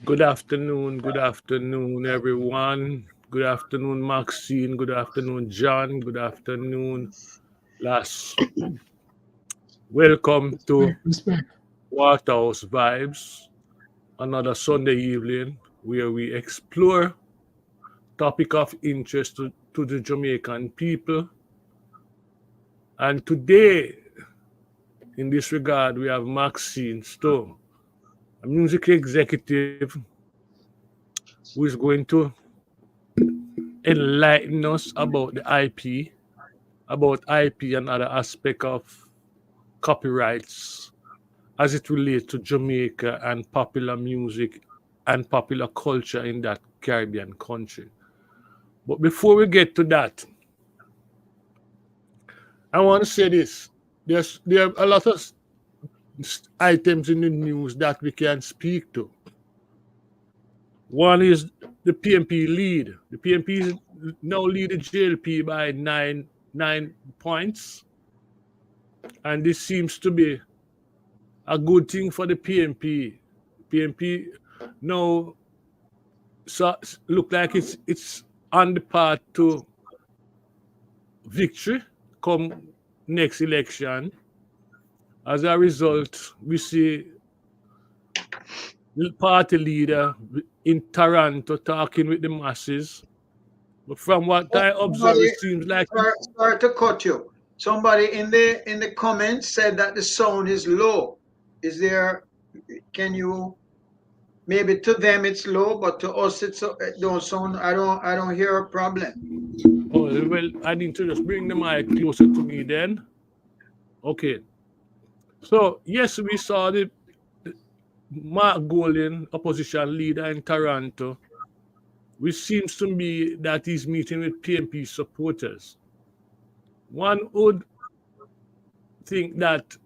Good afternoon, everyone. Good afternoon, Maxine. Good afternoon, John. Good afternoon, Las. Welcome to Waterhouse Vibes, another Sunday evening where we explore topic of interest to the Jamaican people. And today, in this regard, we have Maxine Stone, a music executive who is going to enlighten us about the IP and other aspect of copyrights as it relates to Jamaica and popular music and popular culture in that Caribbean country. But before we get to that, I want to say this. There are a lot of items in the news that we can speak to. One is the PnP lead. The PnP is now lead the JLP by nine points. And this seems to be a good thing for the PnP. PnP now look like it's on the path to victory come next election. As a result, we see the party leader in Toronto talking with the masses. But from what I observe, it seems like sorry to cut you. Somebody in the comments said that the sound is low. Is there? Can you? Maybe to them it's low, but to us it don't sound. I don't hear a problem. Oh well, I need to just bring the mic closer to me then. Okay. So yes, we saw the Mark Golden, opposition leader in Toronto, which seems to me that he's meeting with PnP supporters. One would think that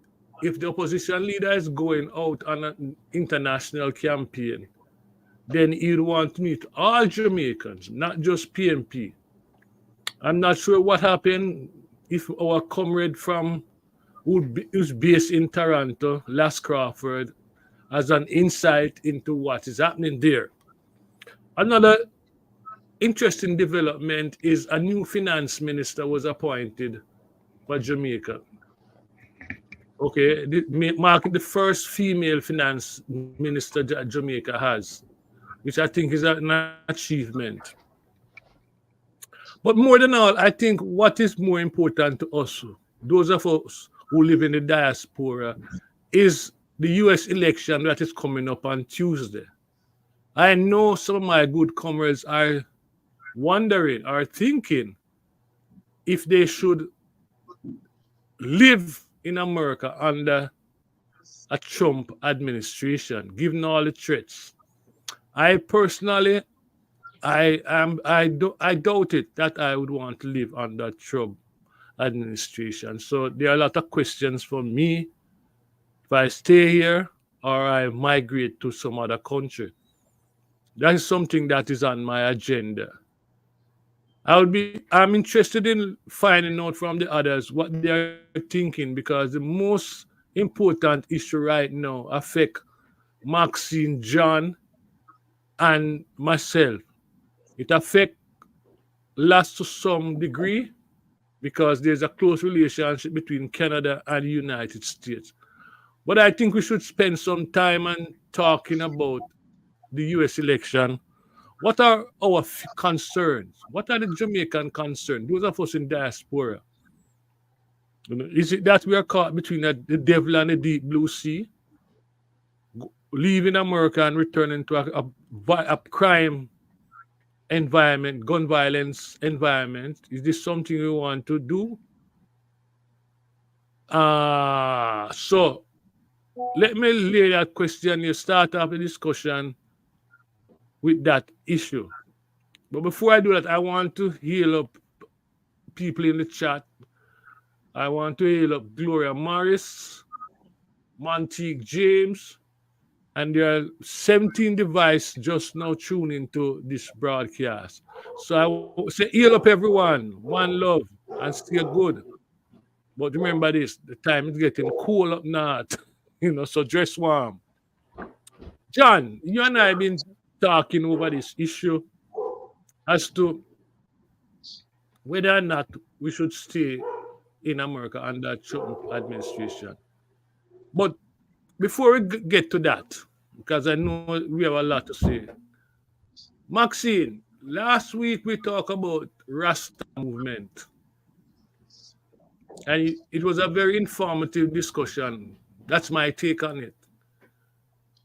if the opposition leader is going out on an international campaign, then he'd want to meet all Jamaicans, not just PnP. I'm not sure what happened if our comrade from who's based in Toronto, Las Crawford, has an insight into what is happening there. Another interesting development is a new finance minister was appointed for Jamaica. Okay, marking the first female finance minister that Jamaica has, which I think is an achievement. But more than all, I think what is more important to us, those of us who live in the diaspora, is the US election that is coming up on Tuesday. I know some of my good comrades are wondering, are thinking if they should live in America under a Trump administration, given all the threats. I personally, I doubt it that I would want to live under Trump administration. So there are a lot of questions for me if I stay here or I migrate to some other country. That is something that is on my agenda. I'm interested in finding out from the others what they're thinking, because the most important issue right now affect Maxine, John, and myself. It affects us to some degree because there's a close relationship between Canada and the United States. But I think we should spend some time on talking about the US election. What are our concerns? What are the Jamaican concerns? Those of us in diaspora. Is it that we are caught between the devil and the deep blue sea? Leaving America and returning to a crime environment, gun violence environment? Is this something we want to do? So let me lay that question. You start up a discussion with that issue. But before I do that, I want to heal up people in the chat. I want to hail up Gloria Morris, Monteague James, and there are 17 devices just now tuning into this broadcast. So I say hail up everyone, one love, and stay good. But remember this, the time is getting cool up north, so dress warm. John, you and I have been talking over this issue as to whether or not we should stay in America under Trump administration. But before we get to that, because I know we have a lot to say, Maxine, last week we talked about Rasta movement, and it was a very informative discussion. That's my take on it.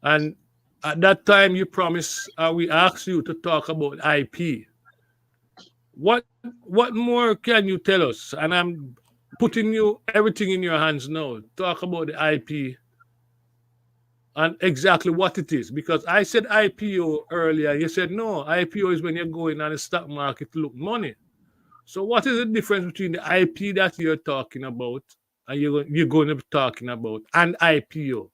And at that time, you promised, we asked you to talk about IP. What more can you tell us? And I'm putting you everything in your hands now. Talk about the IP and exactly what it is. Because I said IPO earlier. You said no, IPO is when you're going on the stock market to look money. So what is the difference between the IP that you're talking about and you're going to be talking about and IPO?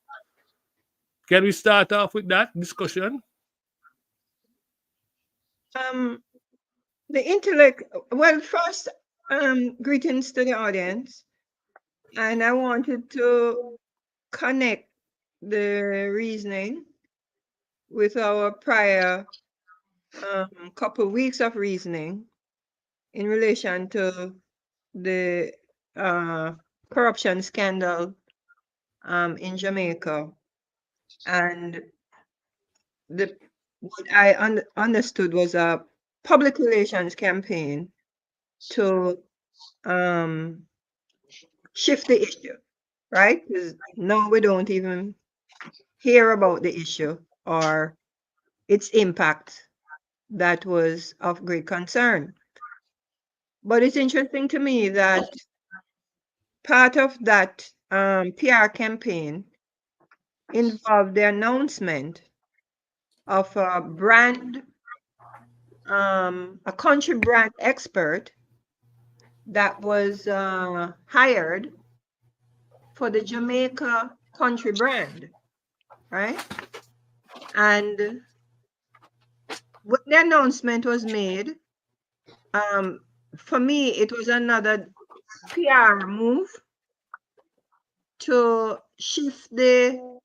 Can we start off with that discussion? The intellect, well, first, greetings to the audience. And I wanted to connect the reasoning with our prior couple of weeks of reasoning in relation to the corruption scandal in Jamaica. And what I understood was a public relations campaign to shift the issue, right? Because now we don't even hear about the issue or its impact that was of great concern. But it's interesting to me that part of that PR campaign involved the announcement of a brand, a country brand expert that was hired for the Jamaica country brand, right? And when the announcement was made, for me, it was another PR move to shift the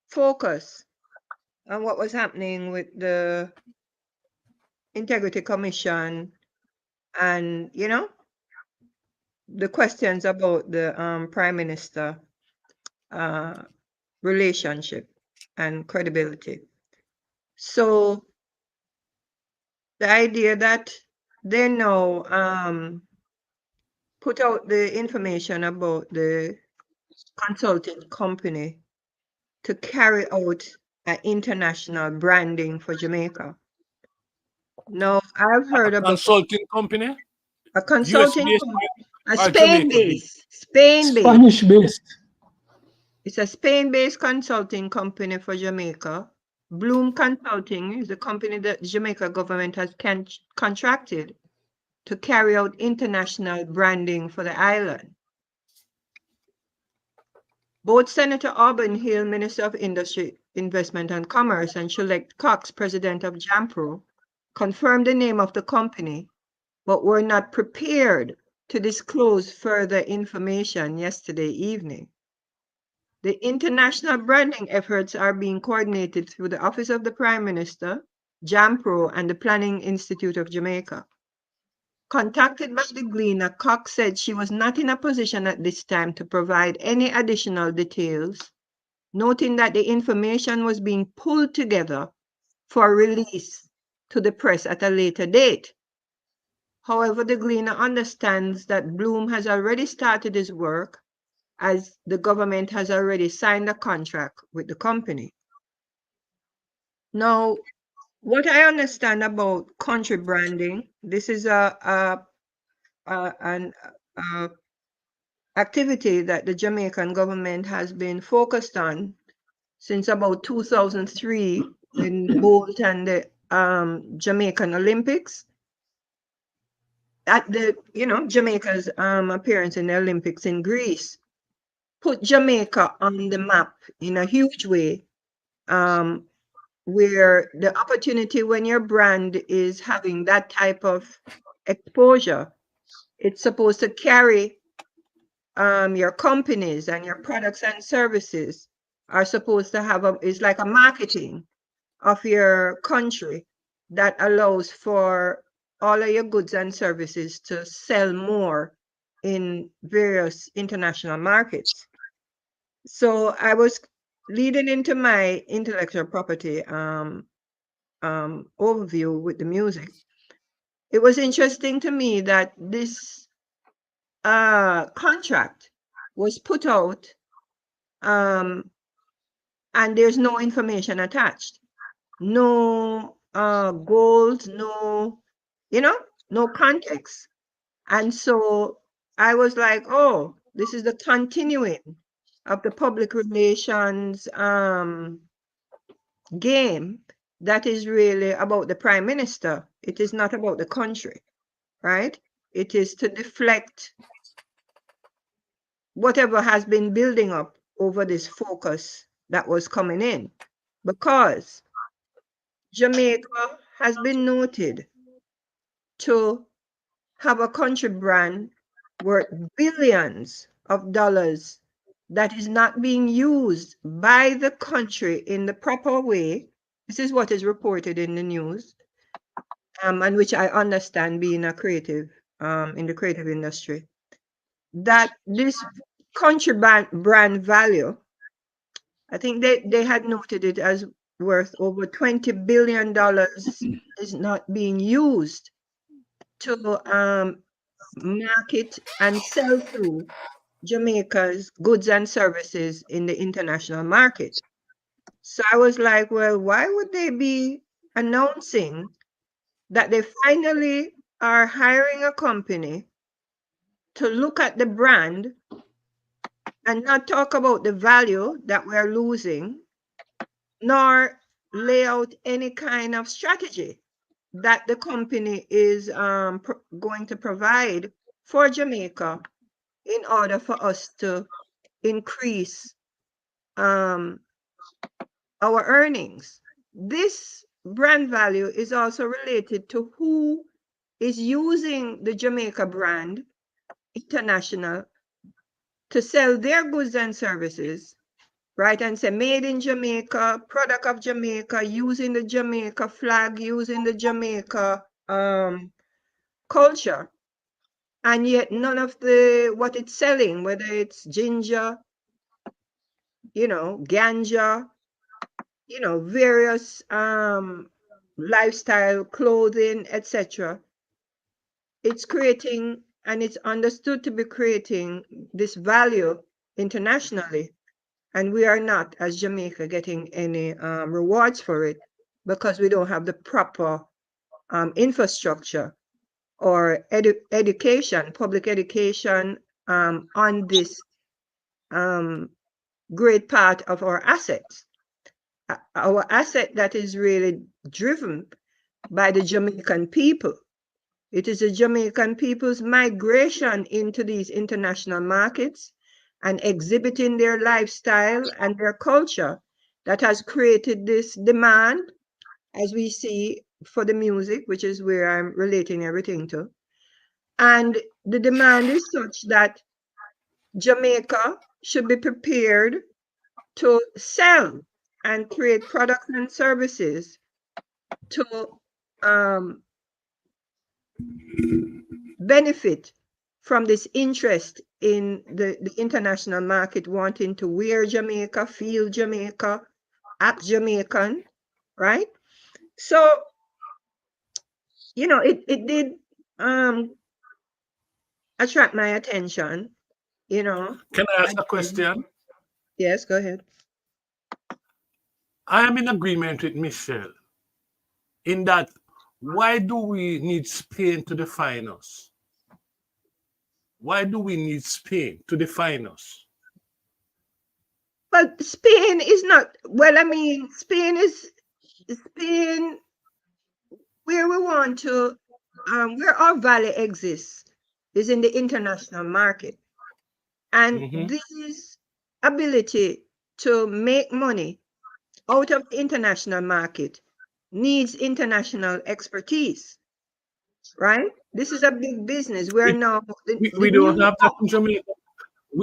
focus on what was happening with the Integrity Commission and, the questions about the Prime Minister relationship and credibility. So the idea that they now put out the information about the consulting company to carry out an international branding for Jamaica. Now, I've heard about consulting company, a consulting US-based company, a or Spain-based. Spanish-based. It's a Spain-based consulting company for Jamaica. Bloom Consulting is a company that the Jamaica government has contracted to carry out international branding for the island. Both Senator Auburn Hill, Minister of Industry, Investment and Commerce, and Shulek Cox, President of JAMPRO, confirmed the name of the company, but were not prepared to disclose further information yesterday evening. The international branding efforts are being coordinated through the Office of the Prime Minister, JAMPRO, and the Planning Institute of Jamaica. Contacted by the Gleaner, Cox said she was not in a position at this time to provide any additional details, noting that the information was being pulled together for release to the press at a later date. However, the Gleaner understands that Bloom has already started his work as the government has already signed a contract with the company. Now, what I understand about country branding, this is an activity that the Jamaican government has been focused on since about 2003 in Bolt and the Jamaican Olympics. At the, Jamaica's appearance in the Olympics in Greece put Jamaica on the map in a huge way, where the opportunity when your brand is having that type of exposure it's supposed to carry your companies and your products and services are supposed to have it's like a marketing of your country that allows for all of your goods and services to sell more in various international markets. So I was leading into my intellectual property overview with the music. It was interesting to me that this contract was put out and there's no information attached. No goals, no, no context. And so I was like, oh, this is the continuing of the public relations game that is really about the prime minister. It is not about the country, right? It is to deflect whatever has been building up over this focus that was coming in, because Jamaica has been noted to have a country brand worth billions of dollars that is not being used by the country in the proper way. This is what is reported in the news, and which I understand being a creative in the creative industry, that this country brand value, I think they had noted it as worth over $20 billion, is not being used to market and sell through Jamaica's goods and services in the international market. So I was like, well, why would they be announcing that they finally are hiring a company to look at the brand and not talk about the value that we're losing, nor lay out any kind of strategy that the company is going to provide for Jamaica in order for us to increase our earnings? This brand value is also related to who is using the Jamaica brand international to sell their goods and services, right? And say made in Jamaica, product of Jamaica, using the Jamaica flag, using the Jamaica culture. And yet none of what it's selling, whether it's ginger, ganja, various lifestyle, clothing, etc. It's creating, and it's understood to be creating, this value internationally. And we are not, as Jamaica, getting any rewards for it because we don't have the proper infrastructure or education, public education on this great part of our assets. Our asset that is really driven by the Jamaican people. It is the Jamaican people's migration into these international markets and exhibiting their lifestyle and their culture that has created this demand, as we see for the music, which is where I'm relating everything to. And the demand is such that Jamaica should be prepared to sell and create products and services to benefit from this interest in the international market, wanting to wear Jamaica, feel Jamaica, act Jamaican, right? So, it did attract my attention, Can I ask a question? Yes, go ahead. I am in agreement with Michelle in that, why do we need Spain to define us? Why do we need Spain to define us? Well, Spain is not, Spain where we want to, where our value exists is in the international market. And this ability to make money out of the international market needs international expertise, right? This is a big business. We're now We don't have that in Jamaica.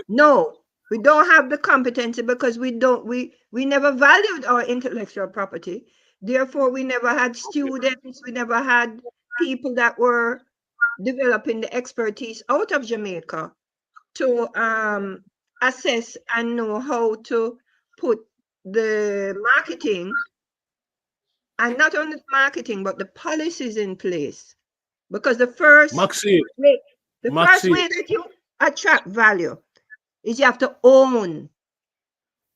No, we don't have the competency because we never valued our intellectual property. Therefore, we never had students, we never had people that were developing the expertise out of Jamaica to assess and know how to put the marketing, and not only marketing, but the policies in place. Because the first Maxine, way Maxine, that you attract value is you have to own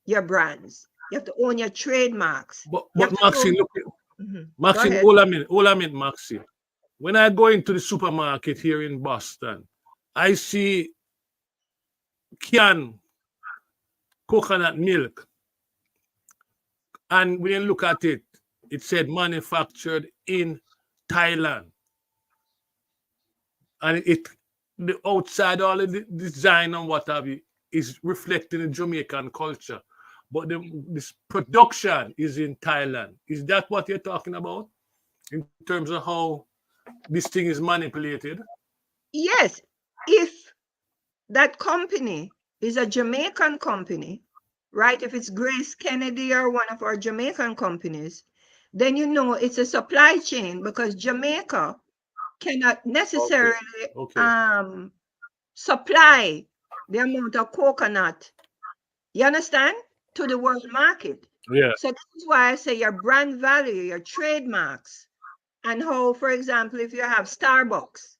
your brands. You have to own your trademarks. but You have to Maxine, own- look, Mhm. Maxine, ahead. all I mean, Maxine. When I go into the supermarket here in Boston, I see canned coconut milk. And when you look at it, it said manufactured in Thailand. And the outside, all of the design and what have you, is reflecting the Jamaican culture. But this production is in Thailand. Is that what you're talking about in terms of how this thing is manipulated? Yes, if that company is a Jamaican company, right? If it's Grace Kennedy or one of our Jamaican companies, then you know it's a supply chain, because Jamaica cannot necessarily Okay. supply the amount of coconut, you understand, to the world market. Yeah. So this is why I say your brand value, your trademarks, and how, for example, if you have Starbucks,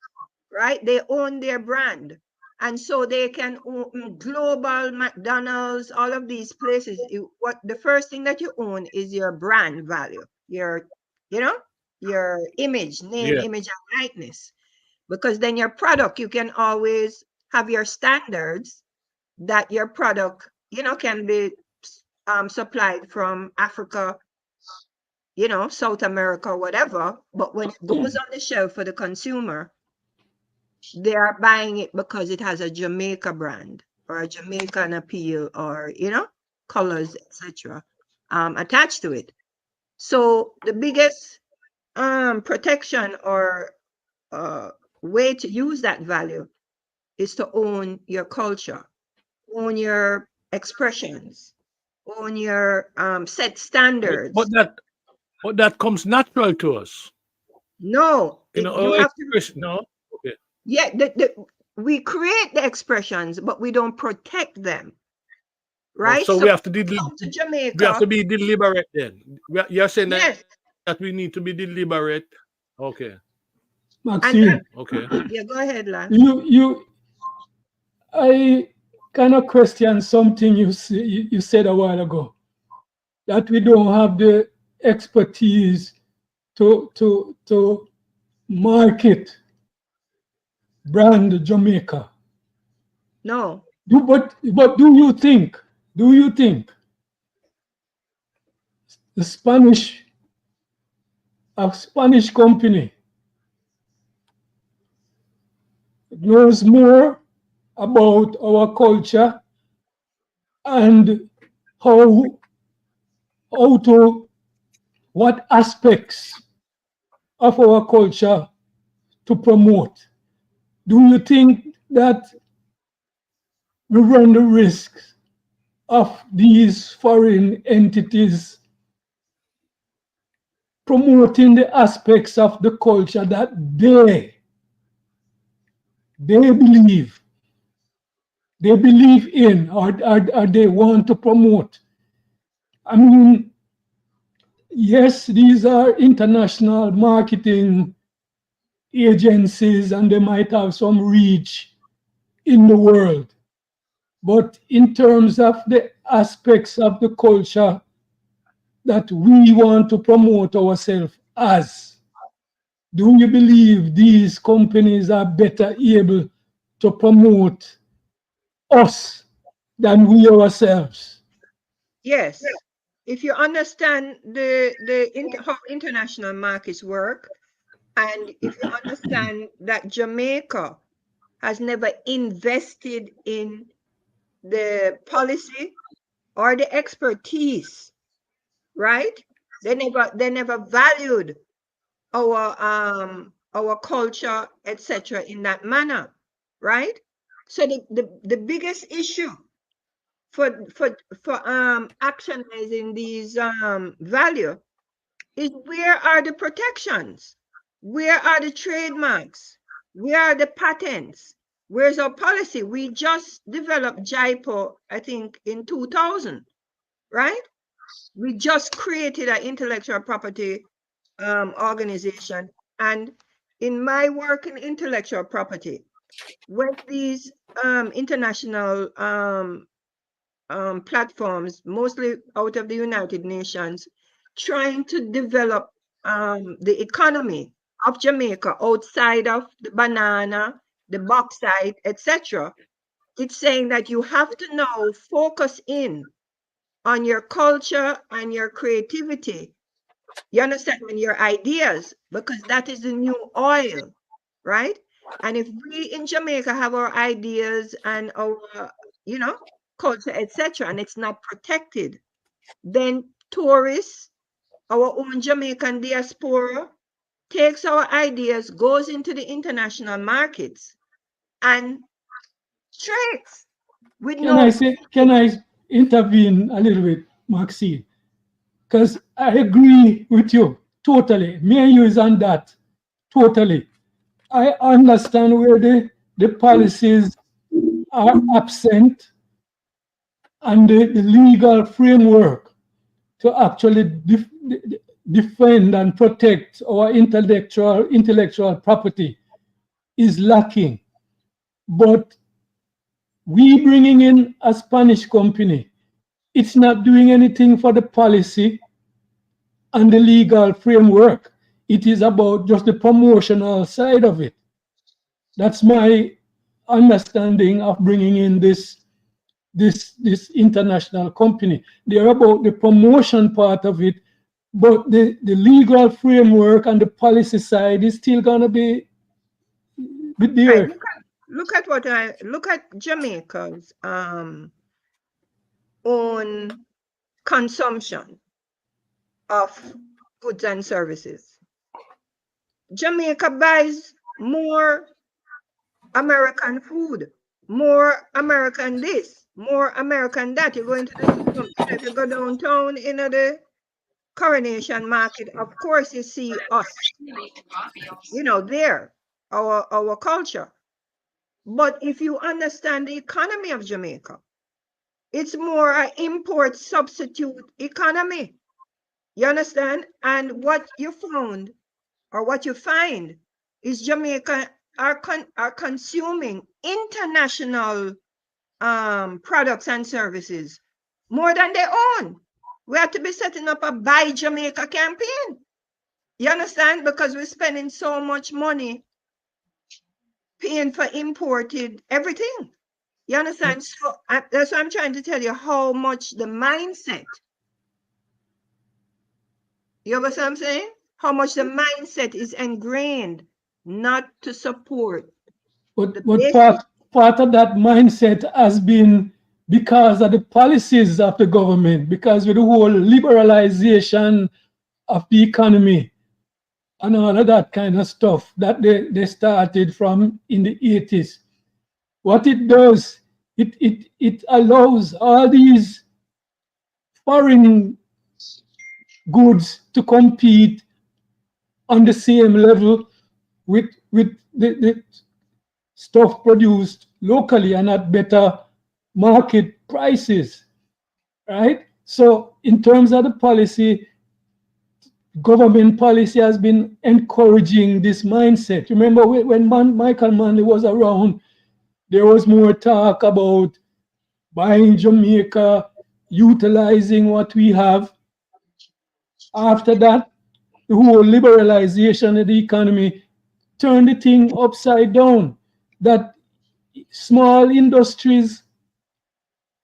right? They own their brand. And so they can own global McDonald's, all of these places. What the first thing that you own is your brand value, your, your image, name, Yeah. image, and likeness. Because then your product, you can always have your standards that your product, can be supplied from Africa, South America, whatever. But when it goes on the shelf for the consumer, they are buying it because it has a Jamaica brand or a Jamaican appeal, or colors, etc. Attached to it. So the biggest protection or way to use that value is to own your culture, own your expressions, own your set standards. But that comes natural to us. No, you our have to. expression. No. Okay. Yeah, we create the expressions, but we don't protect them, right? So we have to be to Jamaica. deliberate then. You're saying Yes. that we need to be deliberate. Okay. Maxine, Okay. Yeah, go ahead, Lance. I kind of question something you said a while ago, that we don't have the expertise to market brand Jamaica. No. But do you think a Spanish company knows more about our culture and what aspects of our culture to promote? Do you think that we run the risk of these foreign entities promoting the aspects of the culture that they believe in, or they want to promote? I mean, yes, these are international marketing agencies and they might have some reach in the world. But in terms of the aspects of the culture that we want to promote ourselves as, do you believe these companies are better able to promote us than we ourselves? Yes. If you understand how international markets work, and if you understand that Jamaica has never invested in the policy or the expertise, right? They never valued our our culture, etc., in that manner, right? So the biggest issue for actionizing these value is, where are the protections? Where are the trademarks? Where are the patents? Where's our policy? We just developed JIPO, I think, in 2000, right? We just created an intellectual property organization. And in my work in intellectual property, when these international platforms, mostly out of the United Nations, trying to develop the economy of Jamaica outside of the banana, the bauxite, etc., it's saying that you have to now focus in on your culture and your creativity. You understand? And your ideas, because that is the new oil, right? And if we in Jamaica have our ideas and our, you know, culture, etc., and it's not protected, then tourists, our own Jamaican diaspora, takes our ideas, goes into the international markets, and trades with no. Can I intervene a little bit, Maxine? Because I agree with you totally. Me and you is on that totally. I understand where the policies are absent and the legal framework to actually defend and protect our intellectual property is lacking. But we bringing in a Spanish company, it's not doing anything for the policy and the legal framework. It is about just the promotional side of it. That's my understanding of bringing in this international company. They're about the promotion part of it, but the legal framework and the policy side is still gonna be there. Right, look at Jamaica's own consumption of goods and services. Jamaica buys more American food, more American this, more American that. You go into if you go downtown in the Coronation Market, of course you see us, you know, there, our culture. But if you understand the economy of Jamaica, it's more an import substitute economy. You understand? And what you found, or what you find, is Jamaica are consuming international products and services more than they own. We have to be setting up a Buy Jamaica campaign. You understand? Because we're spending so much money paying for imported everything. You understand? So that's why I'm trying to tell you how much the mindset. You understand what I'm saying? How much the mindset is ingrained not to support. But part of that mindset has been because of the policies of the government, because with the whole liberalization of the economy and all of that kind of stuff that they started from in the 80s. What it does, it allows all these foreign goods to compete on the same level with the stuff produced locally and at better market prices, right? So in terms of the policy, government policy has been encouraging this mindset. Remember when Michael Manley was around, there was more talk about buying Jamaica, utilizing what we have. After that, the whole liberalization of the economy turned the thing upside down, that small industries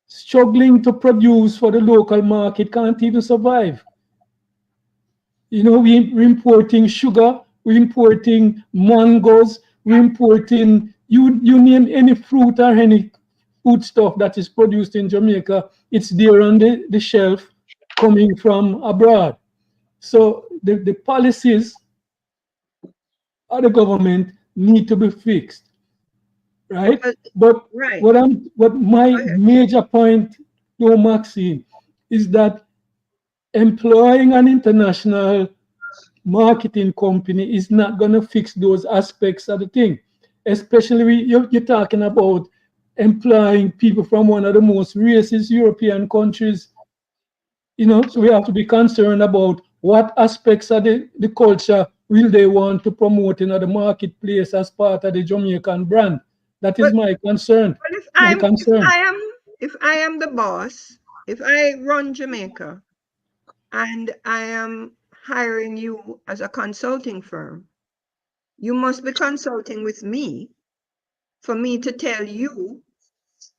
struggling to produce for the local market can't even survive. You know, we're importing sugar, we're importing mangoes, we're importing, you name any fruit or any food stuff that is produced in Jamaica, it's there on the shelf coming from abroad. So the policies of the government need to be fixed, right? But Right. what my Go ahead. major point, though, Maxine, is that employing an international marketing company is not going to fix those aspects of the thing. Especially you're talking about employing people from one of the most racist European countries. You know, so we have to be concerned about what aspects of the culture will they want to promote in the marketplace as part of the Jamaican brand. That is But- my concern. But if My concern. if I am the boss, if I run Jamaica and I am hiring you as a consulting firm, you must be consulting with me for me to tell you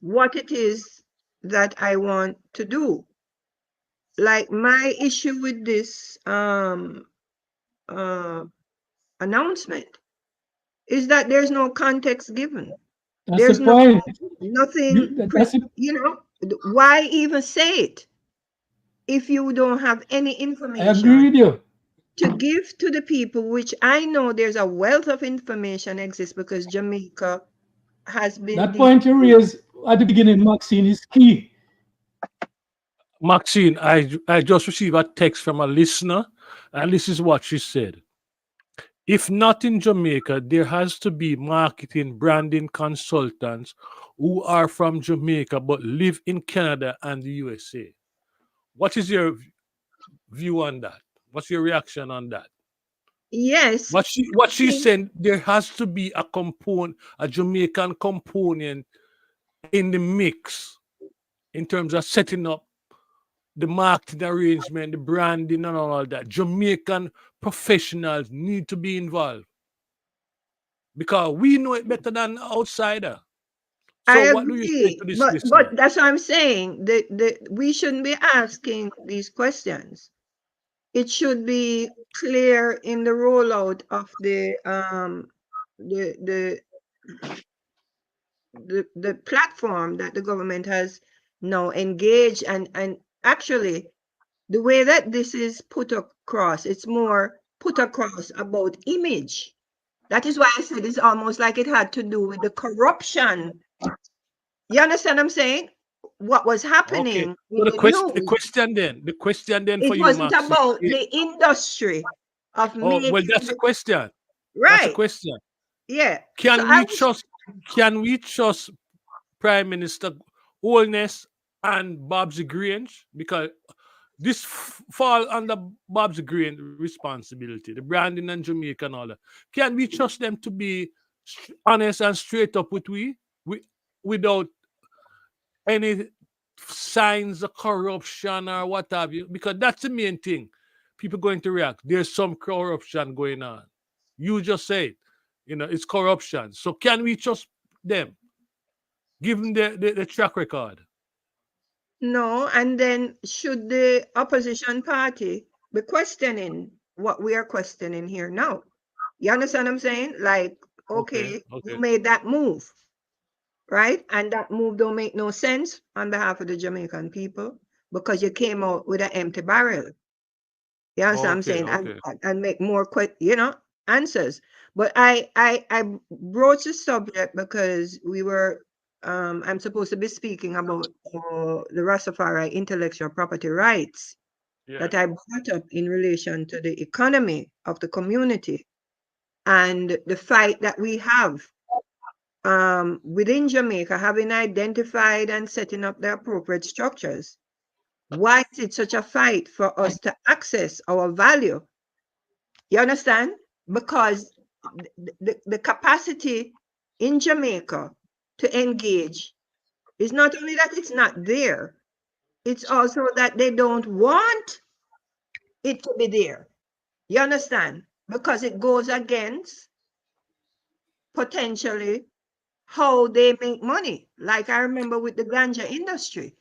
what it is that I want to do. Like my issue with this announcement is that there's no context given. That's There's the point. nothing, That's it. you know, why even say it if you don't have any I agree information with you. to give to the people, which I know there's a wealth of information exists because Jamaica has been That point you raised at the beginning, Maxine, is key. Maxine, I just received a text from a listener, and this is what she said. If not in Jamaica, there has to be marketing, branding consultants who are from Jamaica but live in Canada and the USA. What is your view on that? What's your reaction on that? Yes. What she's saying, there has to be a component, a Jamaican component in the mix in terms of setting up the marketing arrangement, the branding, and all that. Jamaican professionals need to be involved because we know it better than outsider. So, I what do you say agree, to this but listener? that's what I'm saying. We shouldn't be asking these questions. It should be clear in the rollout of the platform that the government has now engaged, and actually the way that this is put across, it's more put across about image. That is why I said it's almost like it had to do with the corruption. You understand what I'm saying? What was Okay. happening So with the news? the question then for It you, wasn't Max. about the industry of Oh, making well, that's a question. That's a right. question. Yeah. Can So we trust Prime Minister Holness and Bobsy Grange? Because this fall under Bobsy Grange responsibility, the branding and Jamaica and all that. Can we trust them to be honest and straight up with without any signs of corruption or what have you? Because that's the main thing. People going to react. There's some corruption going on. You just say it. It's corruption. So can we trust them? Given the track record. no, and then should the opposition party be questioning what we are questioning here now? You understand what I'm saying? Like, okay, you made that move, right? And that move don't make no sense on behalf of the Jamaican people because you came out with an empty barrel. You understand what I'm saying? And make more answers. But I broached the subject because I'm supposed to be speaking about the Rastafari intellectual property rights that I brought up in relation to the economy of the community and the fight that we have within Jamaica, having identified and setting up the appropriate structures. Why is it such a fight for us to access our value? You understand? Because the capacity in Jamaica to engage is not only that it's not there, it's also that they don't want it to be there. You understand? Because it goes against potentially how they make money. Like I remember with the ganja industry,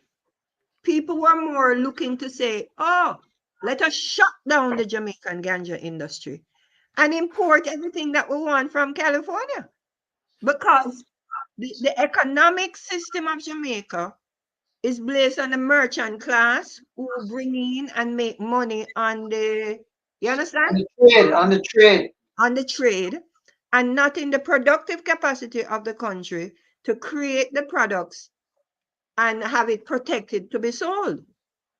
people were more looking to say, oh, let us shut down the Jamaican ganja industry and import everything that we want from California. Because the economic system of Jamaica is based on the merchant class who bring in and make money on the, you understand? On the trade. On the trade. and not in the productive capacity of the country to create the products and have it protected to be sold.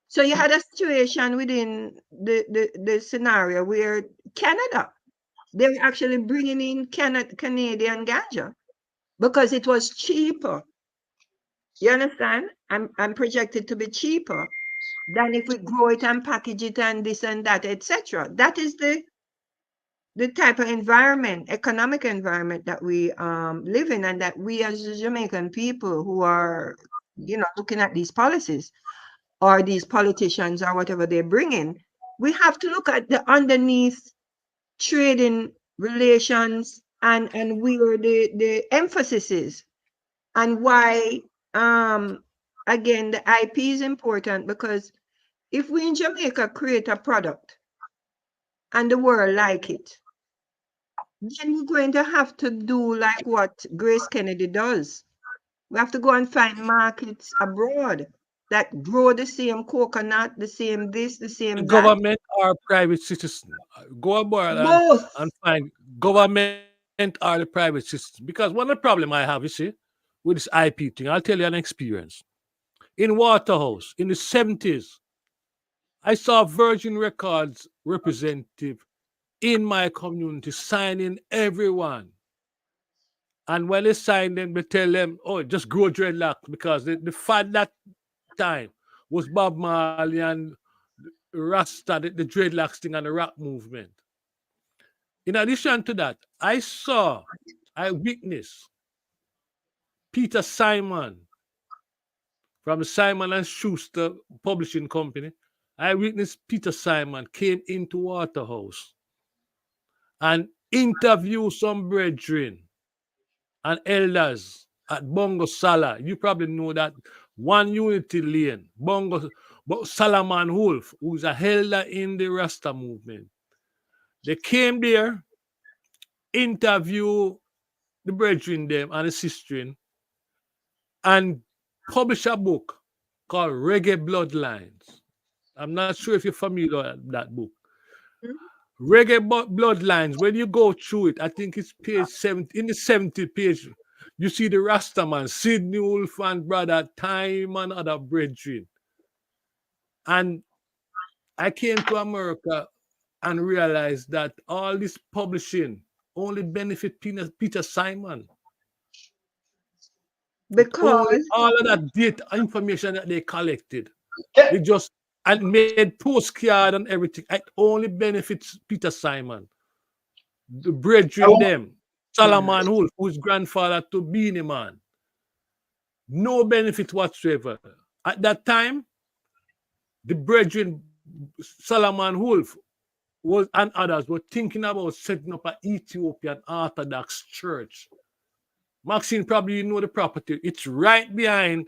So you had a situation within the scenario where Canada, they were actually bringing in Canadian ganja because it was cheaper. You understand? And projected to be cheaper than if we grow it and package it and this and that, etc. That is the type of environment, economic environment that we live in, and that we as the Jamaican people who are, looking at these policies or these politicians or whatever they bring in, we have to look at the underneath trading relations and where the emphasis is, and why again the IP is important, because if we in Jamaica create a product and the world like it, then we're going to have to do like what Grace Kennedy does. We have to go and find markets abroad that grow the same coconut, the same this, the same that. Government or private citizen? Go abroad Both. and find government or the private citizen. Because one of the problem I have, you see, with this IP thing, I'll tell you an experience. In Waterhouse, in the 70s, I saw Virgin Records representative in my community signing everyone. And when they sign them, they tell them, oh, just grow dreadlocks, because the fad that time was Bob Marley and Rasta, the dreadlocks thing and the rap movement. In addition to that, I witnessed Peter Simon from the Simon and Schuster Publishing Company. I witnessed Peter Simon came into Waterhouse and interviewed some brethren and elders at Bongo Sala. You probably know that one Unity Lane, Bongo Salaman Wolf, who's a elder in the Rasta movement. They came there, interview the brethren them and the sistering, and publish a book called Reggae Bloodlines. I'm not sure if you're familiar with that book. Reggae Bloodlines, when you go through it, I think it's page 70, in the 70th page, you see the Rastaman, Sidney Wolf and brother Time and other brethren. And I came to America and realized that all this publishing only benefit Peter Simon. Because all of that data information that they collected, they just and made postcard and everything. It only benefits Peter Simon, the brethren them, Solomon Wolf, whose grandfather to Beanie Man. No benefit whatsoever. At that time, the brethren Solomon Wolf and others were thinking about setting up an Ethiopian Orthodox church. Maxine, probably you know the property. It's right behind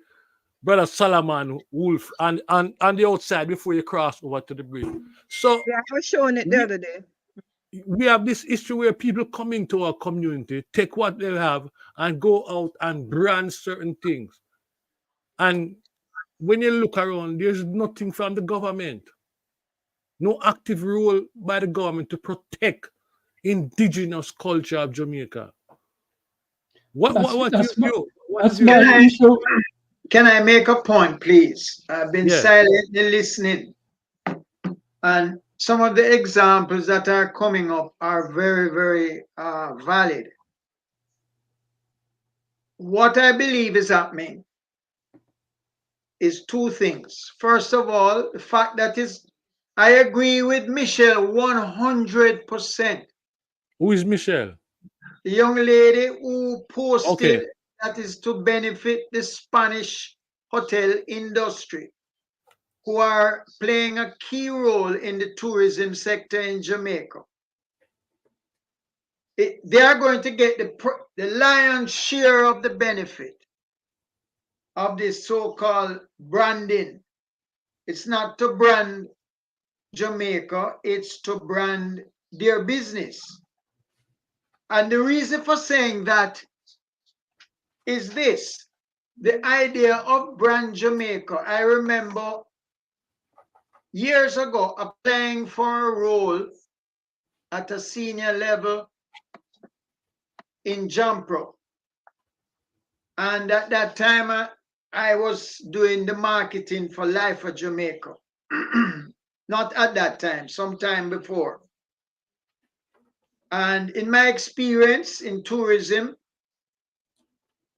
Brother Solomon Wolf and on the outside before you cross over to the bridge. So yeah, I was showing it the other day. We have this issue where people come into our community, take what they have, and go out and brand certain things. And when you look around, there's nothing from the government. No active role by the government to protect indigenous culture of Jamaica. Can I make a point, please? I've been silently listening. And some of the examples that are coming up are very, very valid. What I believe is happening is two things. First of all, the fact that I agree with Michelle 100%. Who is Michelle? The young lady who posted that is to benefit the Spanish hotel industry, who are playing a key role in the tourism sector in Jamaica. They are going to get the lion's share of the benefit of this so-called branding. It's not to brand Jamaica, it's to brand their business. And the reason for saying that is this: the idea of brand Jamaica. I remember years ago applying for a role at a senior level in Jampro. And at that time, I was doing the marketing for Life of Jamaica. Not at that time, sometime before. And in my experience in tourism,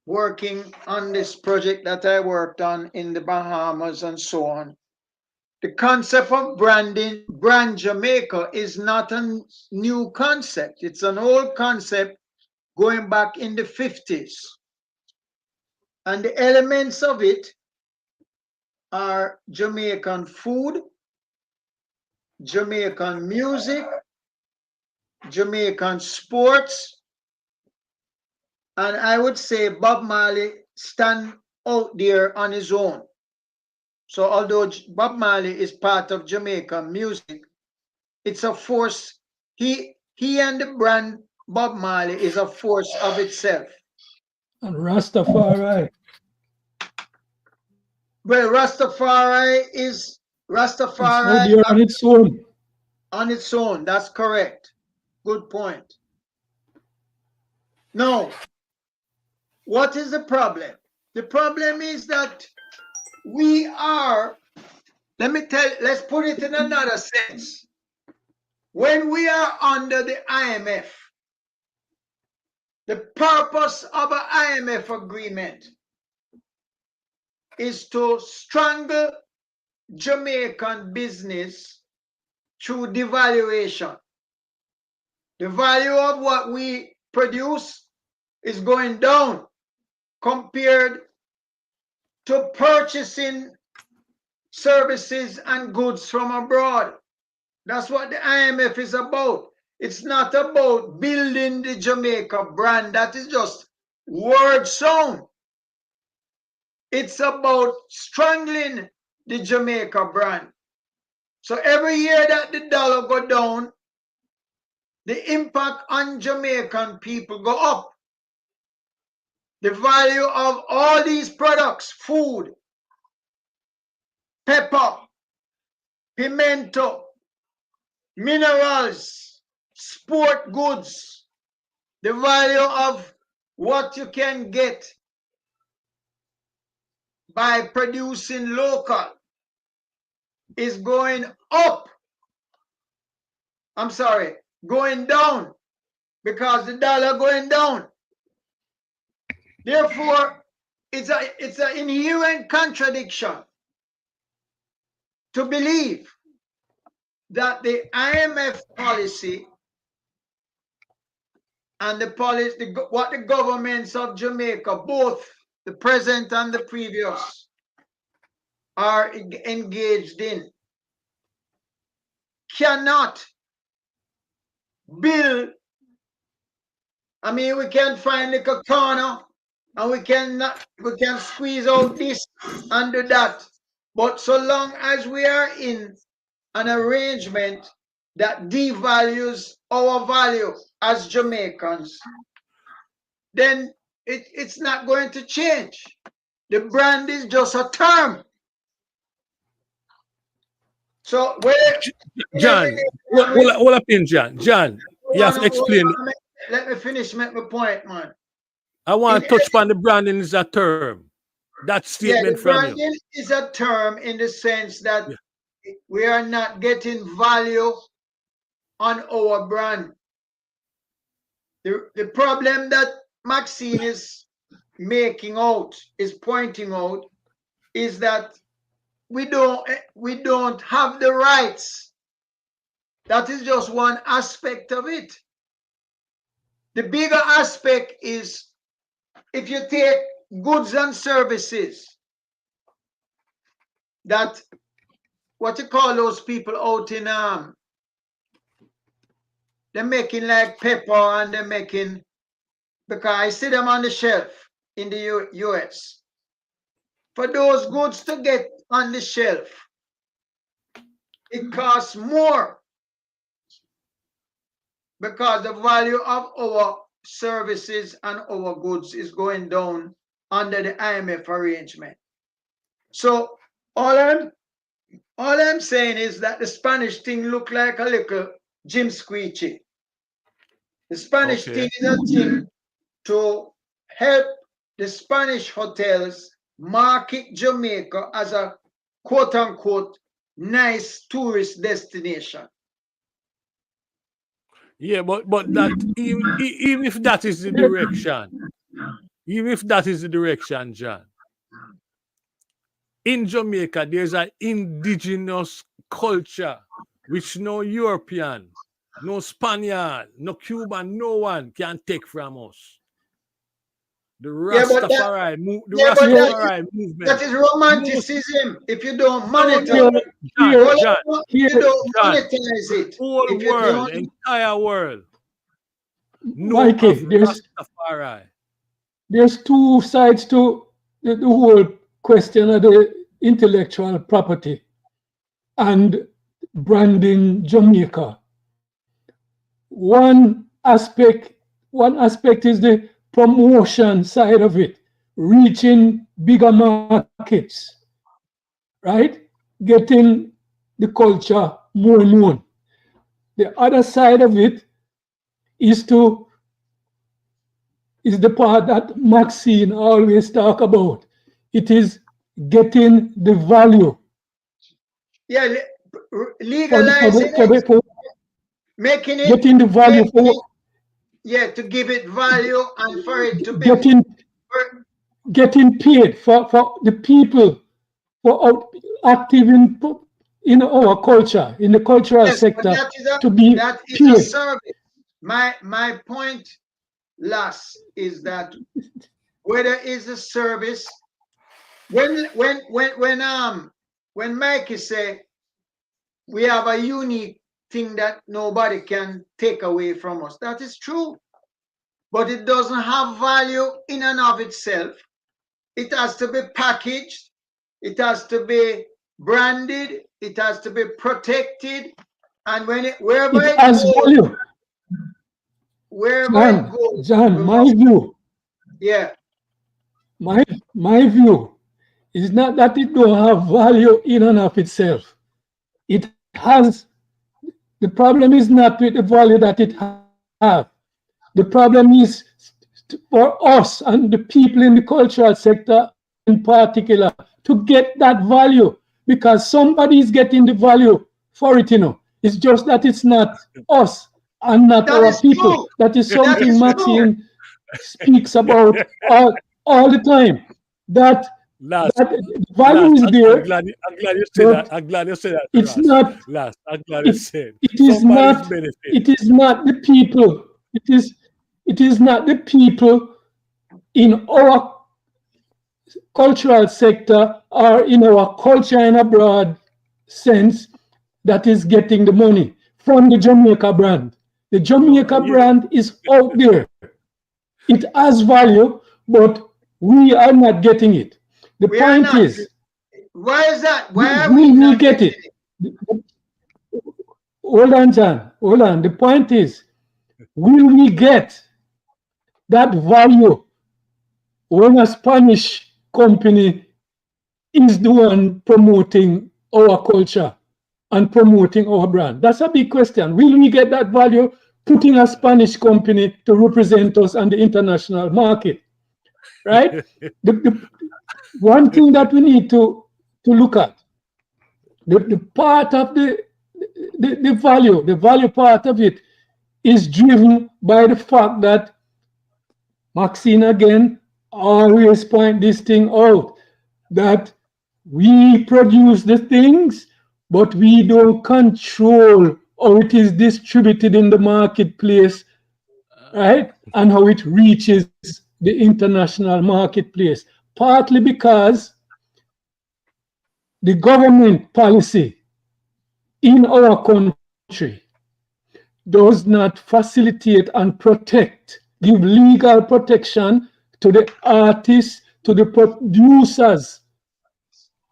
working on this project that I worked on in the Bahamas and so on, the concept of branding, brand Jamaica, is not a new concept. It's an old concept going back in the 50s. And the elements of it are Jamaican food, Jamaican music, Jamaican sports, and I would say Bob Marley stand out there on his own. So although Bob Marley is part of Jamaican music, it's a force. He and the brand Bob Marley is a force of itself. And Rastafari. Well, Rastafari is It's out there on its own. On its own, that's correct. Good point. Now, what is the problem? The problem is that we are, let's put it in another sense. When we are under the IMF, the purpose of an IMF agreement is to strangle Jamaican business through devaluation. The value of what we produce is going down compared to purchasing services and goods from abroad. That's what the IMF is about. It's not about building the Jamaica brand. That is just word sound. It's about strangling the Jamaica brand. So every year that the dollar go down, the impact on Jamaican people go up. The value of all these products, food, pepper, pimento, minerals, sport goods, the value of what you can get by producing local is going up. I'm sorry, going down because the dollar going down. Therefore, it's an inherent contradiction to believe that the IMF policy and the policy, what the governments of Jamaica, both the present and the previous, are engaged in, cannot build. I mean, we can find like a corner and we can squeeze out this and do that. But so long as we are in an arrangement that devalues our value as Jamaicans, then it's not going to change. The brand is just a term. So where John, what up in John? John, you have to explain. Let me finish make my point, man. I want to touch upon the branding is a term. That statement from you. Branding is a term in the sense that we are not getting value on our brand. The problem that Maxine is pointing out, is that we don't have the rights. That is just one aspect of it. The bigger aspect is if you take goods and services that, what you call those people out in they're making like pepper and they're making, because I see them on the shelf in the US. For those goods to get on the shelf, it costs more because the value of our services and our goods is going down under the IMF arrangement. So all I'm saying is that the Spanish thing look like a little Jim Squeechy. The Spanish thing is a thing to help the Spanish hotels market Jamaica as a quote-unquote nice tourist destination. Yeah, but that even if that is the direction, John, in Jamaica there's an indigenous culture which no European, no Spaniard, no Cuban, no one can take from us. The Rastafari movement. That is romanticism. If you don't monetize it, whole world, entire world. Mikey, there's two sides to the whole question of the intellectual property and branding Jamaica. One aspect is the promotion side of it, reaching bigger markets, right? Getting the culture more known. The other side of it is the part that Maxine always talk about. It is getting the value. Yeah, legalizing it, making it, getting the value to give it value and for it to be getting paid for the people for active in our culture, in the cultural sector, to be that is paid. A service. My point, last, is that whether is a service, when Mikey say we have a unique thing that nobody can take away from us, that is true, but it doesn't have value in and of itself. It has to be packaged, it has to be branded, it has to be protected, and wherever it has goes, value. Wherever it goes, John, my view. Yeah. My view is not that it don't have value in and of itself. It has. The problem is not with the value that it has. The problem is for us and the people in the cultural sector in particular to get that value, because somebody is getting the value for it, It's just that it's not us and not our people. True. That is something Maxine speaks about all the time. That value is there. I'm glad you said that. I'm glad you said that. It's not. I'm glad you said. It is not. It is not the people. It is not the people in our cultural sector or in our culture in a broad sense that is getting the money from the Jamaica brand. The Jamaica brand is out there. It has value, but we are not getting it. The point is, why is that? Why are we not get it? Hold on, John. Hold on. The point is, will we get that value when a Spanish company is the one promoting our culture and promoting our brand? That's a big question. Will we get that value putting a Spanish company to represent us on the international market? Right? the one thing that we need to look at, the part of the value part of it is driven by the fact that Maxine again always point this thing out, that we produce the things, but we don't control how it is distributed in the marketplace, right? And how it reaches the international marketplace. Partly because the government policy in our country does not facilitate and protect, give legal protection to the artists, to the producers,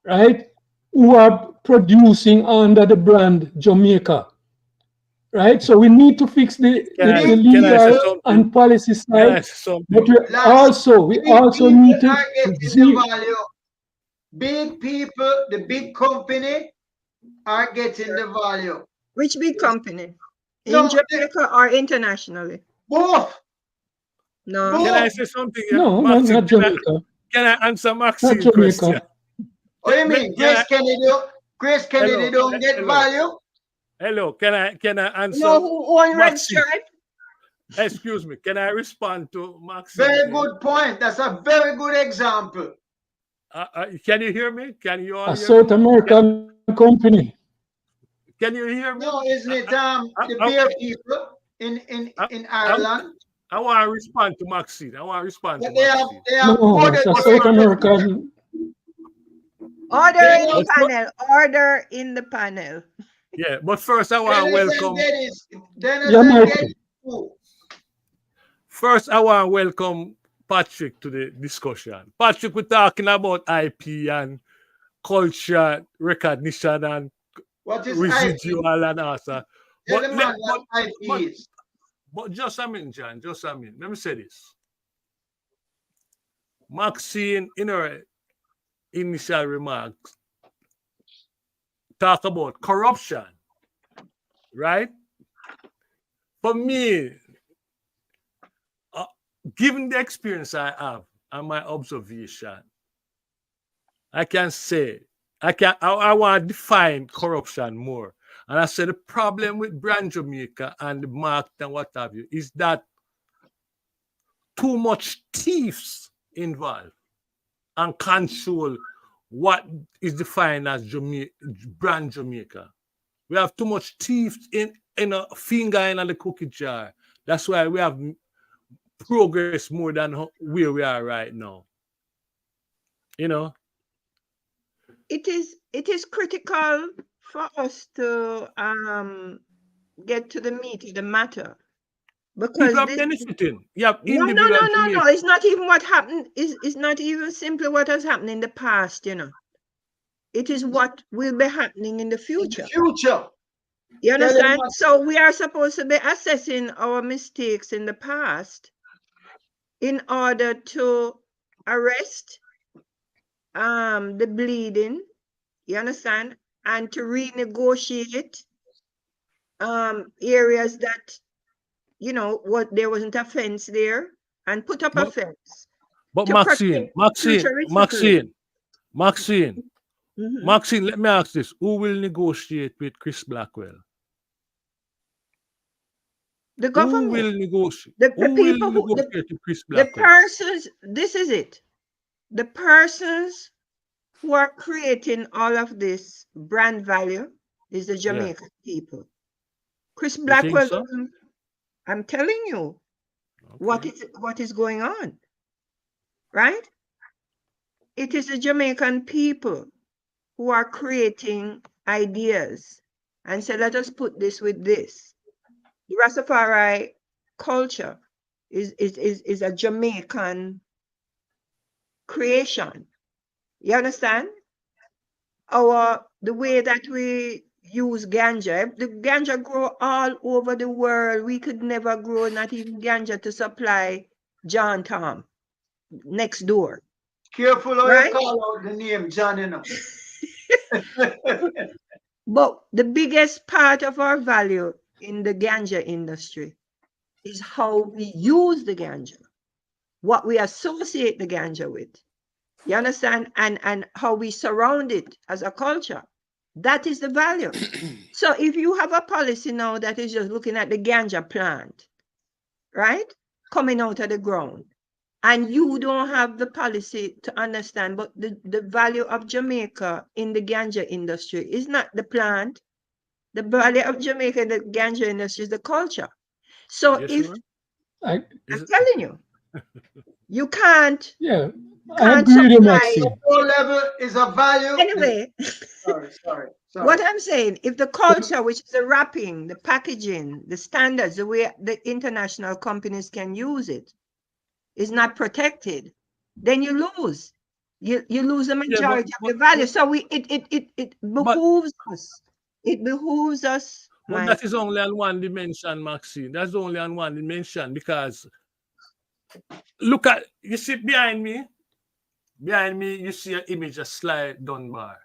right, who are producing under the brand Jamaica, right? So we need to fix the legal and policy side, but we also need to the value. Big people, the big company are getting the value. Which big company? In Jamaica or internationally? Both. No. Can I say something? No, not Jamaica. Can I answer Not Maxine's Jamaica. question? What do you mean? Grace Kennedy don't get value? Hello, can I answer? No, who own red Maxine? shirt? Excuse me, can I respond to Maxine? Very good point. That's a very good example. Can you hear me? Can you all A hear South me? American company. Can you hear me? No, isn't it the beer people in Ireland? I want to respond to Maxine. I want to respond to But they Maxine. have No, ordered it's a the South American. Order They in the have- panel. Order in the panel. Yeah, but first I want to welcome. Jamaica. First, I want to welcome Patrick to the discussion. Patrick, we're talking about IP and culture recognition and What is residual and answer. Tell But, the man what IP is. but just a minute, John, just a minute. Let me say this. Maxine, in her initial remarks, talk about corruption, right? For me, given the experience I have and my observation, I can say, I want to define corruption more. And I said the problem with Brand Jamaica and the market and what have you is that too much thieves involved and control what is defined as Brand Jamaica. We have too much thieves in a finger in the cookie jar. That's why we have progress more than where we are right now. You know? It is critical for us to get to the meat of the matter, because people are benefiting. You have no. individual It's not even what happened. It's not even simply what has happened in the past. You know, it is what will be happening in the future. You understand? So we are supposed to be assessing our mistakes in the past in order to arrest the bleeding. You understand? And to renegotiate areas that, you know, there wasn't a fence there, and put up a fence. But to Maxine, protect future recycling. Maxine, let me ask this. Who will negotiate with Chris Blackwell? The government. Who will negotiate? The Who people will who, negotiate with Chris the Blackwell? persons, this is it. The persons who are creating all of this brand value is the Jamaican people. Chris You think Blackwell, so? I'm telling you Okay. what is going on, right? It is the Jamaican people who are creating ideas and say, let us put this with this. The Rastafari culture is a Jamaican creation. You understand? The way that we use ganja, the ganja grow all over the world. We could never grow not even ganja to supply John Tom next door. Careful how Right? you call out the name John, you know. But the biggest part of our value in the ganja industry is how we use the ganja, what we associate the ganja with. You understand? And how we surround it as a culture. That is the value. So if you have a policy now that is just looking at the ganja plant, right, coming out of the ground, and you don't have the policy to understand, but the value of Jamaica in the ganja industry is not the plant. The value of Jamaica in the ganja industry is the culture. So You if sure? I'm telling you, you can't. Yeah, You I can't agree with you, supply. Maxine. Low level is a value. Anyway, Sorry. what I'm saying, if the culture, which is the wrapping, the packaging, the standards, the way the international companies can use it, is not protected, then you lose. You lose the majority of the value. So it behooves us. It behooves us. But that is only on one dimension, Maxine. That's only on one dimension, because look at, you see behind me, you see an image of Sly Dunbar.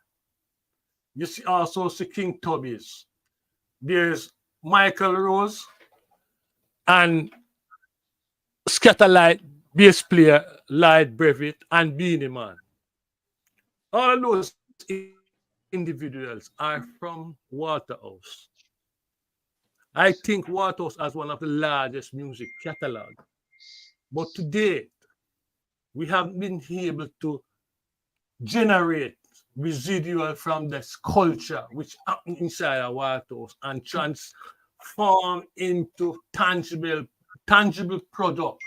You see also see King Tubby's. There's Michael Rose and Scatterlight, bass player, Light Brevet, and Beanie Man. All of those individuals are from Waterhouse. I think Waterhouse has one of the largest music catalog. But to date, we haven't been able to generate residual from this culture which happened inside our Waterhouse and transform into tangible product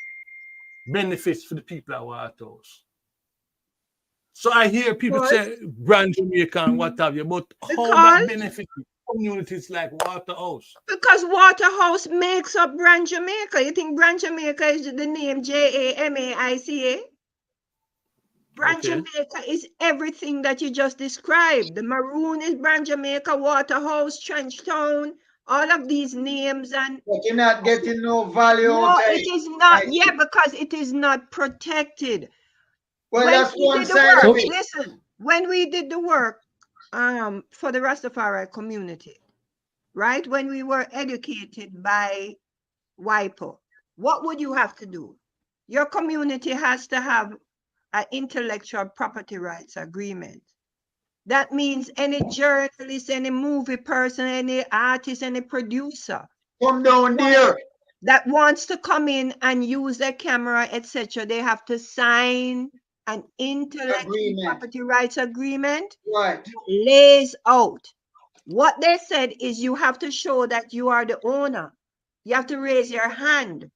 benefits for the people at Waterhouse. So I hear people say brand Jamaica and what have you, but how that benefits communities like Waterhouse? Because Waterhouse makes up brand Jamaica. You think brand Jamaica is the name Jamaica? Brand Jamaica is everything that you just described. The maroon is brand Jamaica, Waterhouse, Trenchtown, all of these names. And but you're not getting no value. No, it is not. Yeah, because it is not protected. Well, when that's one side work, of it. Listen, when we did the work for the Rastafari community, right? When we were educated by WIPO, what would you have to do? Your community has to have an intellectual property rights agreement. That means any journalist, any movie person, any artist, any producer come down there that wants to come in and use their camera, etc., they have to sign an intellectual property rights agreement. Right. Lays out what they said is you have to show that you are the owner. You have to raise your hand,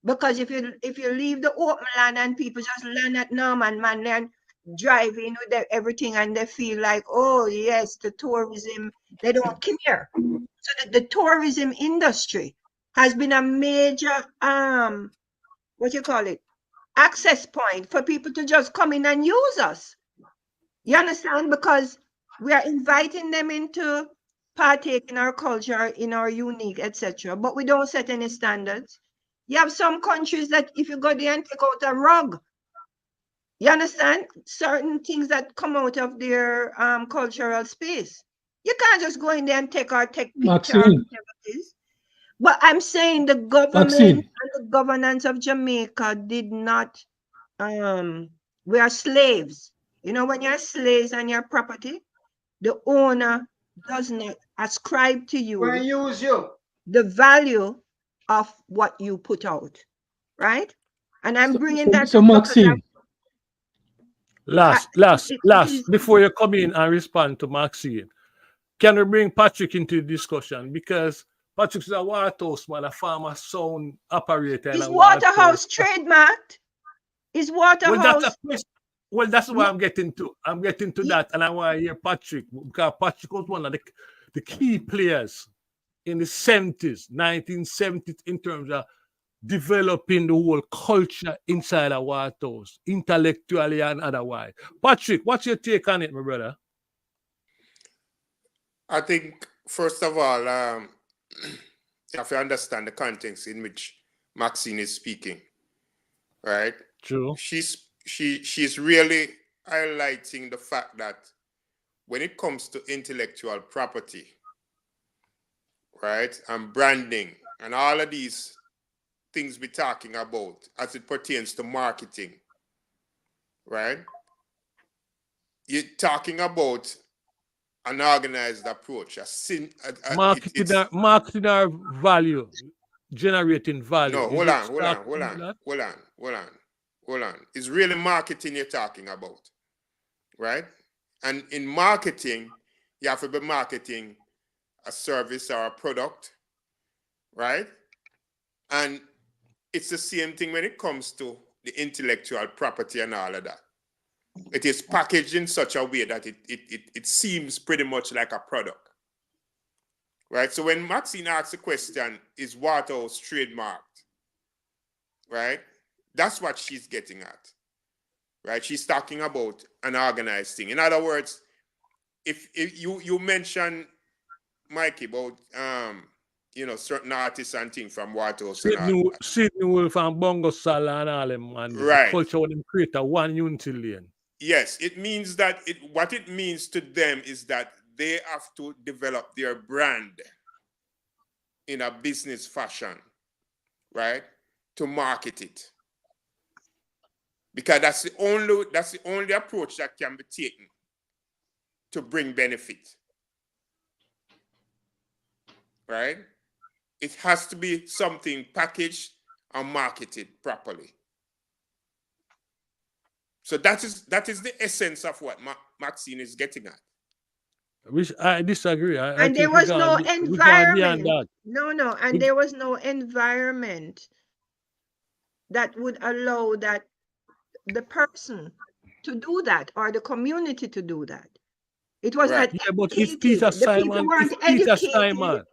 because if you leave the open land and people just land at Norman Man and drive in with everything and they feel like, oh yes, the tourism, they don't care. So the tourism industry has been a major access point for people to just come in and use us. You understand? Because we are inviting them into partake in our culture, in our unique, etc. But we don't set any standards. You have some countries that if you go there and take out a rug, you understand? Certain things that come out of their cultural space. You can't just go in there and take picture or whatever it is. But I'm saying the government and the governance of Jamaica did not, we are slaves. You know, when you're slaves and your property, the owner does not ascribe to you the value of what you put out, right? And I'm bringing that so Maxine. Last, before you come in and respond to Maxine, can we bring Patrick into the discussion? Because Patrick's a Waterhouse man, a farmer sound operator. Is Waterhouse trademarked? Is Waterhouse? Well, that's what I'm getting to. I'm getting to that, and I want to hear Patrick, because Patrick was one of the key players in the 1970s, in terms of developing the whole culture inside of Waterhouse, intellectually and otherwise. Patrick, what's your take on it, my brother? I think, first of all, you have to understand the context in which Maxine is speaking, right? True. She's really highlighting the fact that when it comes to intellectual property, right, and branding and all of these things we're talking about as it pertains to marketing, right? You're talking about an organized approach, marketing our value, generating value. No, hold on. It's really marketing you're talking about, right? And in marketing, you have to be marketing a service or a product, right? And it's the same thing when it comes to the intellectual property and all of that. It is packaged in such a way that it seems pretty much like a product, right? So when Maxine asks the question, is Waterhouse trademarked, right? That's what she's getting at, right? She's talking about an organized thing. In other words, if you mention, Mikey, about certain artists and things from Waterhouse. Sydney Wolf and Bongo Sala and all them, man. Right. The culture would create a one unity lane. Yes, it means that what it means to them is that they have to develop their brand in a business fashion, right? To market it. because that's the only approach that can be taken to bring benefit. Right? It has to be something packaged and marketed properly. So that is the essence of what Maxine is getting at. Which I disagree. I And there think was no we gone beyond environment. that. And there was no environment that would allow the person to do that or the community to do that. It was Right. not Yeah, but if educated. Peter The people Simon, weren't educated.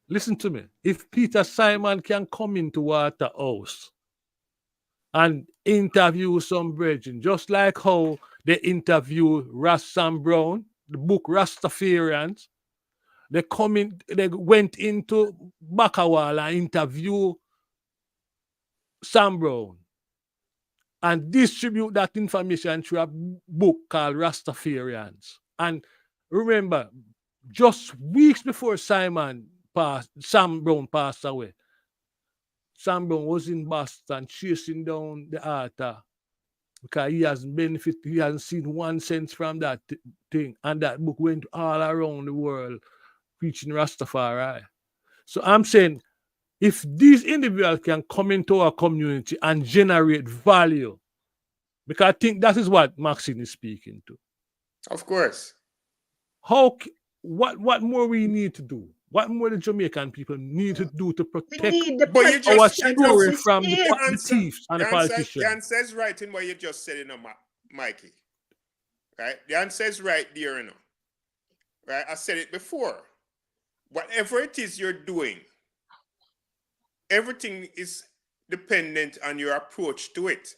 listen to me. If Peter Simon can come into Waterhouse and interview some brethren, just like how they interview Ras Sam Brown, the book Rastafarians, they went into Bakawala and interview Sam Brown and distribute that information through a book called Rastafarians. And remember, just weeks before Sam Brown passed away, Sam Brown was in Boston chasing down the author because he hasn't seen 1 cent from that thing. And that book went all around the world preaching Rastafari. So I'm saying, if these individuals can come into our community and generate value, because I think that is what Maxine is speaking to. Of course. What more we need to do? What more the Jamaican people need to do to protect our story from the thieves and the politicians? The answer is right in what you just said, Mikey. Right? The answer is right there, Right? I said it before. Whatever it is you're doing, everything is dependent on your approach to it.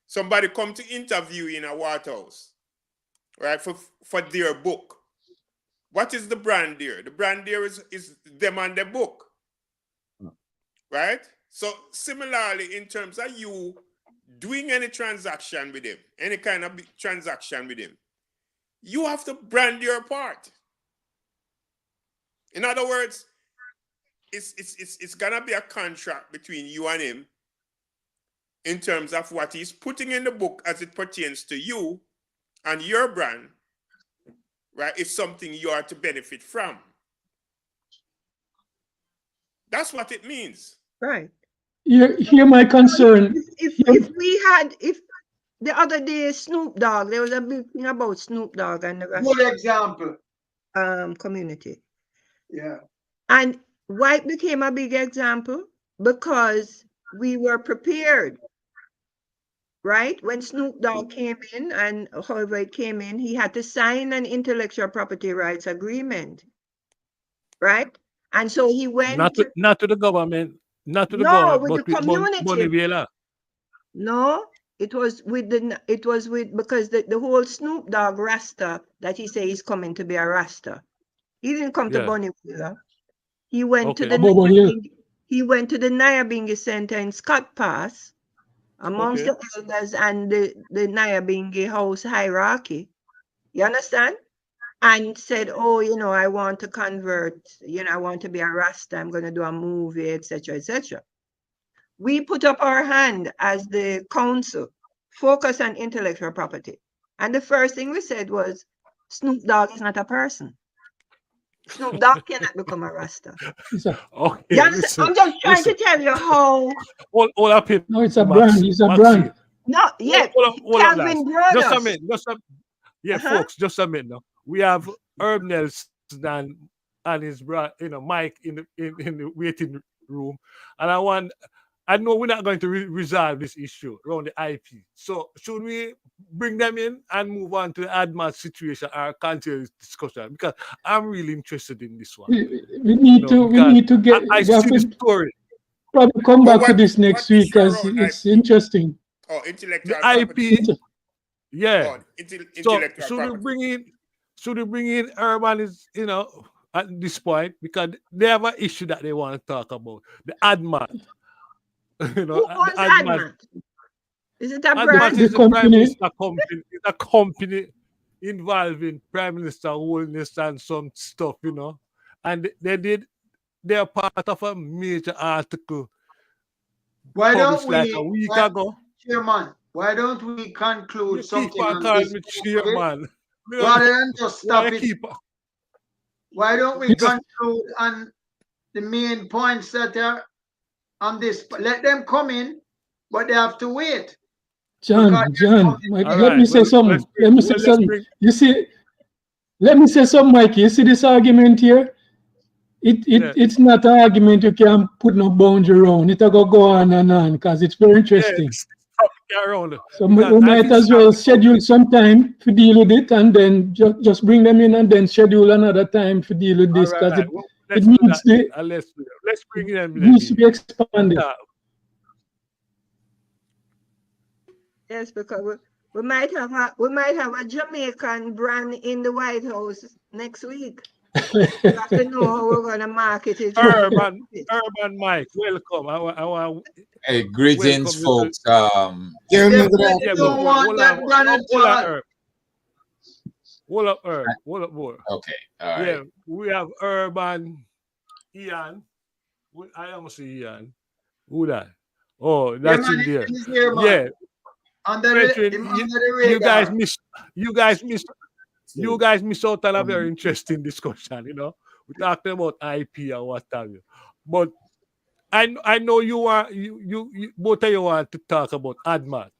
Somebody come to interview in a Waterhouse, right, for their book. What is the brand there? The brand there is them and the book, right? So similarly, in terms of you doing any transaction with him, any kind of transaction with him, you have to brand your part. In other words, it's gonna be a contract between you and him in terms of what he's putting in the book as it pertains to you and your brand, right? It's something you are to benefit from. That's what it means. Right. Hear my concern. If the other day Snoop Dogg, there was a big thing about Snoop Dogg and the Good example. Community. Yeah. And why it became a big example? Because we were prepared. Right? When Snoop Dogg came in, and however it came in, he had to sign an intellectual property rights agreement. Right? And so he went not to the government, but with the community. No, it was because the whole Snoop Dogg Rasta that he says he's coming to be a Rasta. He didn't come to Bonnie-Wheeler. He went to the Nyabingi Center in Scott Pass amongst the elders and the Nyabingi house hierarchy. You understand? And said, oh, I want to convert, I want to be a Rasta, I'm going to do a movie, etc., etc. We put up our hand as the council, focus on intellectual property. And the first thing we said was, Snoop Dogg is not a person. Snoop Dogg cannot become a Rasta. Okay, I'm just trying to tell you how. All up here. No, it's a brand. It's a brand. No, yeah. Calvin Brothers. Folks, just a minute now. We have Herb Nelson and his brother, Mike in the waiting room, and I know we're not going to resolve this issue around the IP. So should we bring them in and move on to the Admat situation or continue this discussion? Because I'm really interested in this one. We need to get. I see the story. Probably come back to this next week because it's interesting. Oh, intellectual property. IP. Yeah. So should we bring in Urban at this point, because they have an issue that they want to talk about. The Admat. Who owns Admat? Is it a brand? Admat is a Prime Minister company. It's a company involving Prime Minister Holiness and some stuff, And they're part of a major article. Why don't we, like a week ago. Chairman, Why don't we You conclude keep something on on calling this me topic, chairman. rather than just Why stop you it? keep on? Why don't we It's- conclude on the main points that are on this? Let them come in, but they have to wait. John, Because Mike, All let right. me say Well, something. Let me say let's something. bring. You see, let me say something, Mike. You see this argument here? Yeah. It's not an argument you can put no boundary around. It'll go on and on because it's very Yeah. interesting. This topic around So because we I've might been as well starting. schedule some time to deal with it and then just bring them in and then schedule another time to deal with All this because right. it, Well, it let's do needs that. the Let's do that. Let's bring them it in. needs to be expanded. Yes, because we might have a Jamaican brand in the White House next week. We have to know how we're gonna market it. Urban Mike, welcome. I want Hey, greetings, welcome you to. folks. They Yeah, definitely but don't want hold that on, brand at hold on, all. Herb. Hold up, Herb. Hold up, more. Okay, all right. Yeah, we have Urban Ian. I almost see Ian. Who that? Oh, Yeah, that's man, in there. he's here, man. Yeah, Under brethren, the you guys radar. miss. You guys miss out on a very interesting discussion. We talking about IP and what have you, but I know you want you both of you want to talk about Admat,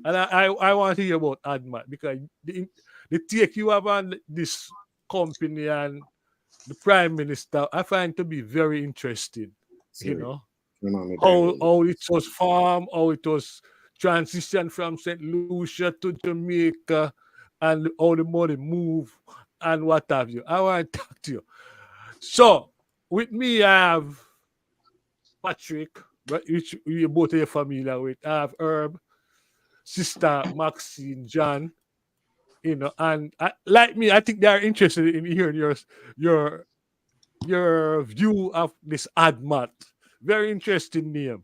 and I want to hear about Admat because the take you have on this company and the Prime Minister I find to be very interesting. You know how it was formed, how it was transition from St. Lucia to Jamaica, and how the money move and what have you. I want to talk to you. So with me, I have Patrick, which you both are familiar with. I have Herb, Sister Maxine, John, and like me, I think they are interested in hearing your your view of this Admat. Very interesting name.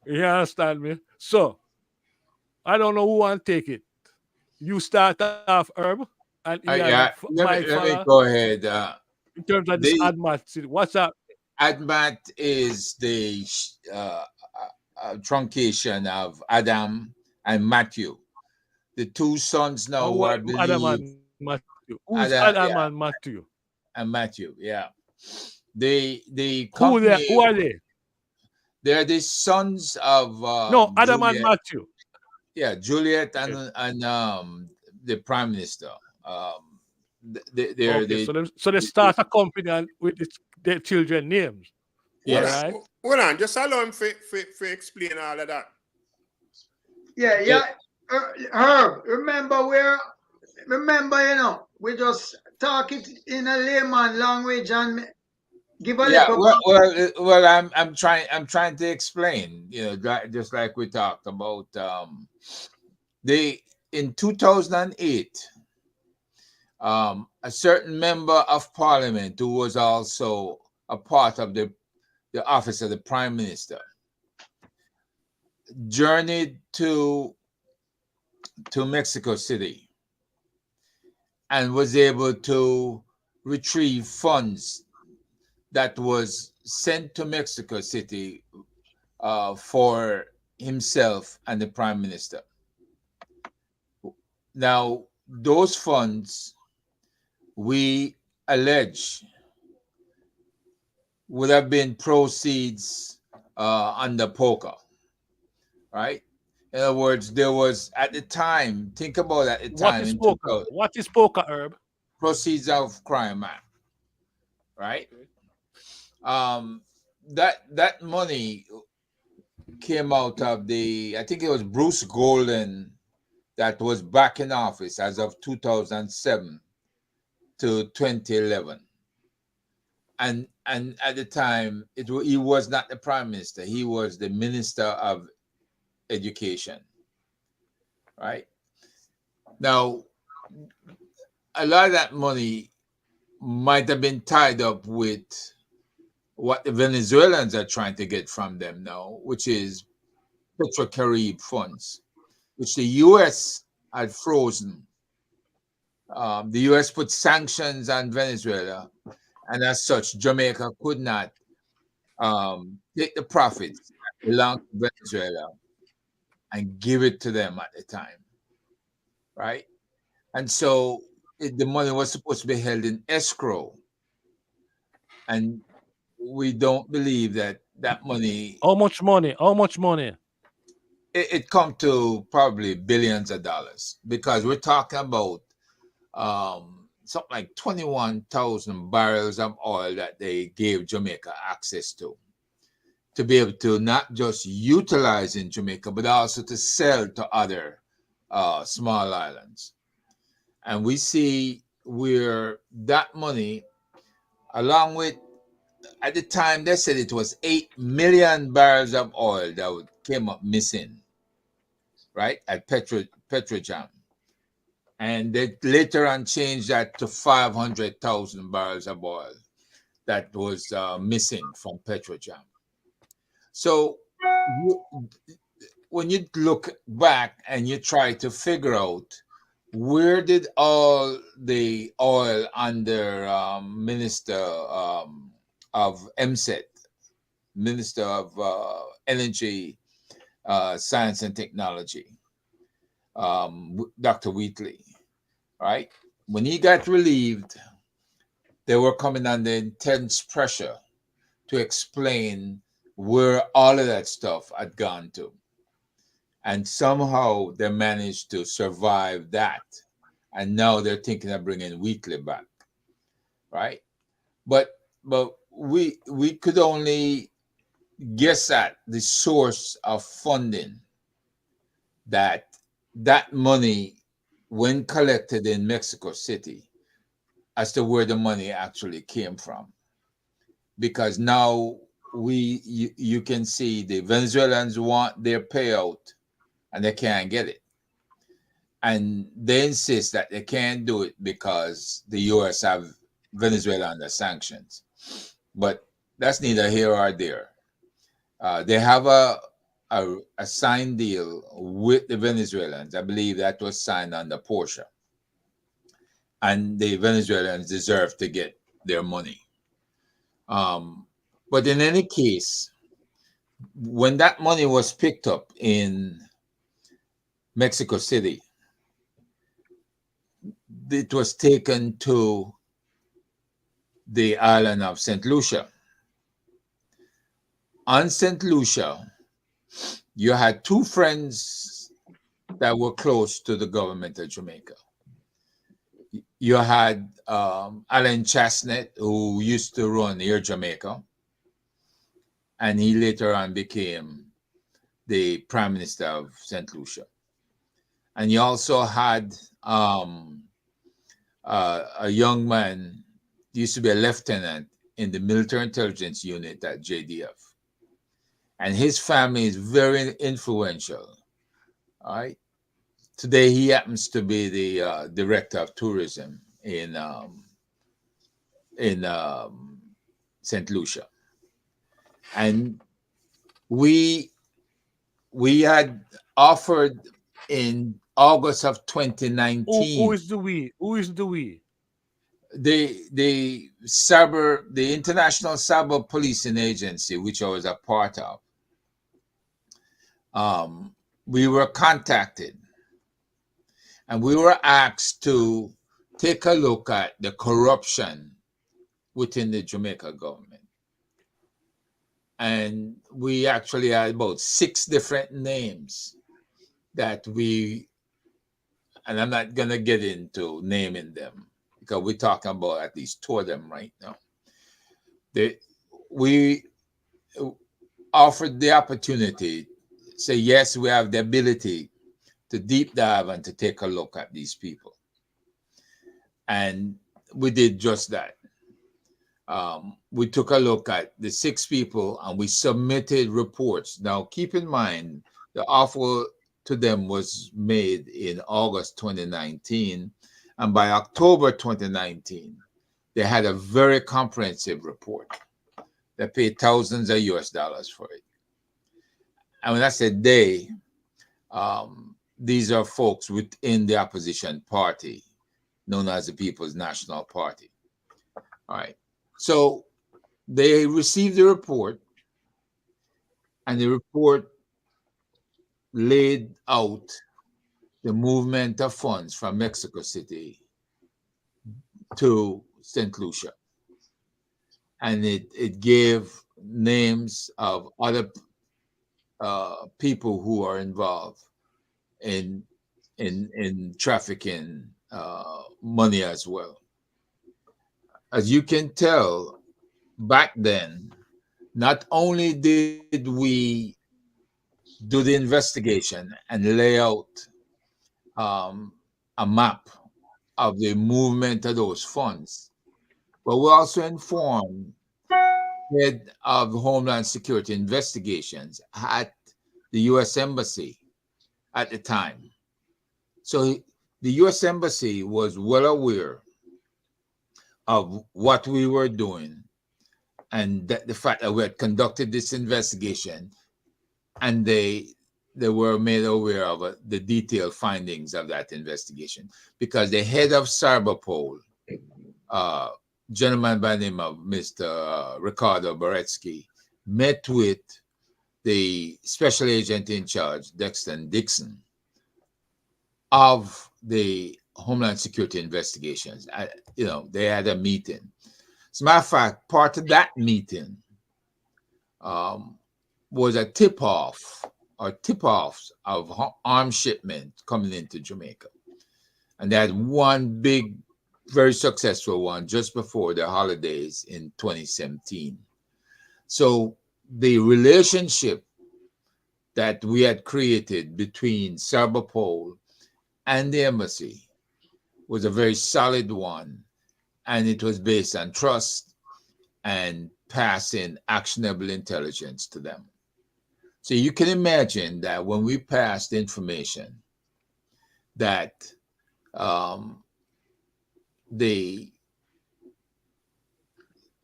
You understand me? So I don't know who want to take it. You start off, Herb, and Ian Yeah, might let me follow go ahead. in terms of this The Admat. What's up? Admat is the truncation of Adam and Matthew, the two sons now who I Adam believe and Matthew. Who's Adam, Adam yeah, and Matthew? and Matthew, yeah. The Who company, are they? they're the sons of No, Adam and Juliet, Matthew. yeah, Juliet Okay. and the Prime Minister. They're Okay. the So they start a company and with their children names. yes. All right. Hold on, just allow him for explain all of that. Yeah. Herb, remember, we just talk it in a layman language and give a Yeah, little. well, I'm trying to explain, just like we talked about. They in 2008, a certain member of parliament who was also a part of the office of the prime minister journeyed to Mexico City and was able to retrieve funds that was sent to Mexico City for himself and the prime minister. Now, those funds, we allege, would have been proceeds under poker, right? In other words, there was at the time, think about at the What time is in poker? 2000, What is poker, Herb? proceeds of crime act, right? That money came out of I think it was Bruce Golden that was back in office as of 2007 to 2011. And at the time, he was not the prime minister. He was the minister of education, right? Now, a lot of that money might have been tied up with what the Venezuelans are trying to get from them now, which is Petrocarib funds, which the U.S. had frozen. The U.S. put sanctions on Venezuela, and as such, Jamaica could not take the profits that belong to Venezuela and give it to them at the time, right? And so the money was supposed to be held in escrow, and we don't believe that that money, How much money? How much money? it come to probably billions of dollars, because we're talking about something like 21,000 barrels of oil that they gave Jamaica access to be able to not just utilize in Jamaica, but also to sell to other small islands. And we see where that money, along with, at the time they said it was 8 million barrels of oil that came up missing, right, at Petrojam. And they later on changed that to 500,000 barrels of oil that was missing from Petrojam. So when you look back and you try to figure out where did all the oil under Minister of MSET, Minister of Energy, Science and Technology, Dr. Wheatley, right? When he got relieved, they were coming under intense pressure to explain where all of that stuff had gone to. And somehow they managed to survive that. And now they're thinking of bringing Wheatley back, right? But we could only guess at the source of funding that money, when collected in Mexico City, as to where the money actually came from. Because now you can see the Venezuelans want their payout and they can't get it. And they insist that they can't do it because the US have Venezuela under sanctions. But that's neither here or there. They have a signed deal with the Venezuelans. I believe that was signed under Porsche. And the Venezuelans deserve to get their money. But in any case, when that money was picked up in Mexico City, it was taken to the island of St. Lucia. On St. Lucia, you had two friends that were close to the government of Jamaica. You had Alan Chasnet, who used to run Air Jamaica, and he later on became the Prime Minister of St. Lucia. And you also had a young man, used to be a lieutenant in the military intelligence unit at JDF. And his family is very influential. All right. Today, he happens to be the director of tourism in St. Lucia. And we had offered in August of 2019. Who is the we? Who is the we? The cyber, the International Cyber Policing Agency, which I was a part of. We were contacted and we were asked to take a look at the corruption within the Jamaica government. And we actually had about 6 different names that we, and I'm not going to get into naming them because we're talking about at least 2 of them right now. We offered the opportunity, say, yes, we have the ability to deep dive and to take a look at these people. And we did just that. We took a look at the 6 people and we submitted reports. Now, keep in mind, the offer to them was made in August 2019. And by October 2019, they had a very comprehensive report. They paid thousands of US dollars for it. And when I said they, these are folks within the opposition party, known as the People's National Party. All right. So they received the report, and the report laid out the movement of funds from Mexico City to St. Lucia. And it gave names of other people who are involved in trafficking money as well. As you can tell, back then, not only did we do the investigation and lay out a map of the movement of those funds, but we also informed head of Homeland Security investigations at the U.S. Embassy at the time. So the U.S. Embassy was well aware of what we were doing and the fact that we had conducted this investigation, and they were made aware of the detailed findings of that investigation, because the head of Cyberpol, gentleman by the name of Mr. Ricardo Beretsky, met with the special agent in charge, Dexter Dixon, of the Homeland Security investigations. They had a meeting. As a matter of fact, part of that meeting was a tip-off or tip-offs of arms shipment coming into Jamaica. And they had one big, very successful one just before the holidays in 2017. So the relationship that we had created between Cyberpol and the embassy was a very solid one, and it was based on trust and passing actionable intelligence to them. So you can imagine that when we passed information that Mr.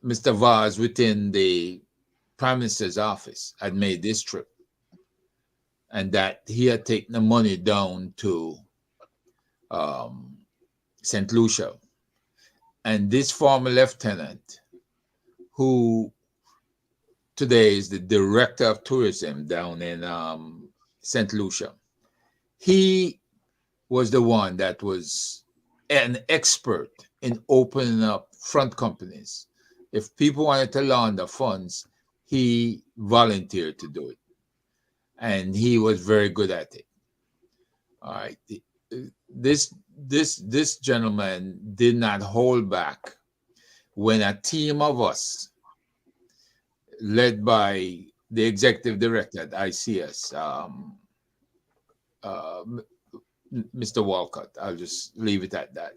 Vaz within the Prime Minister's office had made this trip, and that he had taken the money down to St. Lucia. And this former lieutenant, who today is the director of tourism down in St. Lucia, he was the one that was an expert in opening up front companies. If people wanted to launder funds, he volunteered to do it. And he was very good at it. All right. This gentleman did not hold back when a team of us, led by the executive director at ICS, Mr. Walcott, I'll just leave it at that.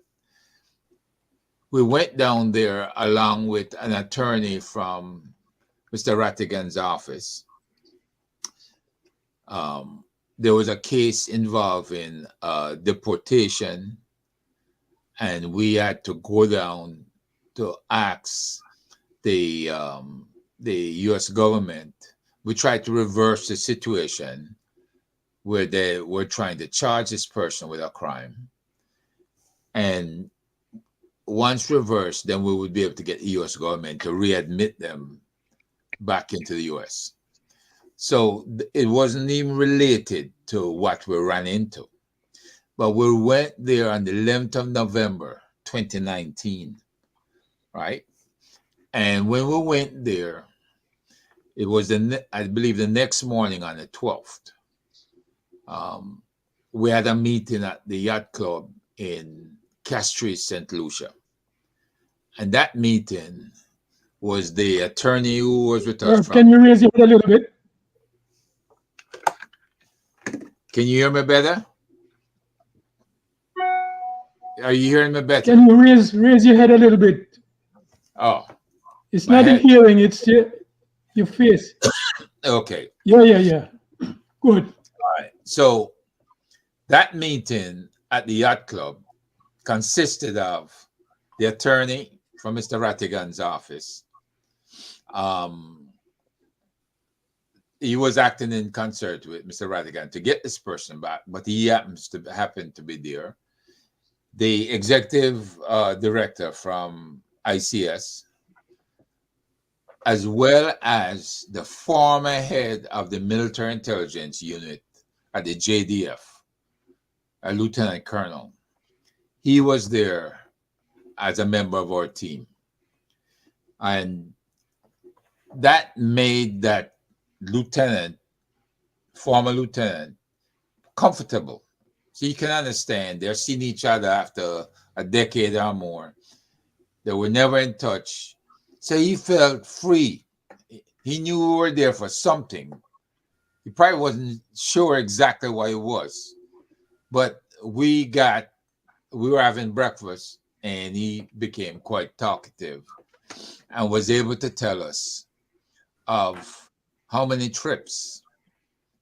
We went down there along with an attorney from Mr. Rattigan's office. There was a case involving deportation, and we had to go down to ask the U.S. government. We tried to reverse the situation where they were trying to charge this person with a crime. And once reversed, then we would be able to get the U.S. government to readmit them back into the U.S. So it wasn't even related to what we ran into. But we went there on the 11th of November, 2019, right? And when we went there, it was, I believe, the next morning on the 12th. We had a meeting at the yacht club in Castries, St. Lucia. And that meeting was the attorney who was with us. Can you raise your head a little bit? Can you hear me better? Are you hearing me better? Can you raise your head a little bit? Oh. It's not the hearing, it's your face. Okay. Yeah. Good. All right. So that meeting at the yacht club consisted of the attorney from Mr. Rattigan's office. He was acting in concert with Mr. Rattigan to get this person back, but he happened to be there. The executive director from ICS, as well as the former head of the military intelligence unit at the JDF, a lieutenant colonel. He was there as a member of our team. And that made that lieutenant, former lieutenant, comfortable. So you can understand they're seeing each other after a decade or more. They were never in touch. So he felt free. He knew we were there for something. He probably wasn't sure exactly what it was. But we were having breakfast and he became quite talkative and was able to tell us of how many trips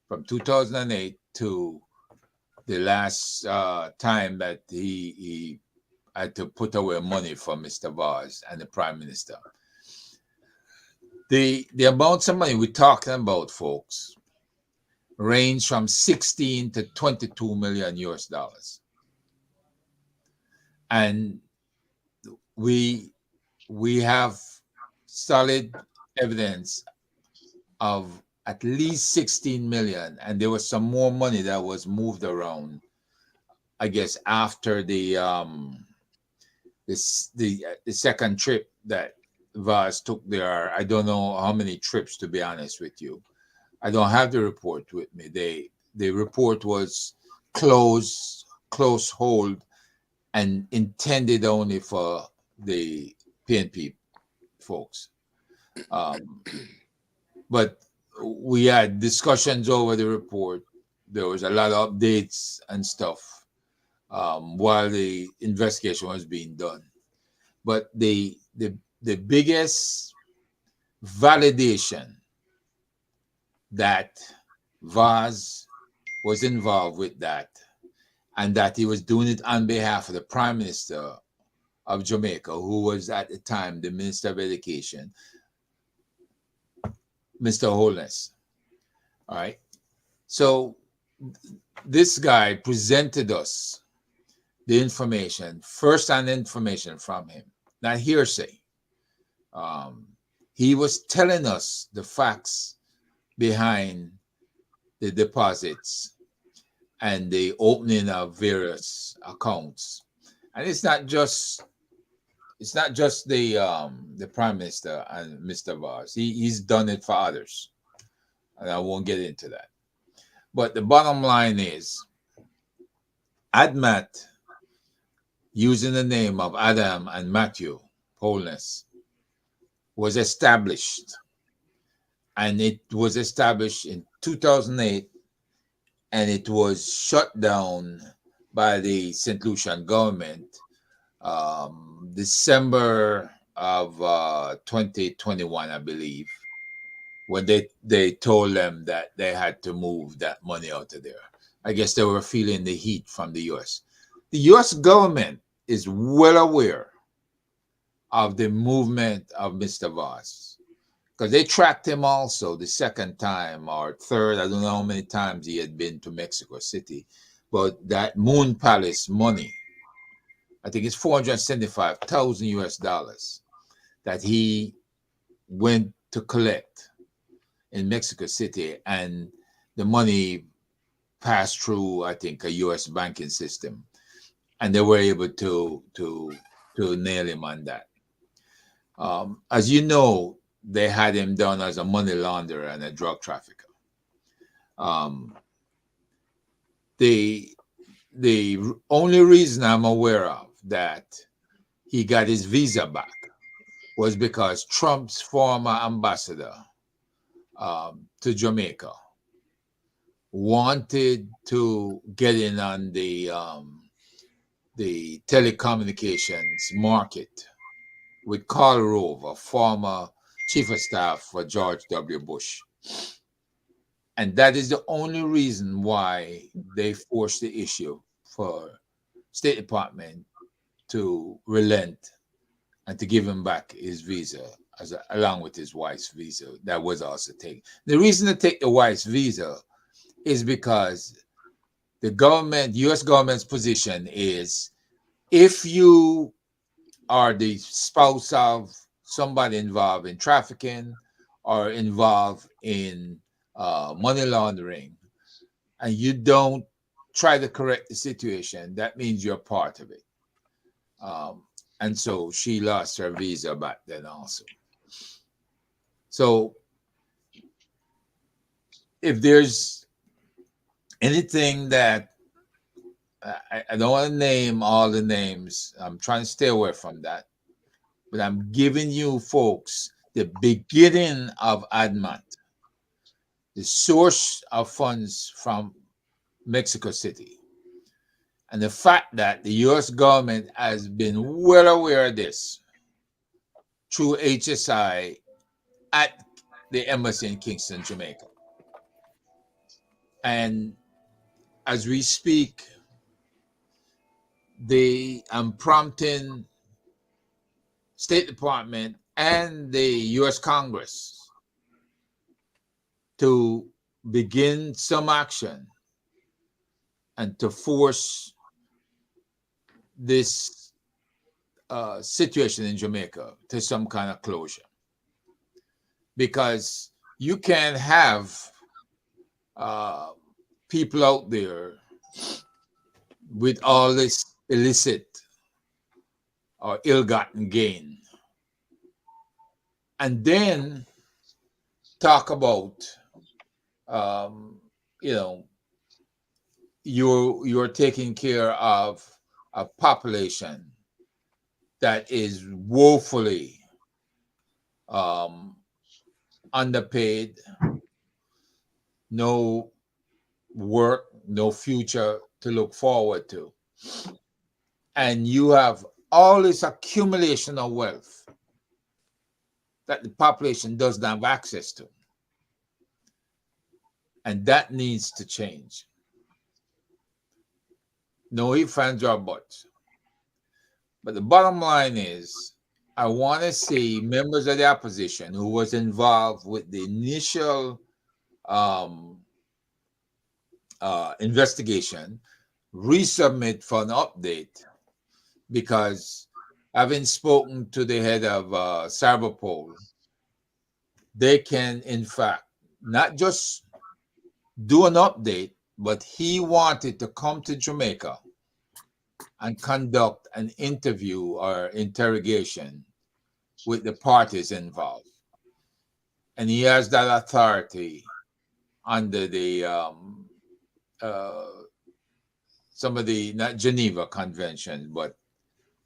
from 2008 to the last time that he had to put away money for Mr. Vaz and the Prime Minister. The amounts of money we're talking about, folks, range from 16 to 22 million US dollars. And we have solid evidence of at least 16 million, and there was some more money that was moved around, I guess, after the second trip that Vaz took there. I don't know how many trips, to be honest with you. I don't have the report with me. The report was close hold and intended only for the PnP folks. But we had discussions over the report. There was a lot of updates and stuff while the investigation was being done. But the biggest validation that Vaz was involved with that, and that he was doing it on behalf of the Prime Minister of Jamaica, who was at the time the Minister of Education, Mr. Holness. All right. So this guy presented us the information, first-hand information from him, not hearsay. He was telling us the facts behind the deposits and the opening of various accounts. And it's not just the Prime Minister and Mr. Vaz. He's done it for others, and I won't get into that. But the bottom line is, Admat, using the name of Adam and Matthew Holness, was established, and it was established in 2008, and it was shut down by the St. Lucian government December of 2021, I believe, when they told them that they had to move that money out of there. I guess they were feeling the heat from the U.S. The U.S. government is well aware of the movement of Mr. Vaz, because they tracked him also the second time or third. I don't know how many times he had been to Mexico City, but that Moon Palace money, I think it's $475,000 US dollars that he went to collect in Mexico City, and the money passed through, I think, a US banking system, and they were able to nail him on that. As you know, they had him down as a money launderer and a drug trafficker. The only reason I'm aware of that he got his visa back was because Trump's former ambassador to Jamaica wanted to get in on the telecommunications market with Karl Rove, a former chief of staff for George W. Bush. And that is the only reason why they forced the issue for State Department to relent and to give him back his visa, along with his wife's visa that was also taken. The reason to take the wife's visa is because the government, U.S. government's position is, if you are the spouse of somebody involved in trafficking or involved in money laundering, and you don't try to correct the situation, that means you're part of it. And so she lost her visa back then also. So if there's anything that I don't want to name all the names, I'm trying to stay away from that, but I'm giving you folks the beginning of Admat, the source of funds from Mexico City. And the fact that the US government has been well aware of this through HSI at the embassy in Kingston, Jamaica. And as we speak, I'm prompting State Department and the US Congress to begin some action and to force this situation in Jamaica to some kind of closure. Because you can't have people out there with all this illicit or ill-gotten gain and then talk about you're taking care of a population that is woefully underpaid, no work, no future to look forward to. And you have all this accumulation of wealth that the population doesn't have access to. And that needs to change. No ifs, ands, or buts. But the bottom line is, I want to see members of the opposition who was involved with the initial investigation resubmit for an update, because having spoken to the head of Cyberpol, they can, in fact, not just do an update, but he wanted to come to Jamaica and conduct an interview or interrogation with the parties involved. And he has that authority under the some of the, not Geneva Convention, but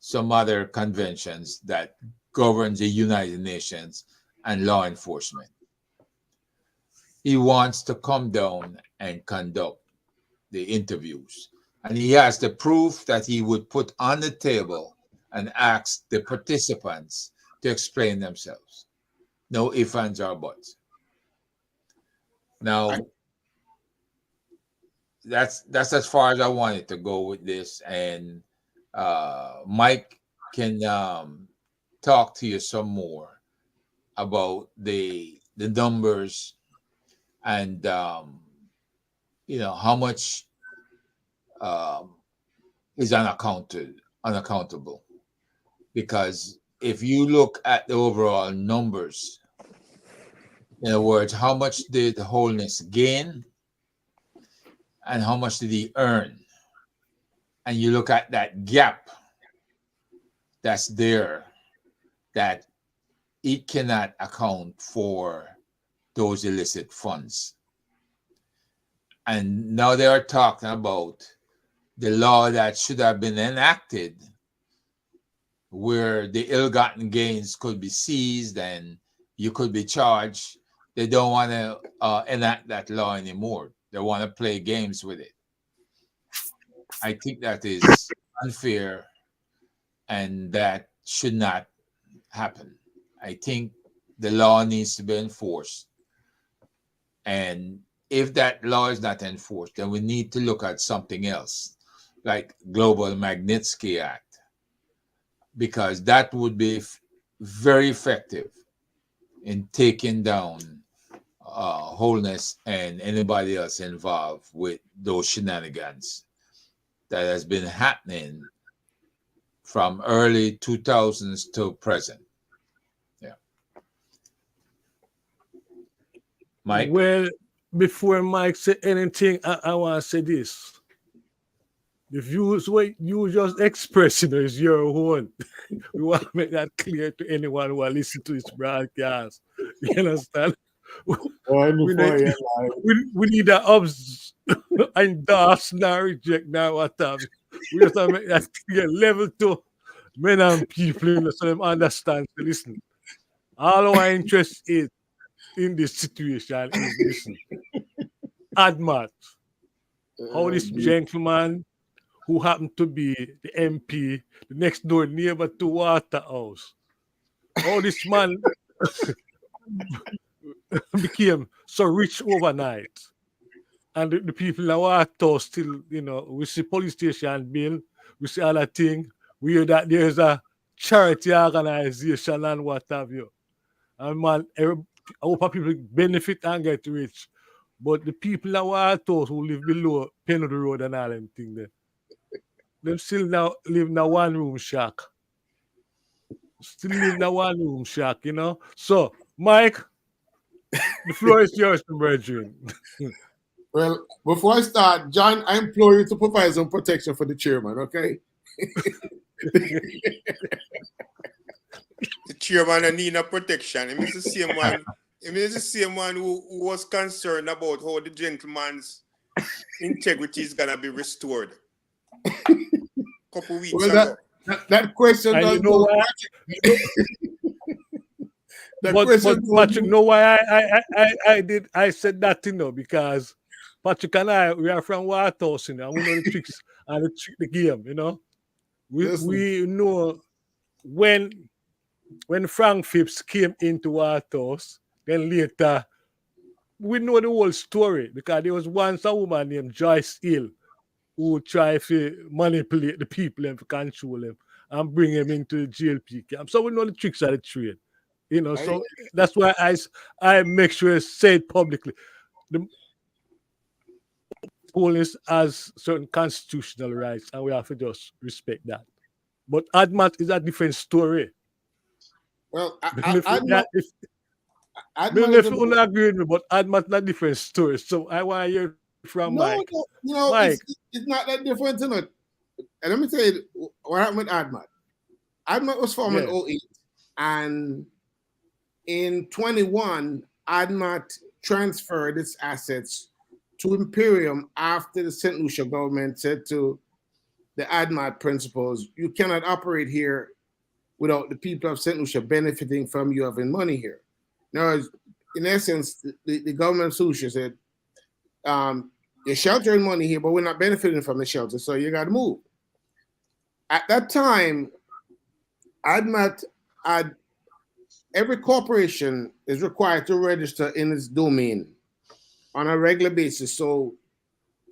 some other conventions that govern the United Nations and law enforcement. He wants to come down and conduct the interviews. And he has the proof that he would put on the table and ask the participants to explain themselves. No ifs, ands, or buts. Now, that's as far as I wanted to go with this. And Mike can talk to you some more about the numbers and how much is unaccountable. Because if you look at the overall numbers, in other words, how much did Wholeness gain and how much did he earn? And you look at that gap that's there, that it cannot account for those illicit funds. And now they are talking about the law that should have been enacted where the ill-gotten gains could be seized and you could be charged. They don't want to enact that law anymore. They want to play games with it. I think that is unfair and that should not happen. I think the law needs to be enforced. And if that law is not enforced, then we need to look at something else, like Global Magnitsky Act, because that would be very effective in taking down Wholeness and anybody else involved with those shenanigans that has been happening from early 2000s to present. Yeah. Mike? Well, before Mike say anything, I want to say this. The views what you just expressing is your own. We want to make that clear to anyone who are listening to this broadcast. You understand? We need, we need a endorse, now reject, now what have you. We just have to make that clear level to men and people, you know, so them understand. So listen, all our interest is in this situation is listen. Admat, how this gentleman who happened to be the MP, the next door neighbor to Waterhouse, how this man became so rich overnight. And the people in Waterhouse still, you know, we see police station bill, we see other thing, we hear that there's a charity organization and what have you. And man, I hope people benefit and get rich. But the people in Waterhouse who live below Penalty Road and all them thing there, them still now live in a one-room shack. Still live in a one-room shack, you know. So, Mike, the floor is yours, brethren. Well, before I start, John, I implore you to provide some protection for the chairman, okay? The chairman need no protection. He is the same one. He is the same one who was concerned about how the gentleman's integrity is gonna be restored. Couple weeks ago. That question And does you know why? But Patrick, know why I said that, you know, because Patrick and I, we are from Waterhouse, you know, and we know the tricks and the game, you know. We know when Frank Phipps came into Waterhouse, then later we know the whole story because there was once a woman named Joyce Hill who tried to manipulate the people and to control them and bring them into the GLP camp. So we know the tricks of the trade. You know, so that's why I make sure I say it publicly. The police has certain constitutional rights and we have to just respect that. But Admat is a different story. Well, Admat if you don't agree with me, but Admat is a different story. So I want to hear from Mike. You know, Mike. It's not that different, you know. And let me tell you what happened with Admat. Admat was formed in 2008, and in 21, Admat transferred its assets to Imperium after the St. Lucia government said to the Admat principals, you cannot operate here without the people of St. Lucia benefiting from you having money here. Now, in essence, the government of St. Lucia said, you're sheltering money here, but we're not benefiting from the shelter, so you got to move. At that time, Admat had every corporation is required to register in its domain on a regular basis, so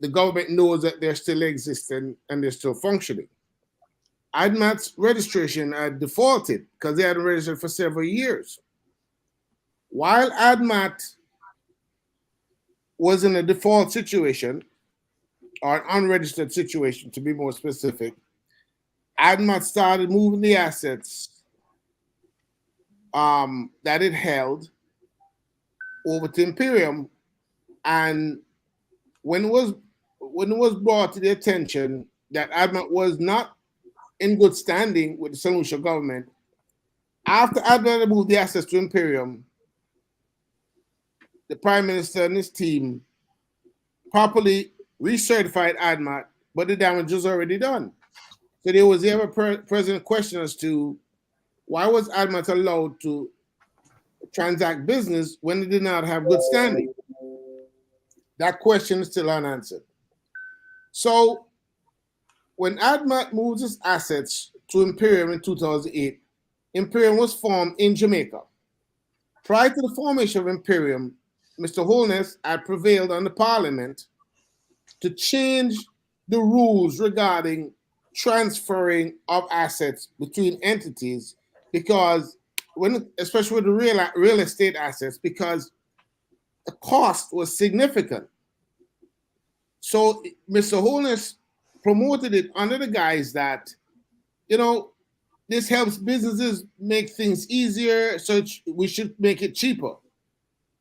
the government knows that they're still existing and they're still functioning. Admat's registration had defaulted because they hadn't registered for several years. While Admat was in a default situation, or an unregistered situation to be more specific, Admat started moving the assets that it held over to Imperium, and when it was brought to the attention that Admat was not in good standing with the St. Lucia government, after Admat moved the assets to Imperium, the Prime Minister and his team properly recertified Admat, but the damage was already done. So there was ever present question as to why was Admat allowed to transact business when it did not have good standing? That question is still unanswered. So when Admat moves its assets to Imperium in 2008, Imperium was formed in Jamaica. Prior to the formation of Imperium, Mr. Holness had prevailed on the Parliament to change the rules regarding transferring of assets between entities, because especially with the real estate assets, because the cost was significant. So Mr. Holness promoted it under the guise that, you know, this helps businesses make things easier, so we should make it cheaper.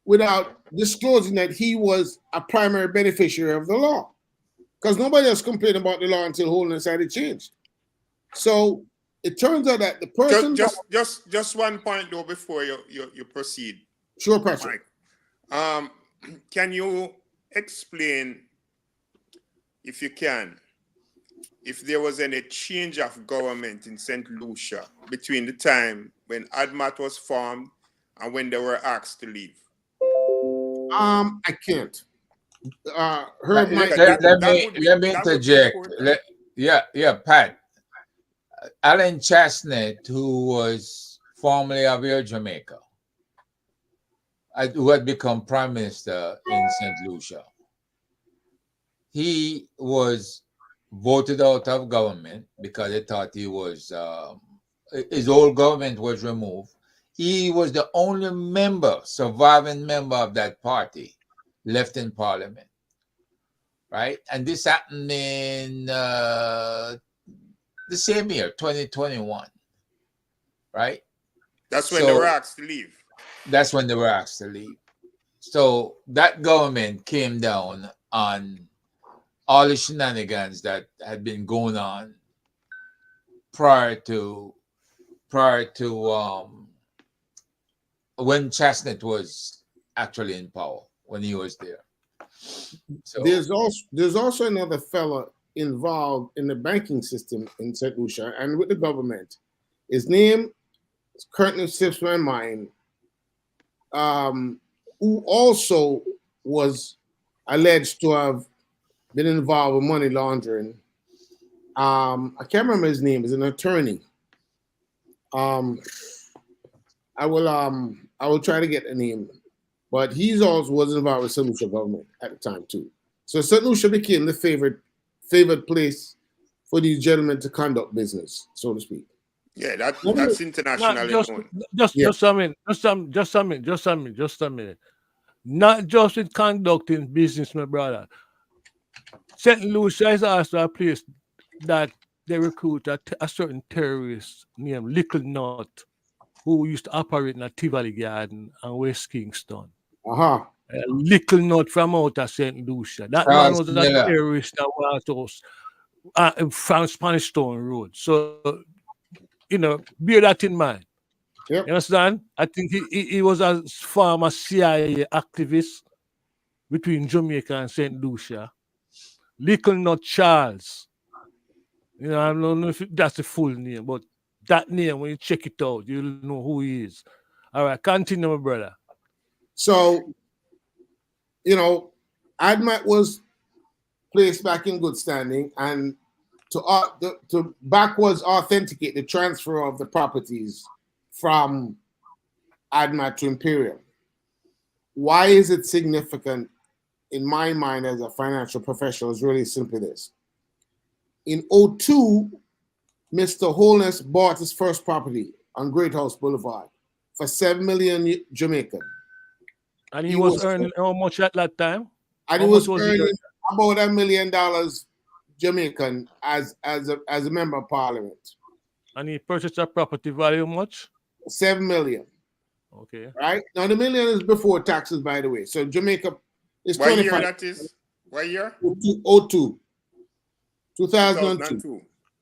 without disclosing that he was a primary beneficiary of the law. Because nobody else complained about the law until Holiness had it changed. So it turns out that the person just one point though before you proceed. Sure, Patrick. Mike. Can you explain, if you can, if there was any change of government in St. Lucia between the time when Admat was formed and when they were asked to leave? I can't. Let me interject. Pat. Alan Chestnut, who was formerly of Air Jamaica, who had become prime minister in St. Lucia, he was voted out of government because they thought he was his old government was removed. He was the only surviving member of that party left in parliament, right? And this happened in the same year, 2021, right? That's when they were asked to leave. That's when they were asked to leave. So that government came down on all the shenanigans that had been going on prior to when Chestnut was actually in power, when he was there. So there's also another fella involved in the banking system in St. Lucia and with the government. His name currently slips my mind, who also was alleged to have been involved with money laundering. I can't remember his name. He's an attorney. I will try to get the name, but he's also was involved with St. Lucia government at the time too. So St. Lucia became the favored place for these gentlemen to conduct business, so to speak. Yeah, that's internationally known. Just a minute. Not just in conducting business, my brother. St. Lucia is also a place that they recruit a certain terrorist named Little Nut, who used to operate in a Tivoli Garden and West Kingston. Little Nut from out of St. Lucia. That man was a terrorist that was from Spanish Town Road. So, bear that in mind. Yep. You understand? I think he was a former CIA activist between Jamaica and St. Lucia. Little Nut Charles. I don't know if that's the full name, but that name, when you check it out, you'll know who he is. All right, continue, my brother. So, Admat was placed back in good standing, and to backwards authenticate the transfer of the properties from Admat to Imperial. Why is it significant in my mind as a financial professional? Is really simply this. In 2002, Mr. Holness bought his first property on Great House Boulevard for 7 million Jamaican. And he was earning how much at that time? And he was earning about $1 million Jamaican as a member of parliament. And he purchased a property value how much? 7 million. Okay. Right? Now the million is before taxes, by the way. So Jamaica is 25. What year that is? What year? 2002. 2002.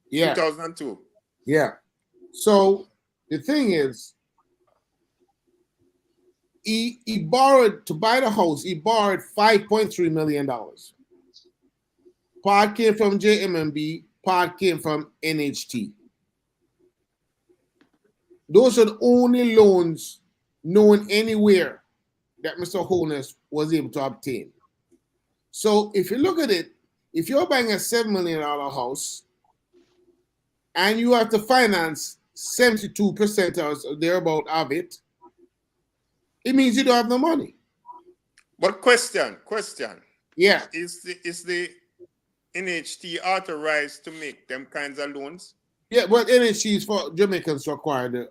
Yeah. 2002. Yeah. So the thing is, he borrowed to buy the house. He borrowed $5.3 million. Part came from JMMB. Part came from NHT. Those are the only loans known anywhere that Mr. Holness was able to obtain. So if you look at it, if you're buying a $7 million house and you have to finance 72% or thereabout of it, it means you don't have no money. But question. Yeah. Is the NHT authorized to make them kinds of loans? Yeah, but NHT is for Jamaicans to acquire the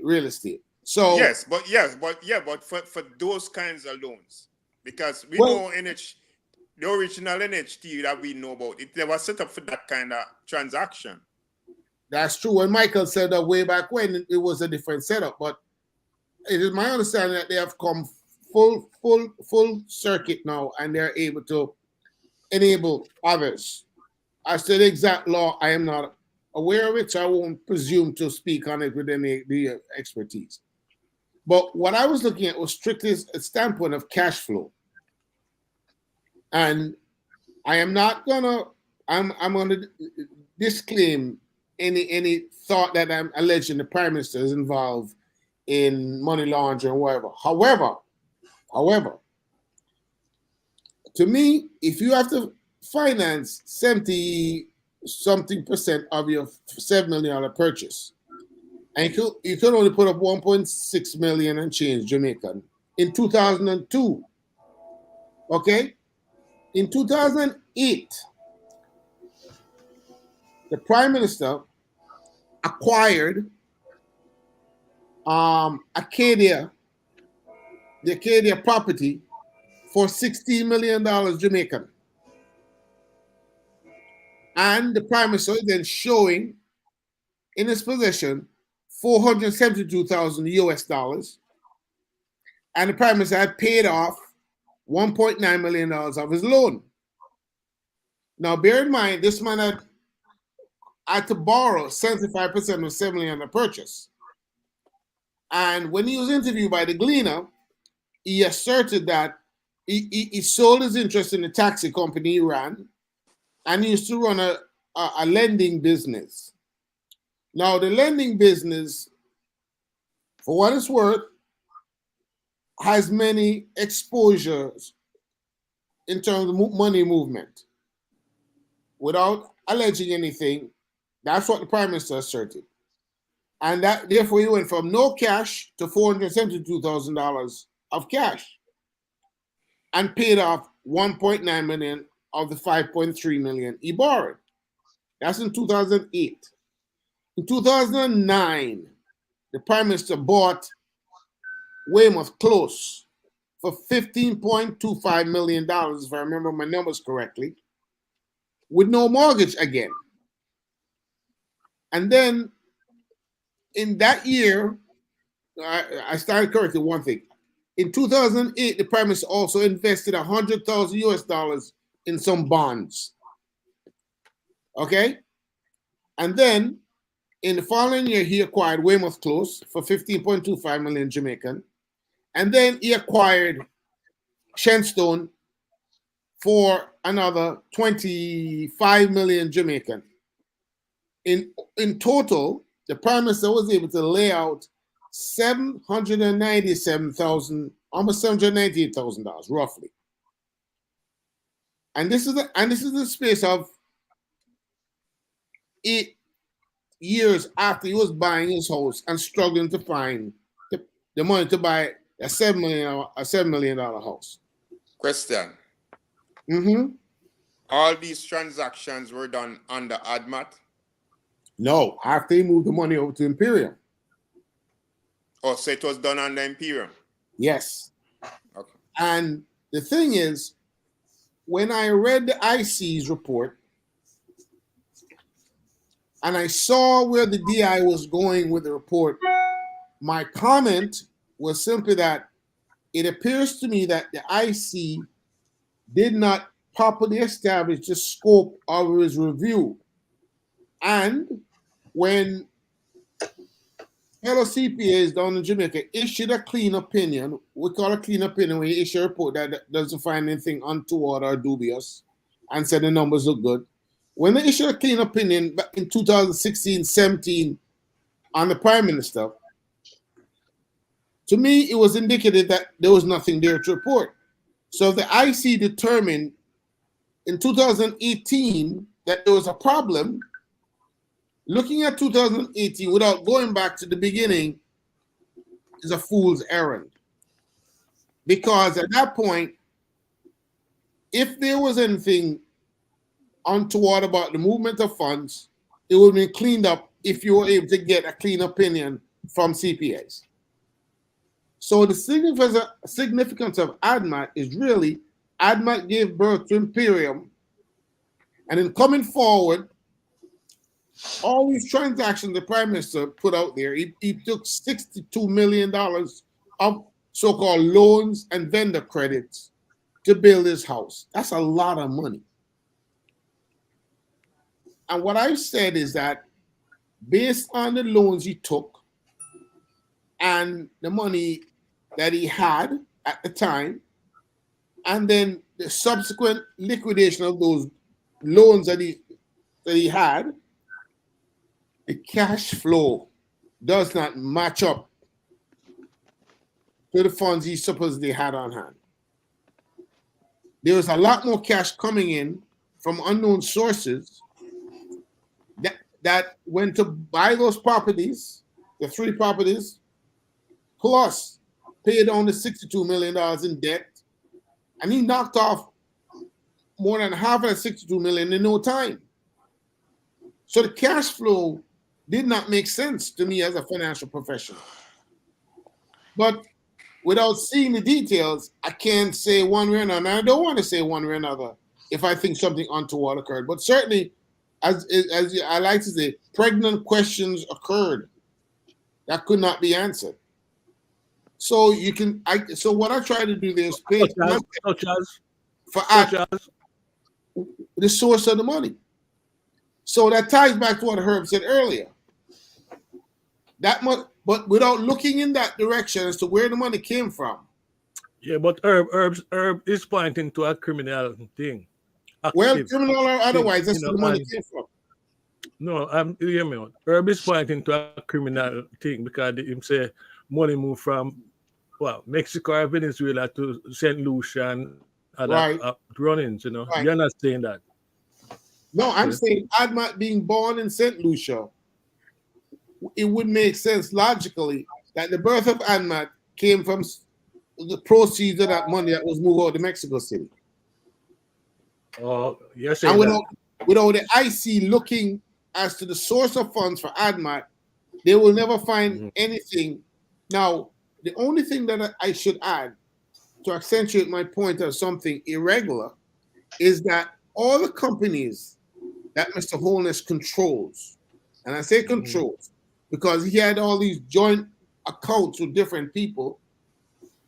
real estate. So but for those kinds of loans, because we know the original NHT that we know about, they were set up for that kind of transaction. That's true. When Michael said that way back when, it was a different setup. But it is my understanding that they have come full circuit now, and they're able to enable others. As to the exact law, I am not aware of it, so I won't presume to speak on it with any the expertise. But what I was looking at was strictly a standpoint of cash flow. And I am not gonna, I'm gonna disclaim any thought that I'm alleging the Prime Minister is involved in money laundering or whatever. However, to me, if you have to finance 70-something% of your $7 million purchase, and you could only put up 1.6 million and change Jamaican in 2002. Okay? In 2008, the Prime Minister acquired Acadia, the Acadia property, for $16 million Jamaican. And the Prime Minister is then showing in his possession $472,000 US dollars. And the Prime Minister had paid off $1.9 million of his loan. Now, bear in mind, this man had to borrow 75% of $7 million purchase. And when he was interviewed by the Gleaner, he asserted that he sold his interest in the taxi company he ran, and he used to run a lending business. Now, the lending business, for what it's worth, has many exposures in terms of money movement. Without alleging anything, that's what the Prime Minister asserted. And that therefore he went from no cash to $472,000 of cash and paid off 1.9 million of the 5.3 million he borrowed. That's in 2008. In 2009, the Prime Minister bought Weymouth Close for $15.25 million, if I remember my numbers correctly, with no mortgage again. And then in that year, I started correcting one thing. In 2008, the Prime Minister also invested $100,000 US dollars in some bonds. Okay? And then in the following year, he acquired Weymouth Close for 15.25 million Jamaican. And then he acquired Shenstone for another 25 million Jamaican. In total, the Prime Minister was able to lay out $797,000, almost $798,000, roughly. And this is the space of 8 years after he was buying his house and struggling to find the money to buy a $7 million house. Question. Mm-hmm. All these transactions were done under Admat? No, after he moved the money over to Imperium. Oh, so it was done under Imperium? Yes. Okay. And the thing is, when I read the IC's report and I saw where the DI was going with the report, my comment was simply that it appears to me that the IC did not properly establish the scope of his review. And when fellow CPAs down in Jamaica issued a clean opinion, we call a clean opinion when you issue a report that doesn't find anything untoward or dubious and said the numbers look good. When they issued a clean opinion back in 2016-17 on the Prime Minister, to me, it was indicative that there was nothing there to report. So the IC determined in 2018 that there was a problem. Looking at 2018 without going back to the beginning is a fool's errand. Because at that point, if there was anything untoward about the movement of funds, it would have been cleaned up if you were able to get a clean opinion from CPAs. So the significance of Admat is really Admat gave birth to Imperium, and in coming forward, all these transactions the Prime Minister put out there, he took $62 million of so-called loans and vendor credits to build his house. That's a lot of money. And what I've said is that based on the loans he took and the money that he had at the time, and then the subsequent liquidation of those loans that he had, the cash flow does not match up to the funds he supposedly had on hand. There was a lot more cash coming in from unknown sources that went to buy those properties, the 3 properties, plus pay down the $62 million in debt. And he knocked off more than half of that $62 million in no time. So the cash flow did not make sense to me as a financial professional. But without seeing the details, I can't say one way or another. And I don't want to say one way or another if I think something untoward occurred. But certainly, as I like to say, pregnant questions occurred that could not be answered. So so what I try to do there is pay such as the source of the money. So that ties back to what Herb said earlier. That much, but without looking in that direction as to where the money came from. Yeah, but Herb is pointing to a criminal thing. Well, criminal or otherwise, that's where the money came from. No, hear me out. Herb is pointing to a criminal thing because him say money moved from Mexico or Venezuela to St. Lucia and other run-ins, you know. Right. You're not saying that. No, I'm saying Admat being born in St. Lucia, it would make sense logically that the birth of Admat came from the proceeds of that money that was moved out to Mexico City. Oh, yes. And without the IC looking as to the source of funds for Admat, they will never find anything. Now, the only thing that I should add to accentuate my point of something irregular is that all the companies that Mr. Holness controls, and I say controls because he had all these joint accounts with different people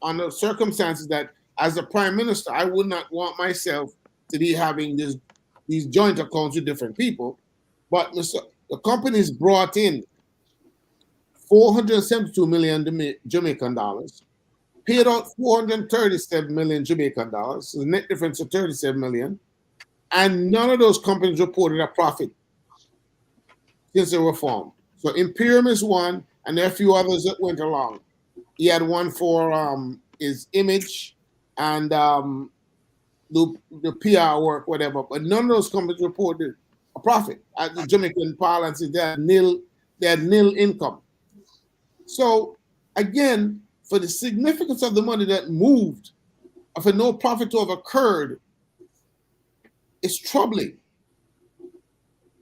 under circumstances that as a prime minister, I would not want myself to be having these joint accounts with different people. But the companies brought in $472 million Jamaican dollars, paid out $437 million Jamaican dollars, so the net difference of $37 million, and none of those companies reported a profit since they were formed. So Imperium is one, and there are a few others that went along. He had one for his image and the PR work, whatever, but none of those companies reported a profit. At the Jamaican parlance, they had nil income. So again, for the significance of the money that moved, for no profit to have occurred, it's troubling,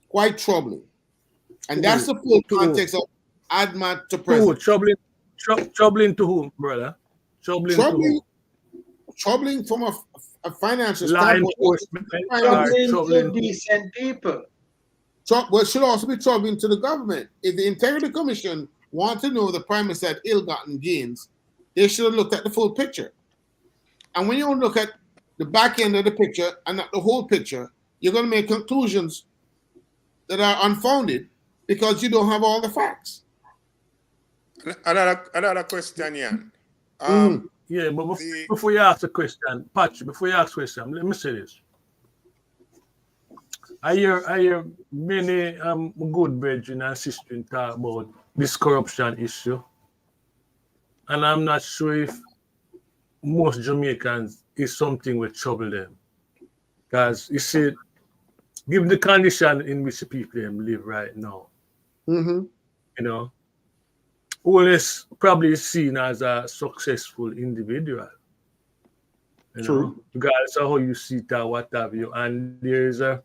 quite troubling. And that's the full context of Admat to present. Troubling to whom, brother? Troubling from a financial standpoint. Troubling to decent people. Well, it should also be troubling to the government. If the Integrity Commission want to know the Prime Minister had ill-gotten gains, they should have looked at the full picture. And when you don't look at the back end of the picture and not the whole picture, you're going to make conclusions that are unfounded because you don't have all the facts. Another question, Jan. Yeah, but before you ask the question, Patch, before you ask the question, let me say this. I hear many good brethren and sisters talk about this corruption issue. And I'm not sure if most Jamaicans is something will trouble them. Because you see, given the condition in which the people live right now, you know, Holness probably is seen as a successful individual. You know, regardless of how you see it or what have you. And there's a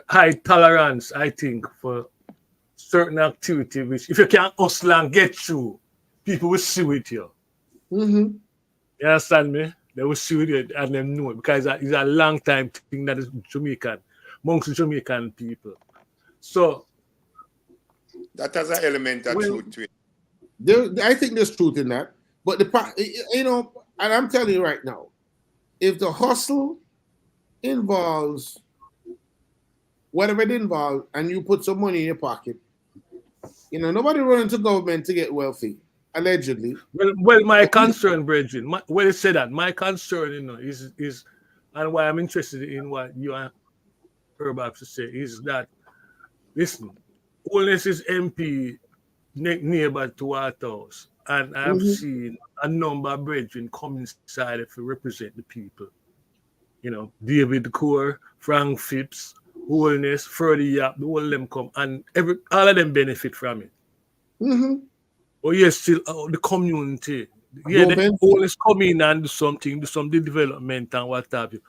high tolerance, I think, for certain activity which if you can't hustle and get through, people will see with you. You understand me? They will see with you and them know it because it's a long time thing that is Jamaican, amongst the Jamaican people. So that has an element of truth to it. I think there's truth in that. But you know, and I'm telling you right now, if the hustle involves whatever it involves, and you put some money in your pocket, you know, nobody running to government to get wealthy, allegedly. Well, my concern, Bridget, well, you say that my concern, you know, is, and why I'm interested in what you and Herb have to say is that, listen, Holness is MP neighbor to White House, and I've seen a number of brethren come inside to represent the people. You know, David Core, Frank Phipps, Holness, Freddie Yap, the whole of them come, and all of them benefit from it. But yes, still the community. Yeah, they always come in and do something, do some development and what have you.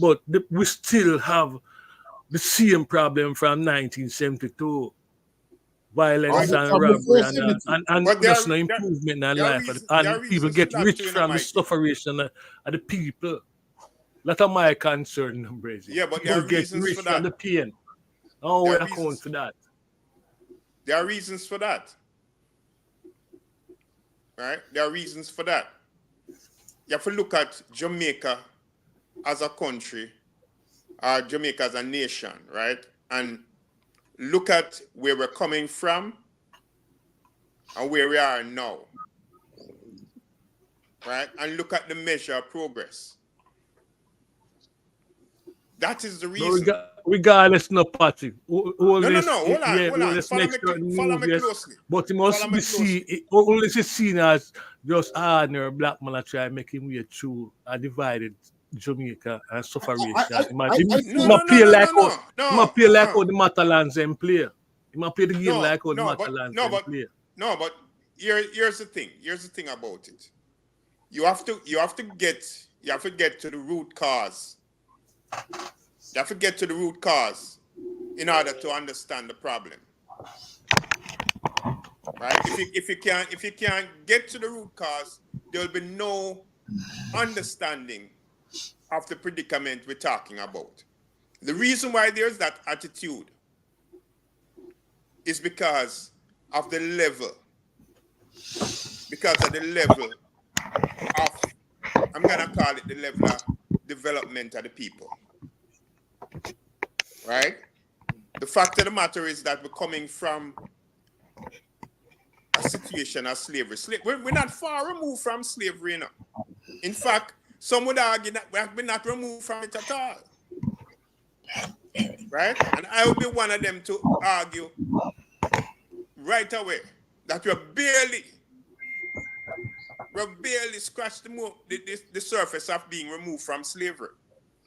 But we still have the same problem from 1972. Violence and robbery and there's no improvement in life. And people get rich from the sufferation of the people. That's my concern, Brazil. Yeah, but there are reasons for that. From the pain. Oh, we account for that. There are reasons for that. Right? There are reasons for that. You have to look at Jamaica as a country, or Jamaica as a nation, right? And look at where we're coming from and where we are now, right? And look at the measure of progress. That is the reason. Regardless, no, Patrick. No, hold on. Follow me closely. But it must be seen, only seen as just ordinary black man try to make him way through a divided Jamaica and sufferation. He might play like how the Matalands and play. He might play the game like how the Matalands and play. No, but here's the thing. Here's the thing about it. You have to get to the root cause. You have to get to the root cause in order to understand the problem. Right? If you can't get to the root cause, there will be no understanding of the predicament we're talking about. The reason why there's that attitude is because of the level. Because of the level of, I'm going to call it the level of development of the people. Right? The fact of the matter is that we're coming from a situation of slavery. We're not far removed from slavery, you know. In fact, some would argue that we're not removed from it at all. Right? And I will be one of them to argue right away that we're barely scratched the surface of being removed from slavery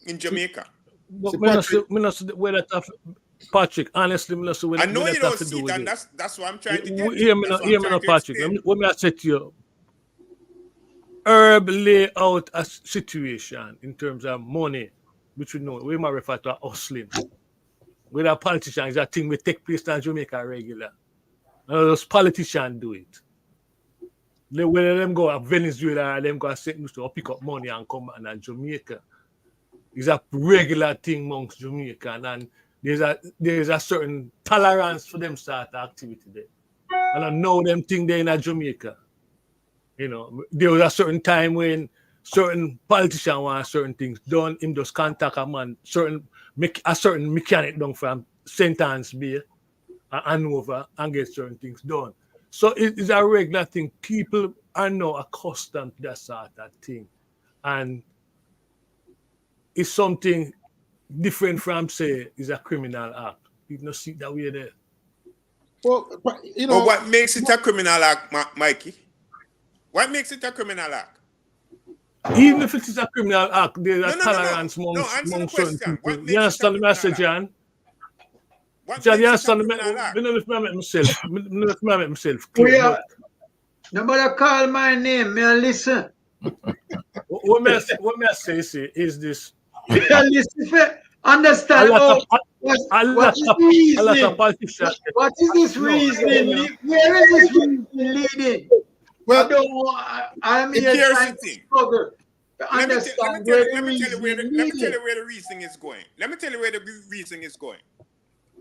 in Jamaica. But Patrick, honestly, I know you don't see that, and that's what I'm trying to get. Hear me, Patrick. Let me say to you. Herb lay out a situation in terms of money, which we know we might refer to as hustling. With our politicians, that thing will take place in Jamaica regular. And those politicians do it. Whether them go to Venezuela or them go to St. Louis to pick up money and come back to Jamaica. It's a regular thing amongst Jamaicans, and there's a certain tolerance for them start activity there. And I know them thing there in Jamaica. You know, there was a certain time when certain politicians want certain things done, him just contact a man, a certain mechanic down from St. Anne's Bay and Hanover and get certain things done. So it is a regular thing. People are now accustomed to that sort of thing. And it's something different from, say, is a criminal act. You don't see that way there. Well, you know. But what makes it a criminal act, Mikey? What makes it a criminal act? Even if it is a criminal act, there's a tolerance among certain people. You understand the message, John? John, you understand the message? I don't know if I make myself clear. Nobody call my name, may I listen? What I say is this. Understand what is this reasoning? Where is this reasoning leading? Well, I'm here trying to struggle to understand where let me tell you where the reasoning is going. Let me tell you where the reasoning is going.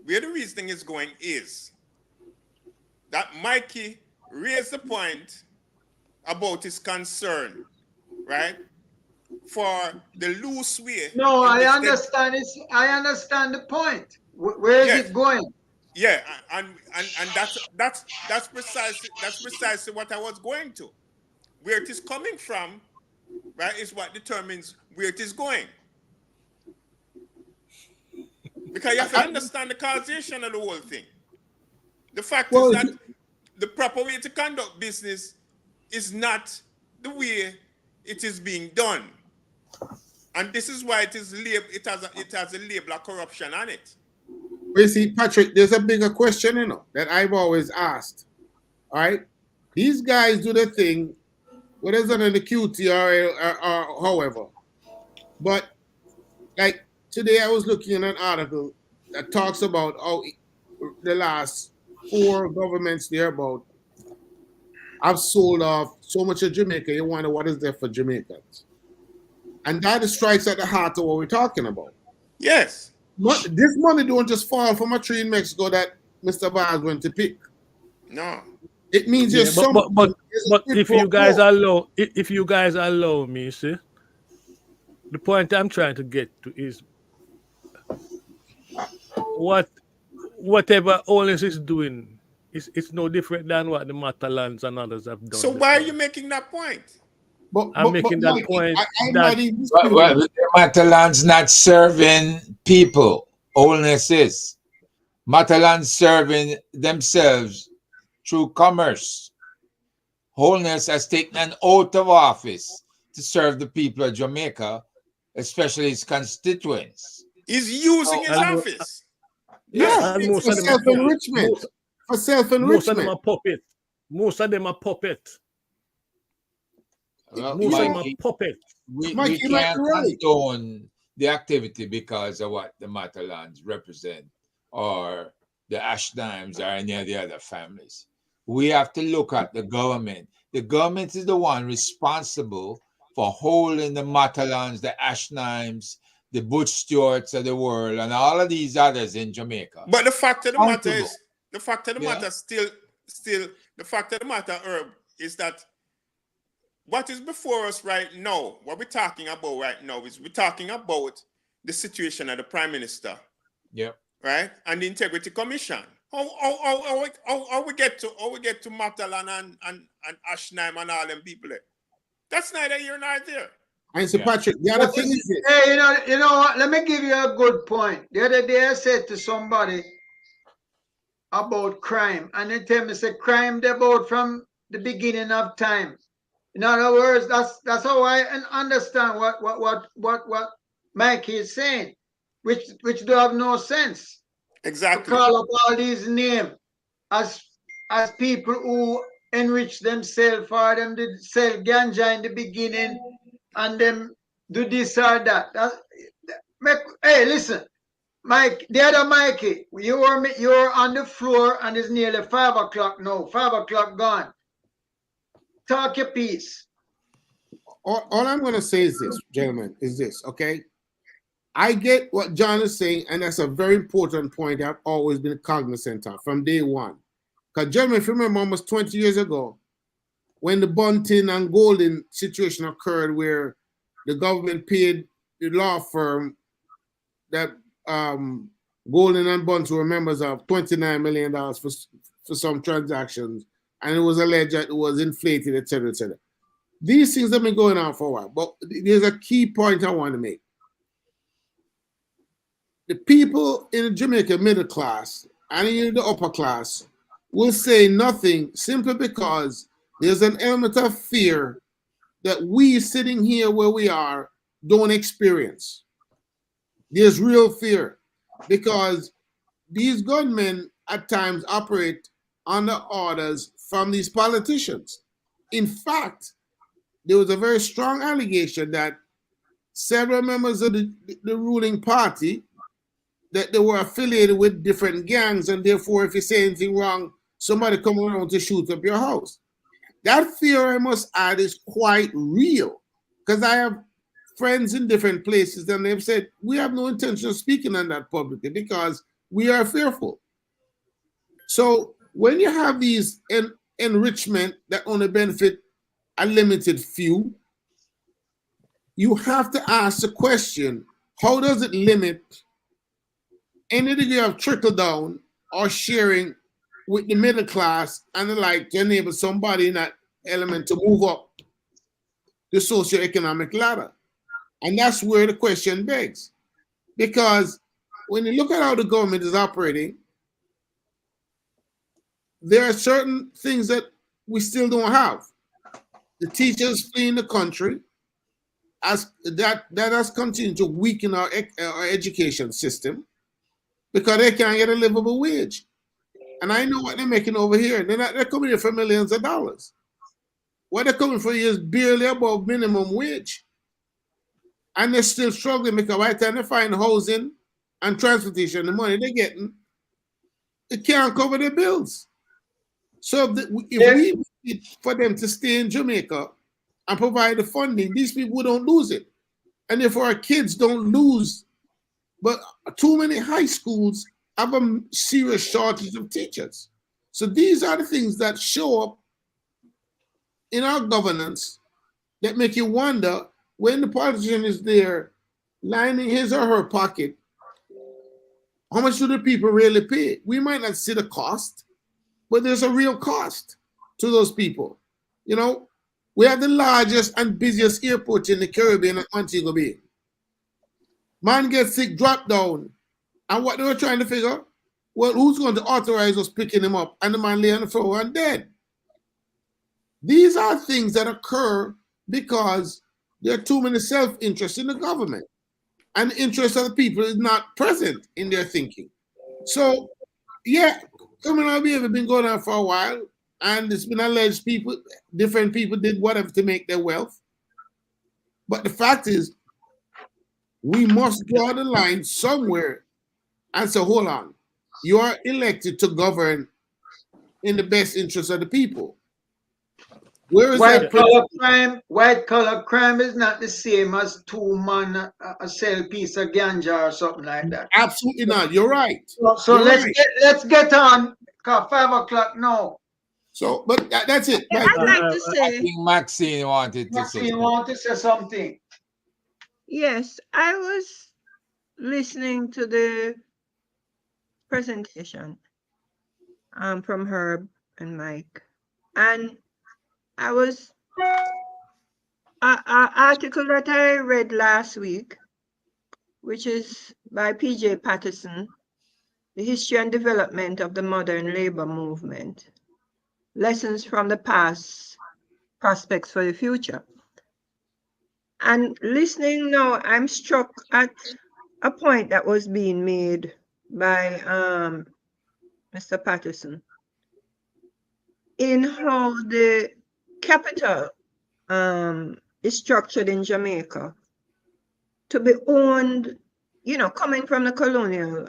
Where the reasoning is going is that Mikey raised the point about his concern, right? For the loose way. No, in I which they- understand. I understand the point. Where is Yes. it going? Yeah, and that's precisely what I was going to. Where it is coming from, right, is what determines where it is going. Because you have to understand the causation of the whole thing. The fact is that the proper way to conduct business is not the way it is being done. And this is why it has a label of corruption on it. You see, Patrick, there's a bigger question, that I've always asked. All right? These guys do the thing, whether it's under the QT or however. But, like, today I was looking at an article that talks about how the last 4 governments thereabout have sold off so much of Jamaica. You wonder what is there for Jamaicans. And that strikes at the heart of what we're talking about. Yes. This money don't just fall from a tree in Mexico that Mr. Vaz went to pick. No. It means there's some. But if you guys allow me, see, the point I'm trying to get to is whatever Owners is doing it's no different than what the Matalans and others have done. So why are you making that point? I'm making that point. Well, the Matalan's not serving people. Oldness is. Matalan's serving themselves through commerce. Wholeness has taken an oath of office to serve the people of Jamaica, especially its constituents. He's using his office. Yeah, most for self-enrichment. For self-enrichment. Most of them are puppet. Most of them are puppet. Well, Most of them are puppet. We can't condone the activity because of what the Matalans represent or the Ashdimes or any of the other families. We have to look at the government. The government is the one responsible for holding the Matalans, the Ashdimes, the Butch Stewarts of the world, and all of these others in Jamaica. But the fact of the matter is, the fact of the matter, Herb, is that what is before us right now, what we're talking about right now is we're talking about the situation of the Prime Minister. Yep. Right? And the Integrity Commission. How we get to Matalan and Ashnaim and all them people there? That's neither here nor there. And so, Patrick, the other thing is this. Hey, you know what? Let me give you a good point. The other day I said to somebody about crime, and they tell me, say, crime they about from the beginning of time. In other words, that's how I understand what Mikey is saying, which do have no sense. Exactly. To call up all these names as people who enrich themselves, for them to sell ganja in the beginning and them do this or that. Hey, listen, Mike, the other Mikey, you're on the floor and it's nearly 5 o'clock now. 5 o'clock gone. Talk your piece. All I'm going to say is this, gentlemen, is this, okay? I get what John is saying, and that's a very important point I've always been cognizant of from day one. Because, gentlemen, if you remember almost 20 years ago, when the Bunting and Golden situation occurred where the government paid the law firm that Golden and Bunting were members of $29 million for some transactions, and it was alleged that it was inflated, etc., etc. These things have been going on for a while, but there's a key point I want to make. The people in the Jamaica middle class and in the upper class will say nothing simply because there's an element of fear that we sitting here where we are don't experience. There's real fear because these gunmen at times operate under orders from these politicians. In fact, there was a very strong allegation that several members of the ruling party that they were affiliated with different gangs, and therefore, if you say anything wrong, somebody come around to shoot up your house. That fear, I must add, is quite real, because I have friends in different places, and they've said, we have no intention of speaking on that publicly because we are fearful. So when you have these enrichment that only benefit a limited few, you have to ask the question, how does it limit any degree of trickle down or sharing with the middle class and the like to enable somebody in that element to move up the socioeconomic ladder? And that's where the question begs. Because when you look at how the government is operating, there are certain things that we still don't have. The teachers fleeing the country, as that has continued to weaken our education system because they can't get a livable wage. And I know what they're making over here. They're coming here for millions of dollars. What they're coming for is barely above minimum wage. And they're still struggling because by the time they find housing and transportation, the money they're getting, it can't cover their bills. So if we need for them to stay in Jamaica and provide the funding, these people don't lose it. And if our kids don't lose, but too many high schools have a serious shortage of teachers. So these are the things that show up in our governance that make you wonder when the politician is there lining his or her pocket, how much do the people really pay? We might not see the cost, but there's a real cost to those people. You know, we have the largest and busiest airport in the Caribbean at Montego Bay. Man gets sick, drop down. And what they were trying to figure, well, who's going to authorize us picking him up? And the man lay on the floor and dead. These are things that occur because there are too many self-interests in the government. And the interest of the people is not present in their thinking. So, yeah, criminal behavior has been going on for a while. And it's been alleged different people did whatever to make their wealth. But the fact is, we must draw the line somewhere and say, hold on, you are elected to govern in the best interest of the people. Where is white collar crime? White collar crime is not the same as two man sell a piece of ganja or something like that. Absolutely not. You're right. So let's get on. 5 o'clock now. So, but that's it. I'd like to say. I think Maxine wanted to say. Maxine wanted to say something. Yes, I was listening to the presentation from Herb and Mike, and I was an article that I read last week, which is by P.J. Patterson, The History and Development of the Modern Labor Movement, Lessons from the Past, Prospects for the Future. And listening now, I'm struck at a point that was being made by Mr. Patterson in how the capital is structured in Jamaica to be owned, you know, coming from the colonial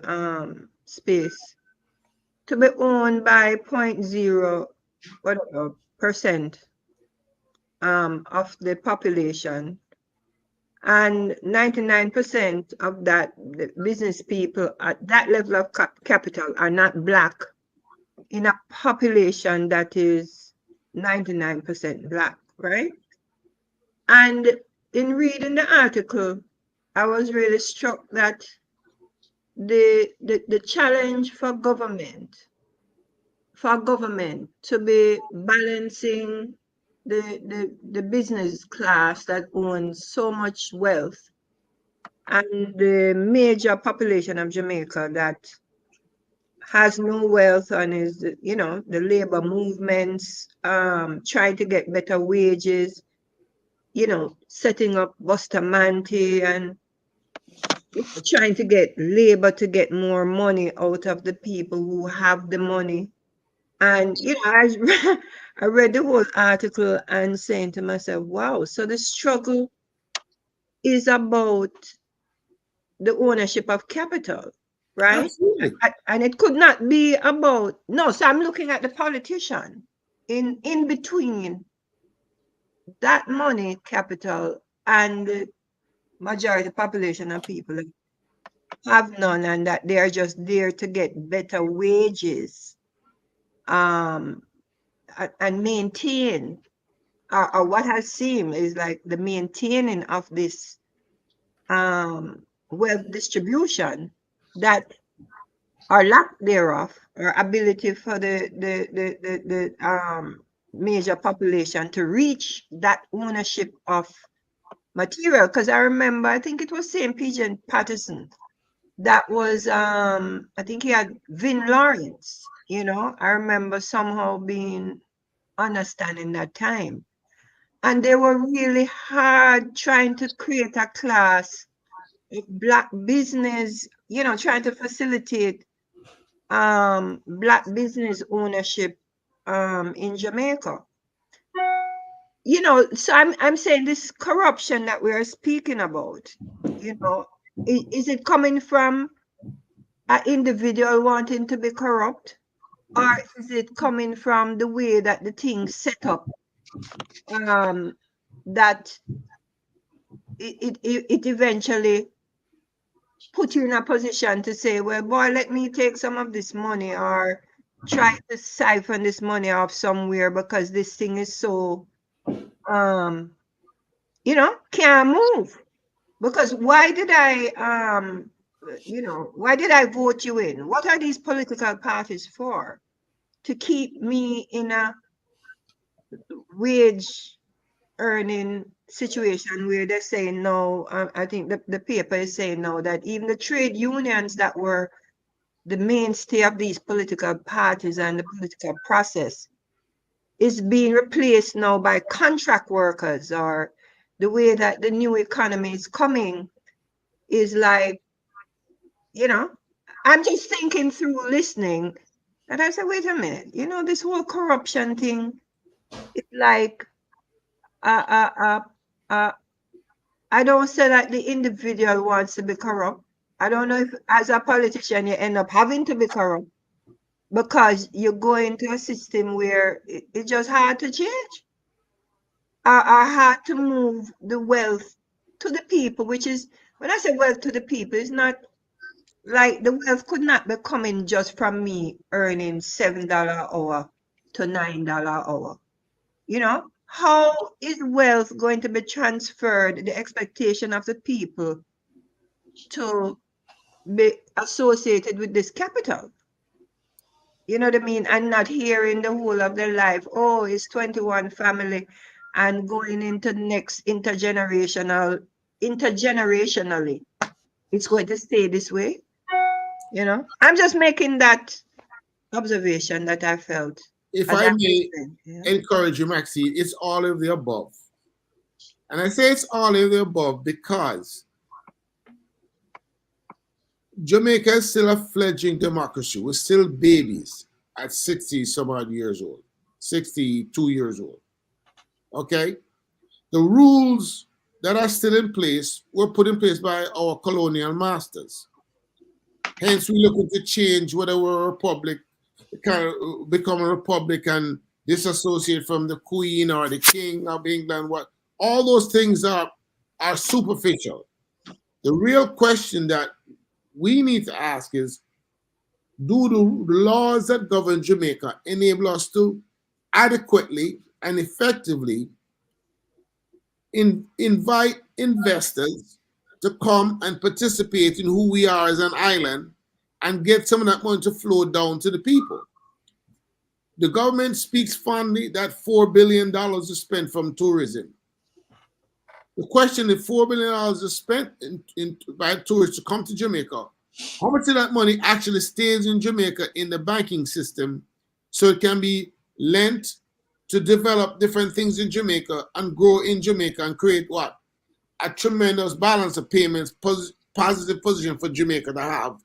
space, to be owned by 0.0% of the population. And 99% of that, the business people at that level of capital are not Black in a population that is 99% Black, right? And in reading the article, I was really struck that the challenge for government to be balancing the business class that owns so much wealth and the major population of Jamaica that has no wealth and is, you know, the labor movements, trying to get better wages, you know, setting up Bustamante and trying to get labor to get more money out of the people who have the money. And, you know, I read the whole article and saying to myself, wow, so the struggle is about the ownership of capital, right? Absolutely. And it could not be about, no, so I'm looking at the politician in between that money, capital, and the majority population of people have none, and that they are just there to get better wages and maintain or what has seemed is like the maintaining of this wealth distribution, that or lack thereof, or ability for the major population to reach that ownership of material. Because I remember, I think it was St. Pigeon Patterson that was I think he had Vin Lawrence, you know. I remember somehow being understanding that time. And they were really hard trying to create a class of Black business, you know, trying to facilitate Black business ownership in Jamaica. You know, so I'm saying this corruption that we are speaking about, you know, is it coming from an individual wanting to be corrupt, or is it coming from the way that the thing's set up, that it eventually put you in a position to say, well, boy, let me take some of this money, or try to siphon this money off somewhere, because this thing is so, you know, can't move. Because why did I, you know, why did I vote you in? What are these political parties for? To keep me in a wage earning situation where they're saying no. I think the paper is saying now that even the trade unions that were the mainstay of these political parties and the political process is being replaced now by contract workers, or the way that the new economy is coming is like, you know, I'm just thinking through listening, and I said, wait a minute, you know, this whole corruption thing, it's like, I don't say that the individual wants to be corrupt. I don't know if as a politician you end up having to be corrupt, because you go into a system where it's just hard to change, or hard to move the wealth to the people, which is, when I say wealth to the people, it's not like the wealth could not be coming just from me earning $7 an hour to $9 an hour. You know, how is wealth going to be transferred, the expectation of the people to be associated with this capital? You know what I mean? And not hearing the whole of their life, oh, it's 21 family, and going into next intergenerationally, it's going to stay this way. You know, I'm just making that observation that I felt. If as I I'm may listening, yeah. encourage you, Maxine, it's all of the above. And I say it's all of the above because Jamaica is still a fledgling democracy. We're still babies at 60 some odd years old, 62 years old. Okay? The rules that are still in place were put in place by our colonial masters. Hence, we're looking to change whether we're a republic, kind of become a republic and disassociate from the Queen or the King of England. What all those things are superficial. The real question that we need to ask is, do the laws that govern Jamaica enable us to adequately and effectively invite investors to come and participate in who we are as an island and get some of that money to flow down to the people? The government speaks fondly that $4 billion is spent from tourism. The question, if $4 billion is spent by tourists to come to Jamaica, how much of that money actually stays in Jamaica in the banking system so it can be lent to develop different things in Jamaica and grow in Jamaica and create what? A tremendous balance of payments, positive position for Jamaica to have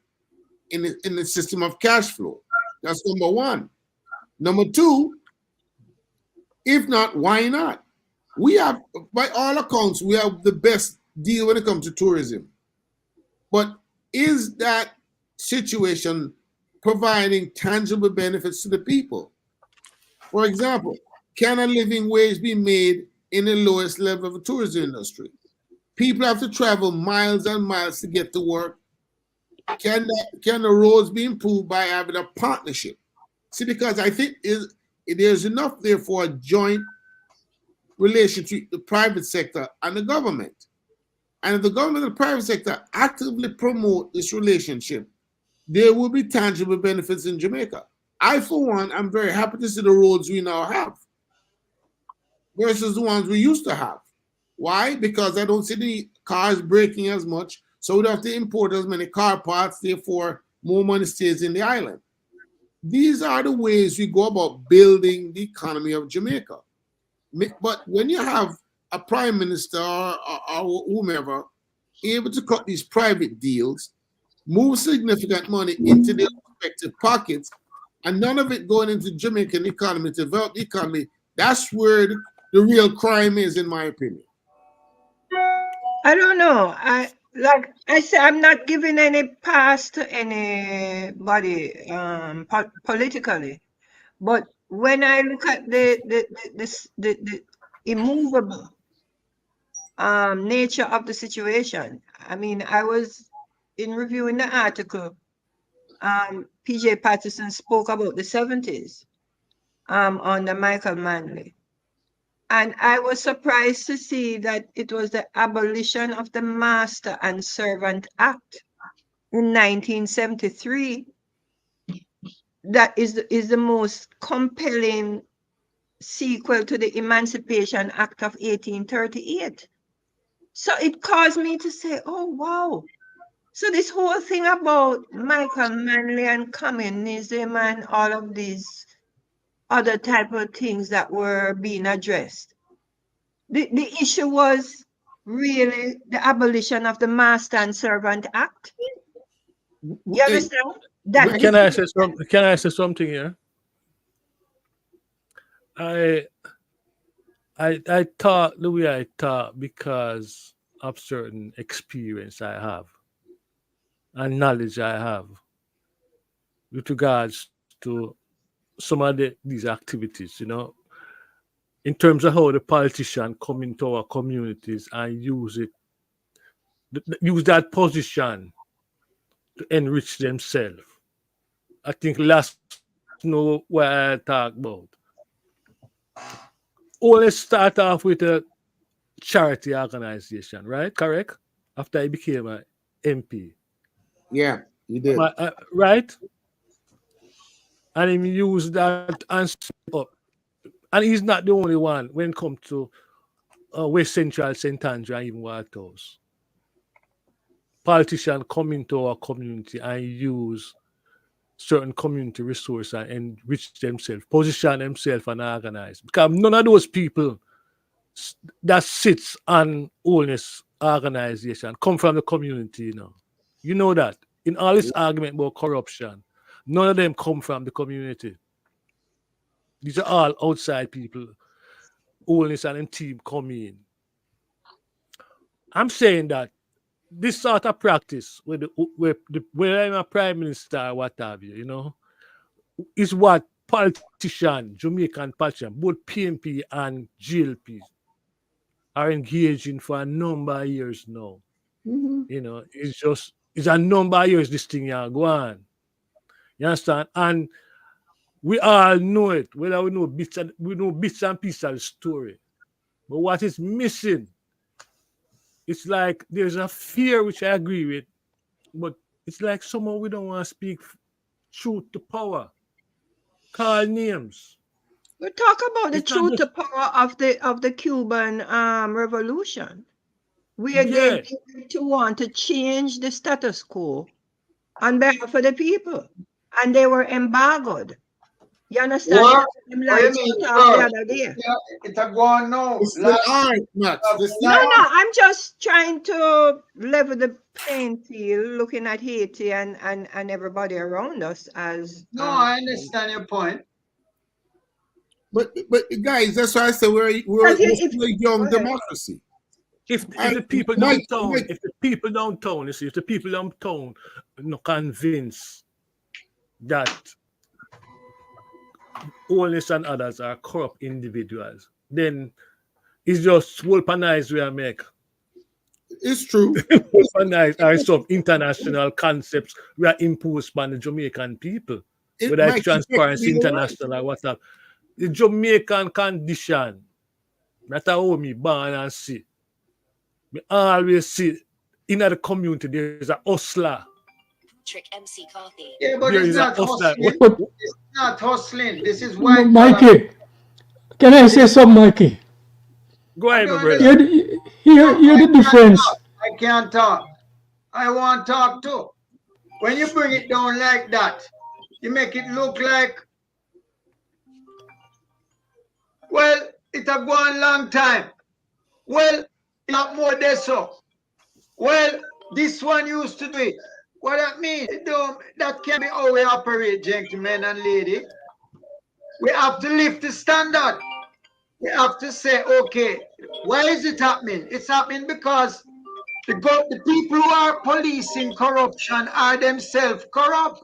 in the system of cash flow. That's number one. Number two, if not, why not? We have, by all accounts, we have the best deal when it comes to tourism. But is that situation providing tangible benefits to the people? For example, can a living wage be made in the lowest level of the tourism industry? People have to travel miles and miles to get to work. Can the roads be improved by having a partnership? See, because I think there's enough there for a joint relationship with the private sector and the government. And if the government and the private sector actively promote this relationship, there will be tangible benefits in Jamaica. I, for one, am very happy to see the roads we now have versus the ones we used to have. Why? Because I don't see the cars breaking as much, so we don't have to import as many car parts, therefore more money stays in the island. These are the ways we go about building the economy of Jamaica. But when you have a prime minister or whomever able to cut these private deals, move significant money into their respective pockets, and none of it going into Jamaican economy to develop the economy, that's where the real crime is, in my opinion. I don't know. Like I say, I'm not giving any pass to anybody politically, but when I look at the immovable nature of the situation, I mean, I was in reviewing the article. PJ Patterson spoke about the 70s under Michael Manley. And I was surprised to see that it was the abolition of the Master and Servant Act in 1973 that is the most compelling sequel to the Emancipation Act of 1838. So it caused me to say, oh, wow. So this whole thing about Michael Manley and communism and all of these other type of things that were being addressed. The issue was really the abolition of the Master and Servant Act. You understand? Can I say something here? I talk the way I talk because of certain experience I have and knowledge I have with regards to some of these activities, you know, in terms of how the politicians come into our communities and use that position to enrich themselves. I think let's know what I talk about. Let's start off with a charity organization, right? Correct? After he became an MP. Yeah, he did. Right? And he used that and up. And he's not the only one when it comes to West Central, St. Andrew, and even Whitehouse. Politicians come into our community and use certain community resources and enrich themselves, position themselves and organize. Because none of those people that sits on wellness organization come from the community, you know. You know that. In all this argument about corruption, none of them come from the community. These are all outside people. Wellness and them team come in. I'm saying that this sort of practice, where I'm a prime minister or what have you, you know, is what politicians, Jamaican politicians, both PnP and GLP, are engaging for a number of years now. Mm-hmm. You know, it's a number of years this thing here go on. You understand? And we all know it, whether we know bits and pieces of the story. But what is missing, it's like there's a fear, which I agree with, but it's like somehow we don't want to speak truth to power. Call names. We talk about the truth to power of the Cuban Revolution. We again to want to change the status quo on behalf of the people, and they were embargoed. You understand? What? Like the other day. It's a go on now. No, I'm just trying to level the playing field, looking at Haiti and everybody around us as. No, I understand your point. But guys, that's why I say we're a young democracy. If the people downtown, if the people downtown not convinced that Wellness and others are corrupt individuals, then it's just weaponized we make. It's true. Weaponized are some international concepts we are imposed by the Jamaican people. Whether it's Transparency International or what's up. The Jamaican condition That's how me born and see. Me always see in the community there's a hustler. Yeah, but There it's is a not hustler. hustling. But It's not hustling. This is white collar. Mikey, can I say something, Mikey? Go I ahead, my don't brother. Hear the difference. I can't talk. I want to talk too. When you bring it down like that, you make it look like, well, it have gone a long time. Well, it's not more than so. Well, this one used to do it. What that mean? That can't be how we operate, gentlemen and lady. We have to lift the standard. We have to say, okay, why is it happening? It's happening because the people who are policing corruption are themselves corrupt.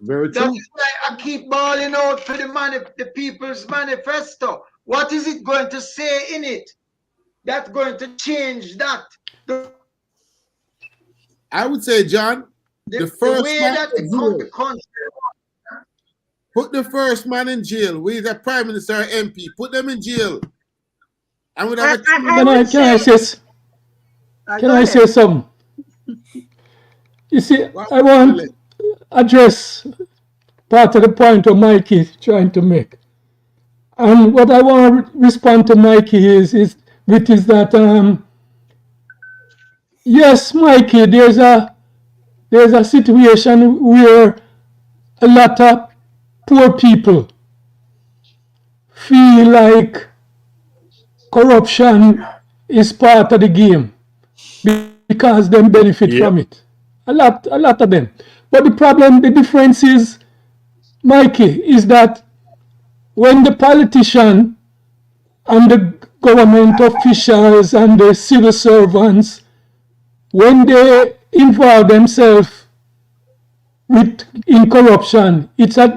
Very That true. is why I keep bawling out for the People's Manifesto. What is it going to say in it that's going to change that? I would say, John, the The first way man that in the jail. country. Put the first man in jail. We the prime minister or MP. Put them in jail. And we'd have a I would Can I say, say go can I ahead. say something? You see, Wow. I want to address part of the point of Mikey is trying to make. And what I want to respond to Mikey is that yes, Mikey, there's a situation where a lot of poor people feel like corruption is part of the game because they benefit from it. A lot of them. But the difference is, Mikey, is that when the politician and the government officials and the civil servants, when they involve themselves in corruption, it's a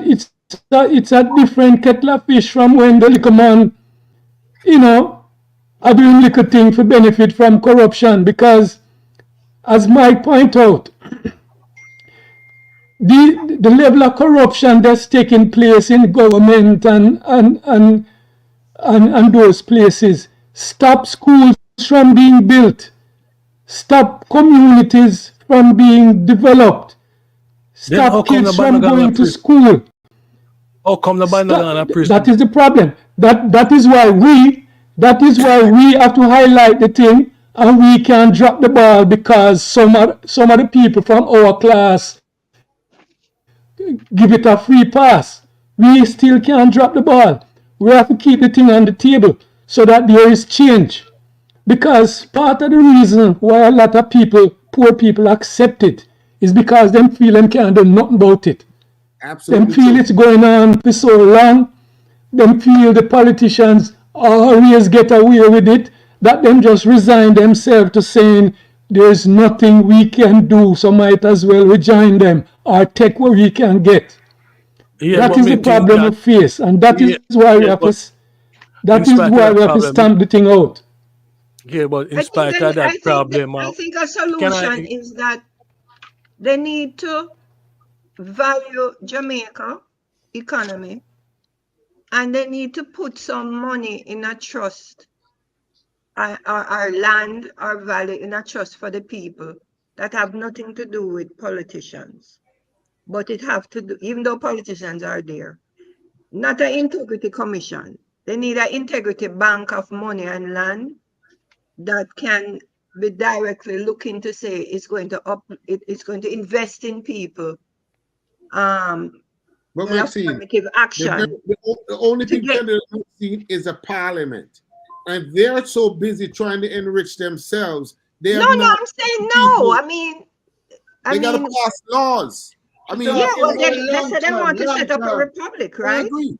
different kettle of fish from when the little man, are doing little thing for benefit from corruption. Because, as Mike point out, the level of corruption that's taking place in government and those places stop schools from being built, stop communities from being developed, stop kids from going to school. How come the Bandagana prison? That is the problem. That is why we have to highlight the thing, and we can drop the ball because some of the people from our class give it a free pass. We still can't drop the ball. We have to keep the thing on the table so that there is change. Because part of the reason why a lot of poor people accept it, is because them feel them can't do nothing about it. Absolutely. Them feel it's going on for so long. Them feel the politicians always get away with it, that them just resign themselves to saying there's nothing we can do, so might as well we join them or take what we can get. That is the problem we face, and that is why we have to stamp the thing out. Yeah, but in spite of that problem, I think a solution is that they need to value Jamaica economy, and they need to put some money in a trust, our land, our value in a trust for the people that have nothing to do with politicians. But it have to do, even though politicians are there, not an integrity commission. They need an integrity bank of money and land that can be directly looking to say it's going to invest in people. But Maxine, affirmative action. the only thing Maxine is a parliament, and they're so busy trying to enrich themselves. I'm saying no. I mean, they gotta pass laws. I mean, yeah, well, they said they want to set up a republic, right? I agree.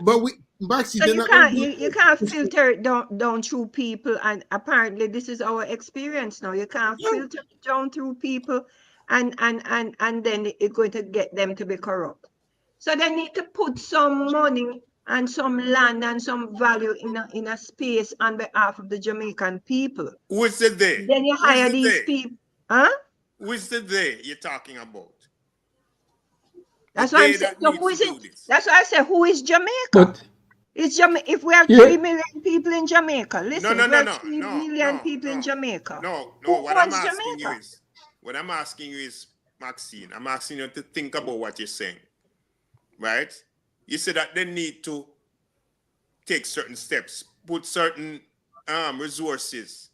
But Maxine, so you can't filter it down through people, and apparently this is our experience now. You can't filter it down through people, and then it's going to get them to be corrupt. So they need to put some money and some land and some value in a space on behalf of the Jamaican people. Who is it there? Then you hire these people, huh? Who is it there you're talking about? That's why I'm saying. So who is it? That's why I said, who is Jamaica? If we have Yeah. 3 million people in Jamaica, listen, No, we no, have no, 3 no, million no, people in no, Jamaica. no. Who What I'm owns asking Jamaica? you is, Maxine, I'm asking you to think about what you're saying, right? You said that they need to take certain steps, put certain resources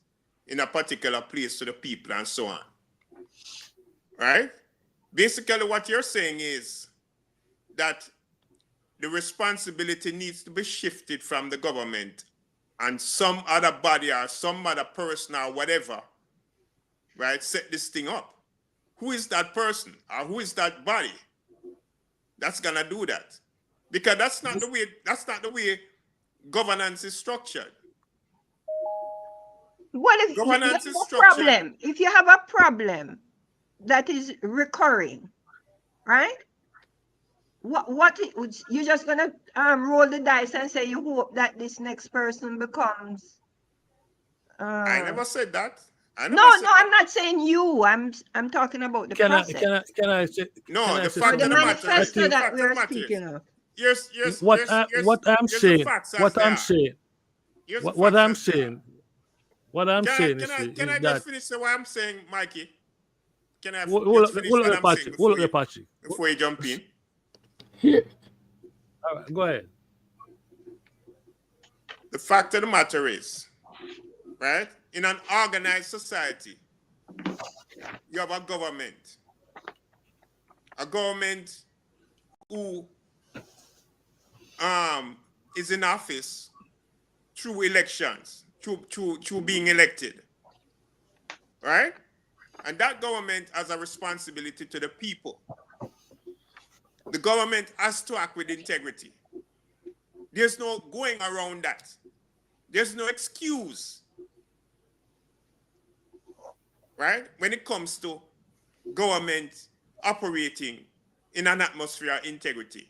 in a particular place to the people and so on, right? Basically, what you're saying is that the responsibility needs to be shifted from the government and some other body or some other person or whatever, right, set this thing up. Who is that person or who is that body that's gonna do that? Because that's not the way governance is structured. What if you have Governance is a structured. problem? If you have a problem that is recurring, right? You're just gonna roll the dice and say you hope that this next person becomes. I never said that. No, I'm not saying you. I'm talking about the process. Can I say? No, can I the say fact Or the of the matter is, manifesto the that fact we of the are matter is, speaking of. What I'm saying, what I'm saying, what I'm saying is Can I that just finish what I'm saying, Mikey? Can I hold just finish what I'm saying before you jump in? All right, go ahead. The fact of the matter is, right, in an organized society, you have a government who is in office through elections, through being elected, right? And that government has a responsibility to the people. The government has to act with integrity. There's no going around that. There's no excuse, right? When it comes to government operating in an atmosphere of integrity.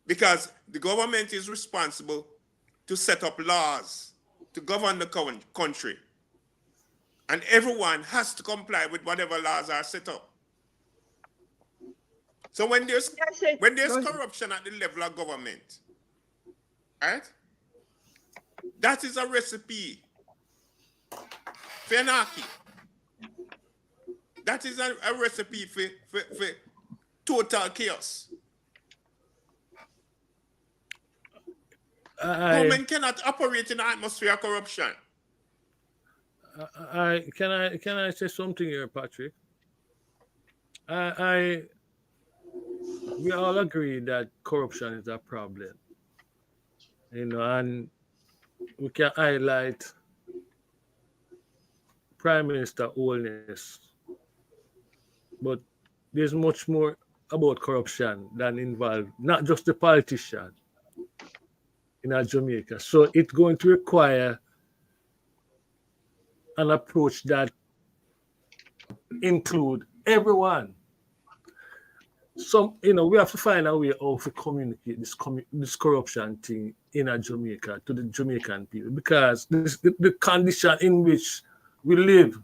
Because the government is responsible to set up laws to govern the country. And everyone has to comply with whatever laws are set up. So when there's corruption at the level of government, right? That is a recipe for anarchy. That is a recipe for total chaos. Government cannot operate in an atmosphere of corruption. Can I say something here, Patrick? We all agree that corruption is a problem, and we can highlight Prime Minister Holness, but there's much more about corruption than involved not just the politician in Jamaica. So it's going to require an approach that include everyone. We have to find a way how to communicate this corruption thing in Jamaica to the Jamaican people, because the condition in which we live,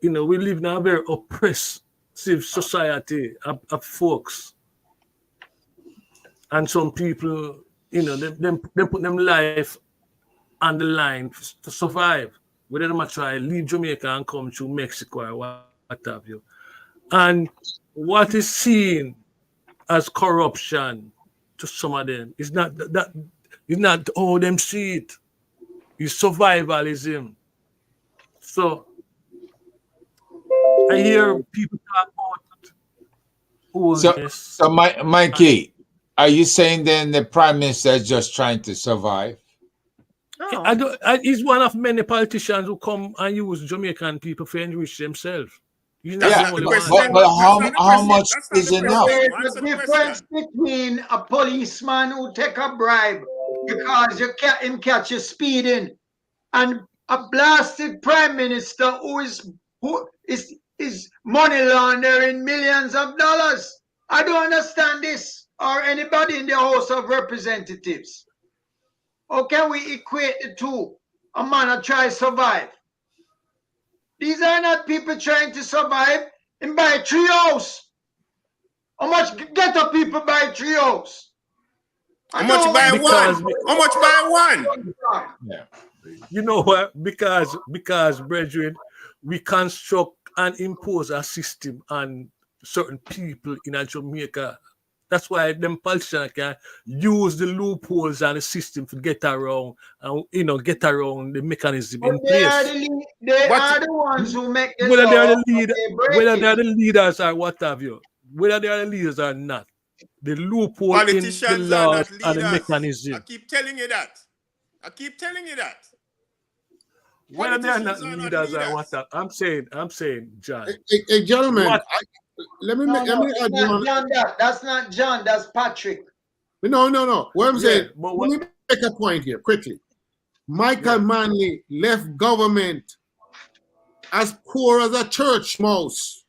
we live in a very oppressive society of folks, and some people, they put them life on the line to survive. Whether they try leave Jamaica and come to Mexico or what have you. And what is seen as corruption to some of them is not how them see it. It's survivalism. So I hear people talk about oldness. So Mikey, are you saying then the Prime Minister is just trying to survive? He's one of many politicians who come and use Jamaican people for enrich themselves. Yeah, but how much is enough? There's a difference between a policeman who take a bribe because him catch you speeding, and a blasted prime minister who is money laundering millions of dollars. I don't understand this, or anybody in the House of Representatives. How can we equate the two? A man that tries to survive. These are not people trying to survive and buy a tree house. How much ghetto people buy tree house? How much buy one? How much buy one? Yeah. You know what? Because brethren, we construct and impose a system on certain people in Jamaica. That's why them politicians can use the loopholes and the system to get around and get around the mechanism in They place. are the ones who make the Whether law. they are the leader, they break whether it. they are the leaders or what have you, whether they are the leaders or not, the loophole in the Politicians are laws not and the leaders. mechanism. I keep telling you that. I keep telling you that. Whether they are not Politicians are not leaders or leaders. what have, I'm saying, John. Hey, gentlemen, What? let me No, add it's not one. John. That's not John. That's Patrick. No. What I'm saying, but let me make a point here quickly. Michael Manley left government as poor as a church mouse.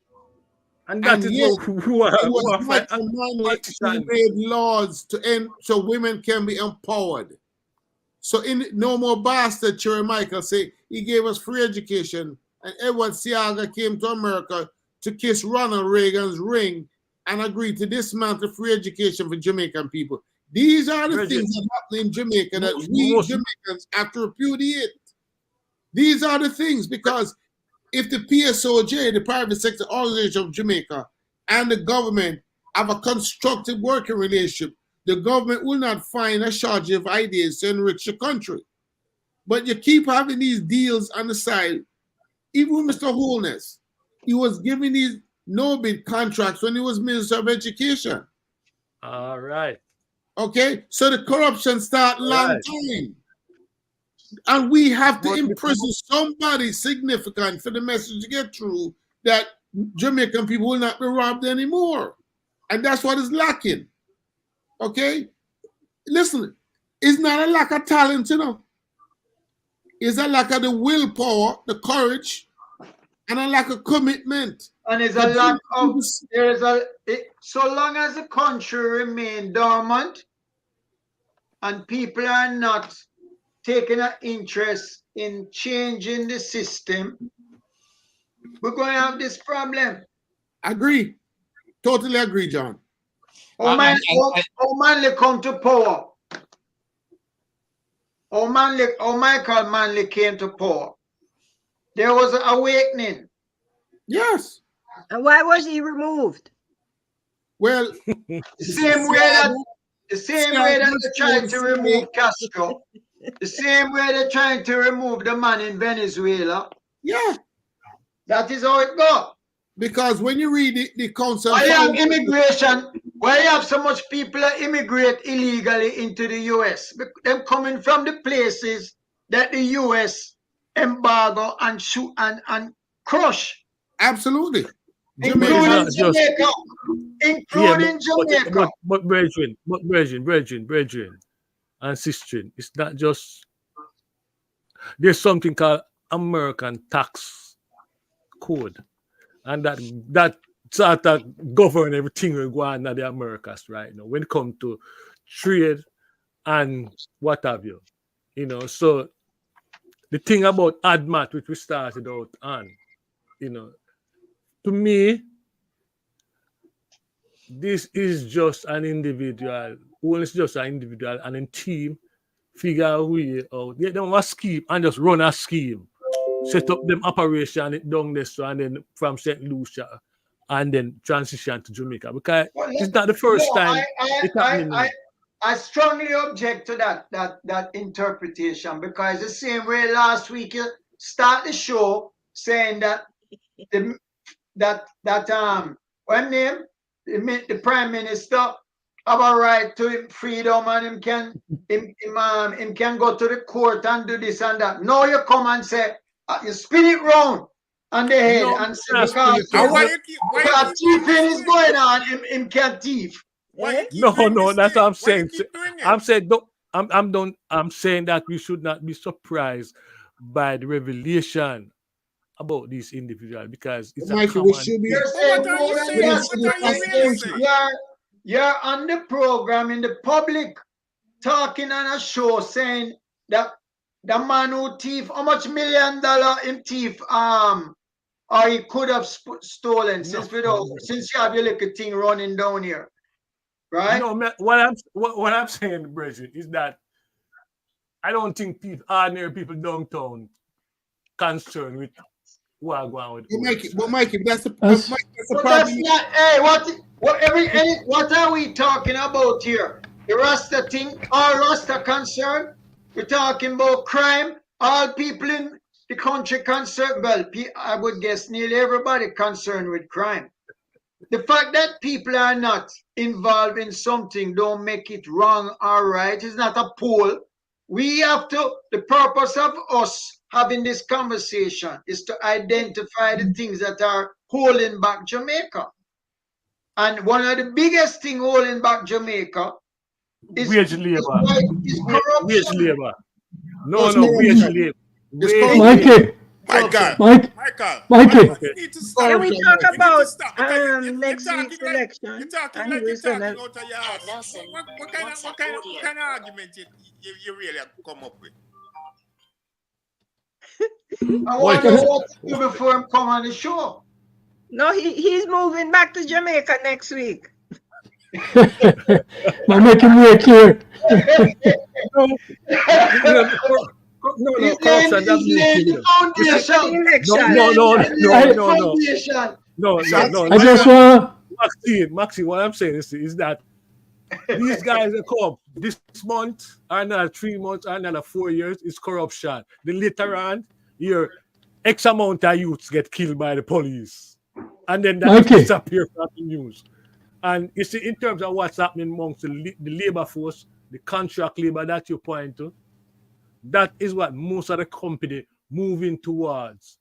And that And is yet, who are it was fighting. Michael Manley who made laws to end so women can be empowered. So in No More Bastard, Cherry Michael say he gave us free education, and Edward Seaga came to America to kiss Ronald Reagan's ring and agreed to dismantle free education for Jamaican people. These are the things that happen in Jamaica that we Jamaicans have to repudiate. These are the things, because if the PSOJ, the private sector organization of Jamaica, and the government have a constructive working relationship, the government will not find a shortage of ideas to enrich the country. But you keep having these deals on the side. Even Mr. Holness, he was giving these no-bid contracts when he was Minister of Education. All right. Okay? So the corruption started long time. And we have to imprison somebody significant for the message to get through that Jamaican people will not be robbed anymore. And that's what is lacking. Okay? Listen, it's not a lack of talent, It's a lack of the willpower, the courage, and a lack of commitment. And it's a lack of, so long as the country remains dormant and people are not taking an interest in changing the system, we're going to have this problem. Agree. Totally agree, John. Manley come to power. Michael Manley came to power. There was an awakening. Yes. And why was he removed? Well, the same way that they're trying to remove Castro, the same way they're trying to remove the man in Venezuela. Yeah. That is how it goes. Because when you read the council, why you have immigration, why you have so much people that immigrate illegally into the US? Them coming from the places that the US embargo and shoot and crush. Absolutely. Including Jamaica. Including Jamaica. But brethren, and sister, it's not just, there's something called American tax code. And that sort of govern everything we go on in the Americas right now when it comes to trade and what have you. So the thing about Admat, which we started out on, to me, this is just an individual, it's just an individual and a team figure a way out. They don't want a scheme and just run a scheme. Set up them operation down there, so and then from St. Lucia and then transition to Jamaica. Because it's not the first time it's happening. I strongly object to that interpretation, because the same way last week you start the show saying that when the Prime Minister have a right to freedom and him can go to the court and do this and that. Now you come and say you spin it round on the head and say because thieving is going on, him can't thief. No, that's what I'm saying. I'm saying that we should not be surprised by the revelation about these individuals, because it's a common. You're on the program in the public talking on a show saying that the man who thief, how much $1 million in thief or he could have stolen since you have your little thing running down here. right? No, what I'm saying, Bridget, is that I don't think ordinary people downtown concerned with what are going with. Mikey, that's the That's- Mike, that's the But problem. that's not. Hey, what are we talking about here? The Rasta thing, all Rasta concerned. We're talking about crime. All people in the country concerned. Well, I would guess nearly everybody concerned with crime. The fact that people are not involved in something don't make it wrong or right. It's not a poll. We have to, the purpose of us having this conversation is to identify the things that are holding back Jamaica. And one of the biggest things holding back Jamaica is wage labor. Is corruption. Wage labor. No, What's no, more wage than that? labor. It's Wage corruption. labor. Michael, Corruption. Michael, Mikey, you need to stop. Can we Corruption, talk Mikey. You need to about stop because you're next talking week's like election? you're talking And like who you're is gonna talking out of your ass. What kind of argument you really have come up with? I want to know what to do before him come on the show. No, he's moving back to Jamaica next week. I'm making way clear. He's Corruption. laying the foundation. No. I just want Maxine, what I'm saying is that these guys that come this month, or another 3 months, or another 4 years, is corruption. Then later on, your X amount of youths get killed by the police. And then that Mikey. disappear from the news. And you see, in terms of what's happening amongst the labor force, the contract labor that you point to, that is what most of the company moving towards.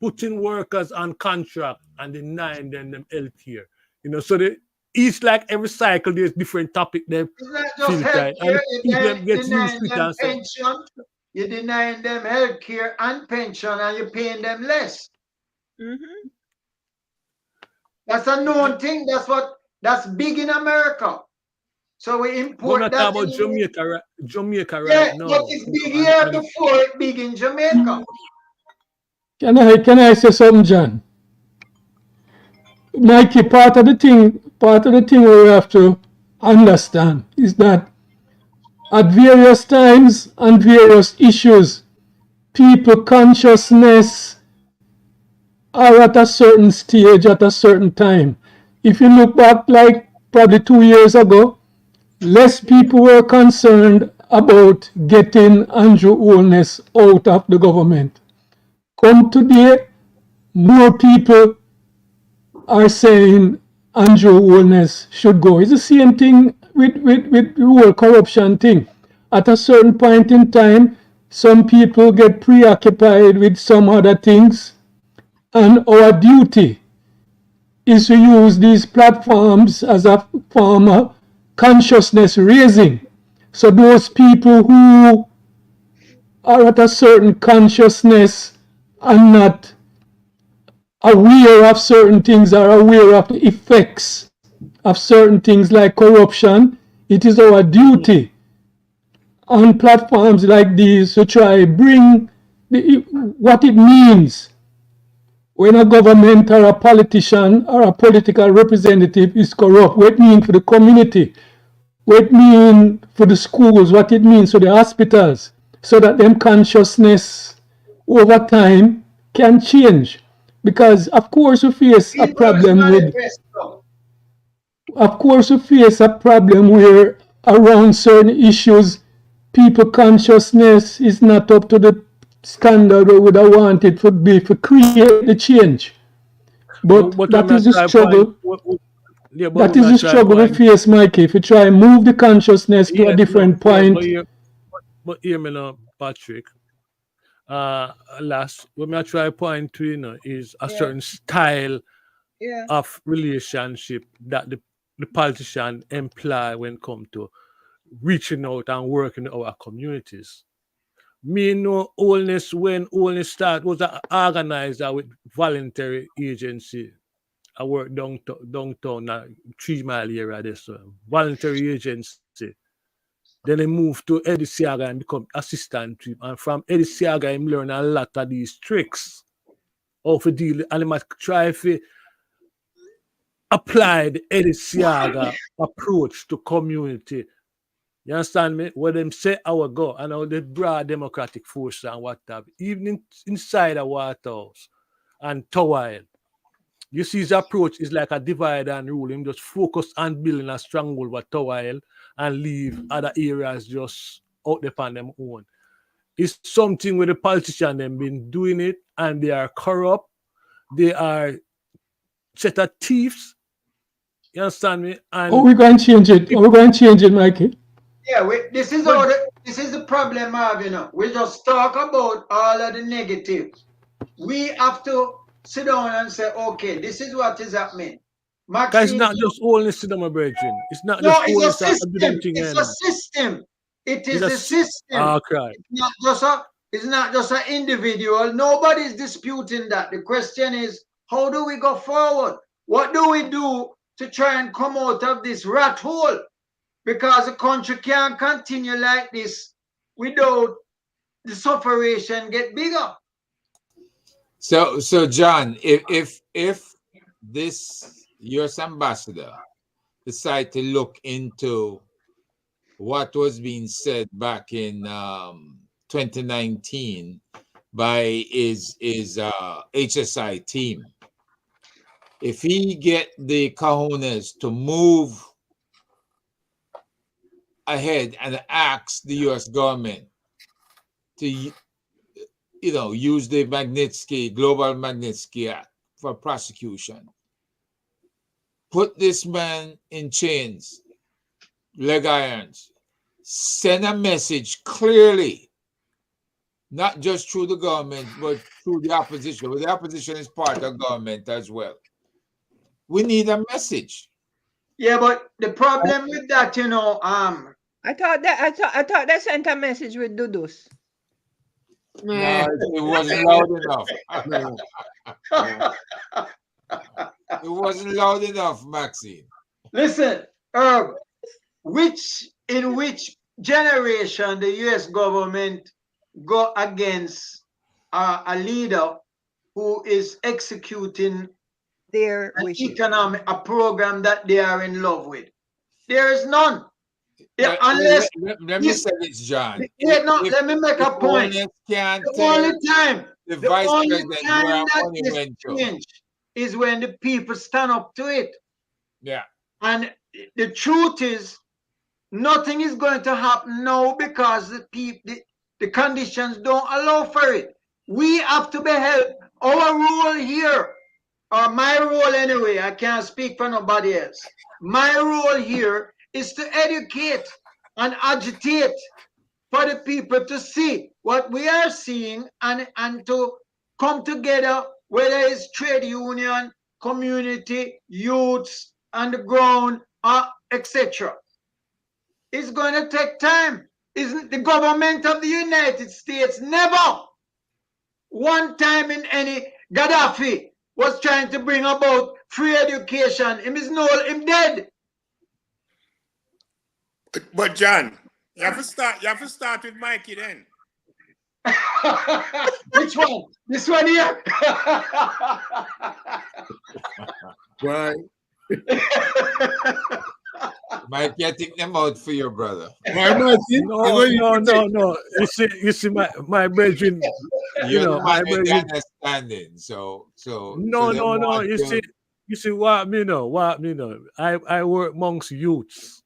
Putting workers on contract and denying them health care. You know, so each like every cycle there's different topic them It's not just feel tight. And healthcare, people get used to it and say, pension. You're denying them health care and pension, and you're paying them less. Mm-hmm. That's a known thing. That's big in America. So we we're import not that. talking about Jamaica Yeah, right now. but it's big here before it big in Jamaica. Can I say something, John? Mikey, part of the thing we have to understand is that at various times and various issues, people consciousness are at a certain stage at a certain time. If you look back like probably 2 years ago, less people were concerned about getting Andrew Holness out of the government. Come today, more people are saying Andrew Holness should go. It's the same thing with the whole corruption thing. At a certain point in time, some people get preoccupied with some other things, and our duty is to use these platforms as a form of consciousness raising. So those people who are at a certain consciousness and not aware of certain things, are aware of the effects of certain things like corruption, it is our duty on platforms like these to try bring what it means when a government or a politician or a political representative is corrupt, what it means for the community, what it means for the schools, what it means for the hospitals, so that them consciousness over time can change. Because of course we face a problem where around certain issues, people consciousness is not up to the standard we would have wanted to be to create the change. But that is the struggle. That is the struggle we face, Mikey. If you try and move the consciousness to a different point. But hear me now, Patrick. Last, what I try to point to, is a certain style of relationship that the politician employ when it come to reaching out and working in our communities. Me know Holness when Holness start was an organizer with voluntary agency. I work downtown 3 Mile area there, so voluntary agency. Then I moved to Eddie Siaga and become assistant to him. And from Eddie Siaga, I learned a lot of these tricks. How to deal, and I must try to apply the Eddie Siaga approach to community. You understand me? Where them say our go and how they broad democratic force and what have, even inside a White House and Tower. You see, his approach is like a divide and rule. Him just focus on building a stronghold with Tower and leave other areas just out there on them own. It's something where the politicians them been doing it and they are corrupt. They are set of thieves. You understand me? And we're going to change it. We're going to change it, Mikey. Yeah, this is the problem, you know. We just talk about all of the negatives. We have to sit down and say, okay, this is what is happening. Maxine, it's not just only cinema, brethren. It's not just only it's a system. It's a system. It is a system. Okay. It's not just an individual. Nobody's disputing that. The question is, how do we go forward? What do we do to try and come out of this rat hole? Because the country can't continue like this without the sufferation get bigger. So John, if this U.S. ambassador decide to look into what was being said back in 2019 by his HSI team, if he get the cojones to move ahead and ask the U.S. government to, use the Global Magnitsky Act for prosecution, put this man in chains, leg irons, send a message clearly, not just through the government, but through the opposition. But the opposition is part of government as well. We need a message. Yeah, but the problem with that, I thought they sent a message with Dudus. No, it wasn't loud enough. It wasn't loud enough, Maxine. Listen, in which generation the U.S. government go against a leader who is executing their a program that they are in love with? There is none. Yeah, unless let me say this, John. Let me make a point. The only time that this change is when the people stand up to it. Yeah. And the truth is, nothing is going to happen now because the conditions don't allow for it. We have to be held. Our role here, or my role anyway, I can't speak for nobody else. My role here is to educate and agitate for the people to see what we are seeing and to come together, whether it's trade union, community, youths, on the ground, etc. It's going to take time. Isn't the government of the United States never one time in any Gaddafi was trying to bring about free education? Him dead. But John, you have to start with Mikey then. Which one? This one here? Right. Mike, you're taking them out for your brother. No. You see, my brethren, my brethren understanding. So no. You see what me know. I work amongst youths.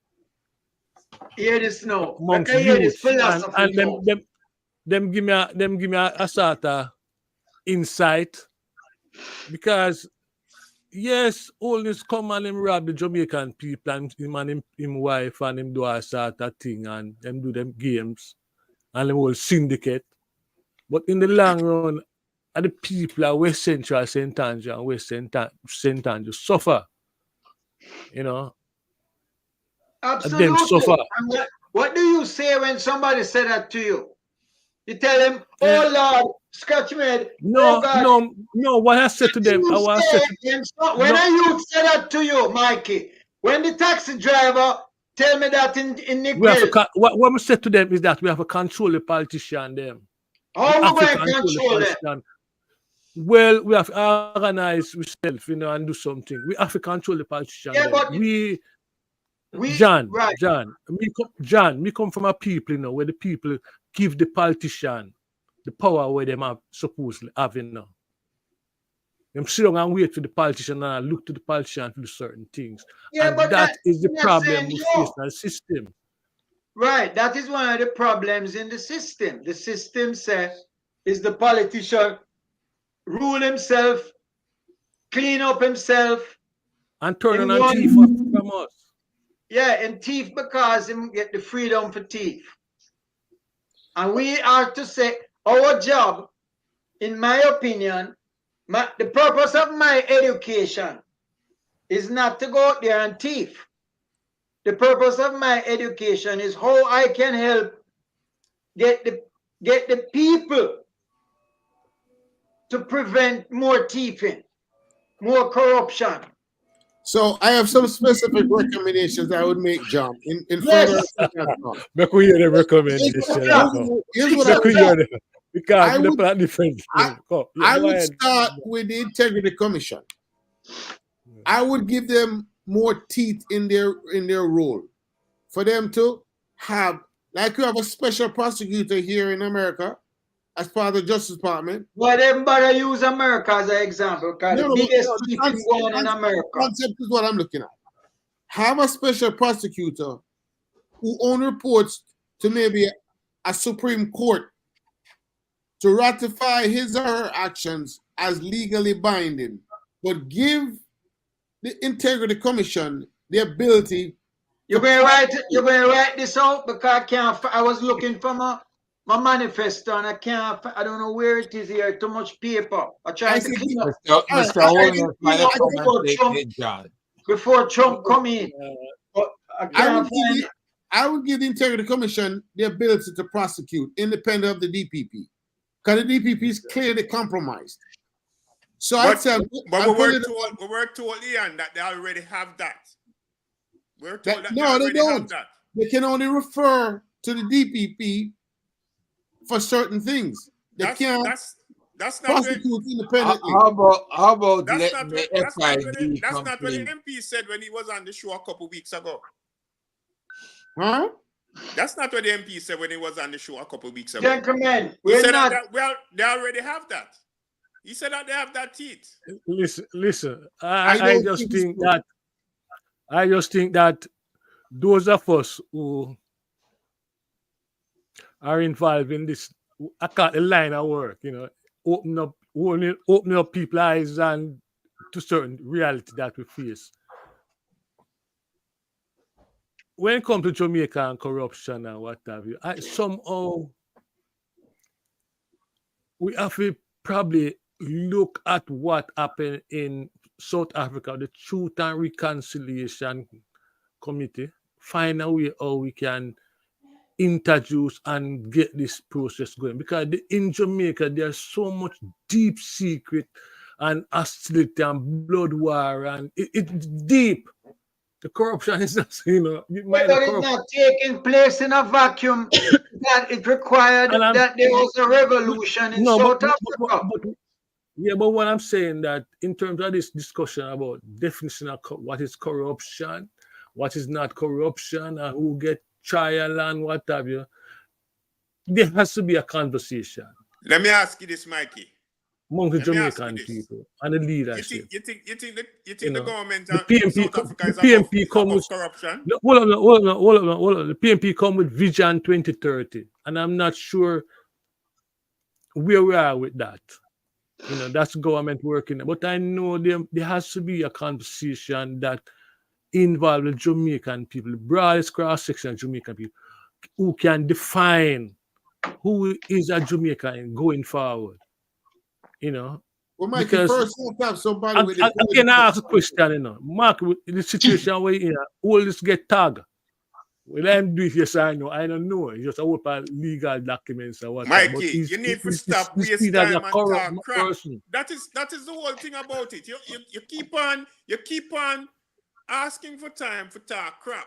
Hear this now. Amongst youths, and them give me a sort of insight, because yes, all this come and him rob the Jamaican people and him wife and him do a sort of thing and them do them games and them whole syndicate. But in the long run, the people of West Central St. Andrew and West St. Andrew suffer. Absolutely. Them suffer. What do you say when somebody say that to you? You tell them, "Oh Lord, scratch me head." No. What I said to them, when a youth say that to you, Mikey, when the taxi driver tell me that in the what we said to them is that we have to control the politician. Them. How we going to control them? Well, we have to organize ourselves, you know, and do something. We have to control the politician. Yeah, Then. but We right. John, me come from a people, you know, where the people give the politician the power where them have supposedly have, you know. Them sit down and wait for the politician and look to the politician to do certain things. Yeah, And but that is the I'm not problem saying we no. face in the system. Right. That is one of the problems in the system. The system says is the politician rule himself, clean up himself, And turn him on run, thief from us. yeah, and thief because him get the freedom for thief. And we are to say our job, in my opinion, the purpose of my education is not to go out there and thief. The purpose of my education is how I can help get the people to prevent more thieving, more corruption. So I have some specific recommendations I would make, John, in Yes. further. Make we hear the recommendation. Here's what Make we hear them. Because I we would- plan different. I would start with the Integrity Commission. I would give them more teeth in their role, for them to have, like you have a special prosecutor here in America as part of the Justice Department. But everybody use America as an example because the biggest thieving going on in America. The concept is what I'm looking at. Have a special prosecutor who only reports to maybe a Supreme Court to ratify his or her actions as legally binding, but give the Integrity Commission the ability. You're going to write this out because I was looking for my manifesto and I don't know where it is here. Too much paper. I tried to clean up. Mr. Holmes, before Trump come in. But I would give the Integrity Commission the ability to prosecute independent of the DPP. Because the DPP is clearly compromised. So I said, but we're told, Ian, that they already have that. We're told that no, they don't. Have that. They can only refer to the DPP for certain things. They can't that's not prosecute independently. How about that's letting not the FID that's not what the MP said when he was on the show a couple weeks ago. Huh? That's not what the MP said when he was on the show a couple weeks ago. Gentlemen, he said that they already have that. He said that they have that teeth. Listen. I just think that those of us who are involved in this, I call it a line of work, you know, open up people's eyes and to certain reality that we face. When it comes to Jamaica and corruption and what have you, somehow we have to probably look at what happened in South Africa, the Truth and Reconciliation Committee, find a way how we can introduce and get this process going. Because in Jamaica, there's so much deep secret and hostility and blood war, and it's deep. The corruption is not, you know. But it's not taking place in a vacuum. That it required that there was a revolution in South Africa. But what I'm saying that in terms of this discussion about definition of what is corruption, what is not corruption, and who get trial and what have you, there has to be a conversation. Let me ask you this, Mikey. Among the Jamaican people and the leadership. You think the government the PnP, South Africa is PnP come with corruption? No, hold on. The PnP come with Vision 2030, and I'm not sure where we are with that. You know, that's government working. But I know there has to be a conversation that involves the Jamaican people, the broadest cross-section of Jamaican people, who can define who is a Jamaican going forward. You know, well, Mike, first you have somebody with I can ask a question, you know. Mark, with the situation where all this get tagged. Well, I'm doing yes, I know. I don't know. It's just a whole legal documents or what. Mikey, you need to stop wasting time and talk crap. That is the whole thing about it. You keep on asking for time for talk crap,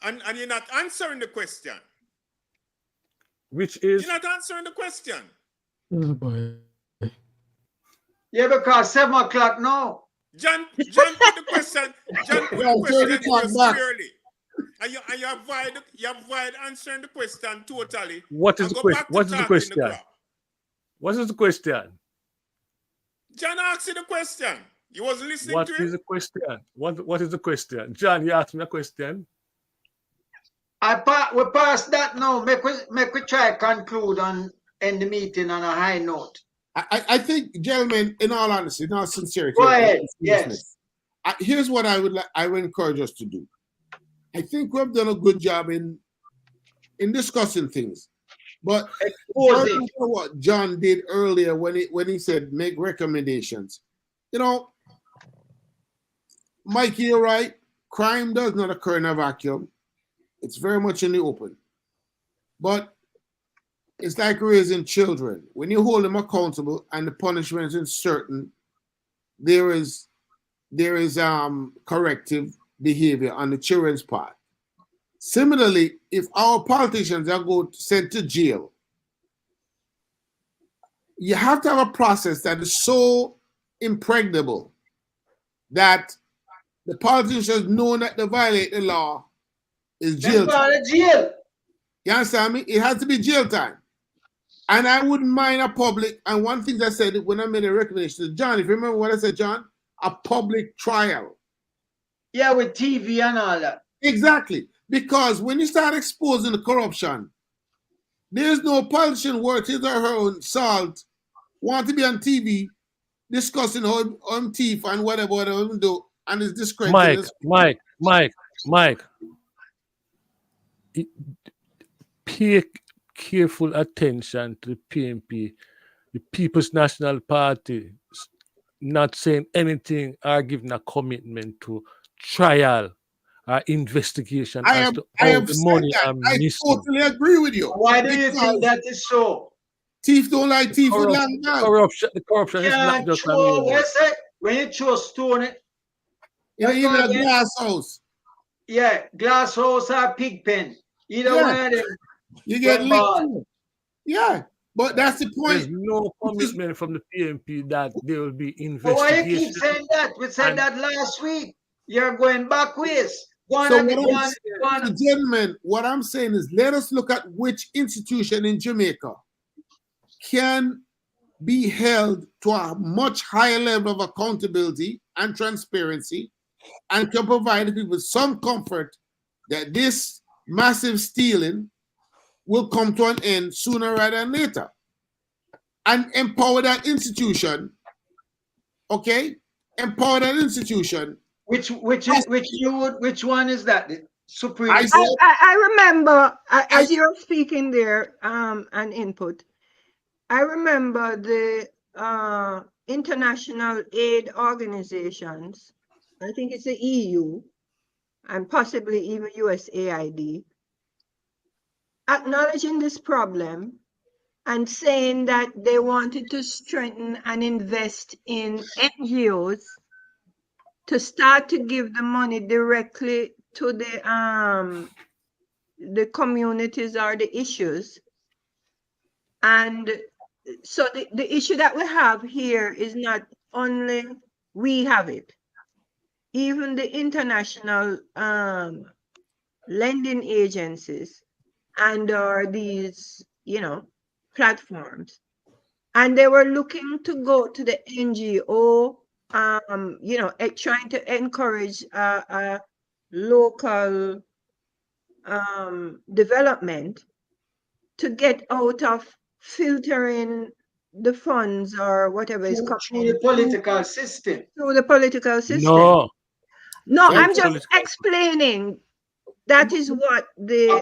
and you're not answering the question. Which is you're not answering the question. Oh boy. Yeah, because 7 o'clock now. John put the question. John put the question just back. clearly. And you avoid answering the question totally. What is and the go question? back to What is the talking question? clock. What is the question? John asked you the question. You wasn't listening What to is him? the question? What is the question? John, you asked me a question. We pass that now. Make we try conclude and end the meeting on a high note. I think, gentlemen, in all honesty, in all sincerity, Go ahead. and Yes. here's what I would encourage us to do. I think we've done a good job in discussing things, but what John did earlier when he said make recommendations. You know, Mikey, you're right. Crime does not occur in a vacuum. It's very much in the open, but it's like raising children. When you hold them accountable and the punishment is certain, there is corrective behavior on the children's part. Similarly, if our politicians are sent to jail, you have to have a process that is so impregnable that the politicians know that they violate the law is jail time. Jail. You understand me? It has to be jail time. And I wouldn't mind a public, and one thing I said when I made a recommendation to John, if you remember what I said, John, a public trial. Yeah, with TV and all that. Exactly. Because when you start exposing the corruption, there's no politician worth his or her own salt want to be on TV discussing on thief and whatever they do, and it's discrediting. Mike. Pay careful attention to the PnP, the People's National Party, not saying anything or giving a commitment to trial or investigation as to how the money are missing. I totally agree with you. Why do you think that is so? Thief don't like thief with land now. The corruption is not just when you throw stone it. You even a glass house. Yeah, glass house or pig pen. Either one of them. You get licked. Yeah, but that's the point. There's no commitment from the PnP that there will be investigation. But why you keep saying that? We said that last week. You're going backwards. Gentlemen, what I'm saying is let us look at which institution in Jamaica can be held to a much higher level of accountability and transparency and can provide people some comfort that this massive stealing will come to an end sooner rather than later, and empower that institution. Okay, empower that institution. Which one is that? The Supreme. I remember as you were speaking there, an input. I remember the international aid organizations. I think it's the EU and possibly even USAID. Acknowledging this problem and saying that they wanted to strengthen and invest in NGOs to start to give the money directly to the communities or the issues. And so the issue that we have here is not only we have it, even the international lending agencies and these, platforms. And they were looking to go to the NGO, trying to encourage local development to get out of filtering the funds or whatever is coming through the political system. Through the political system. No, I'm just explaining. That is what that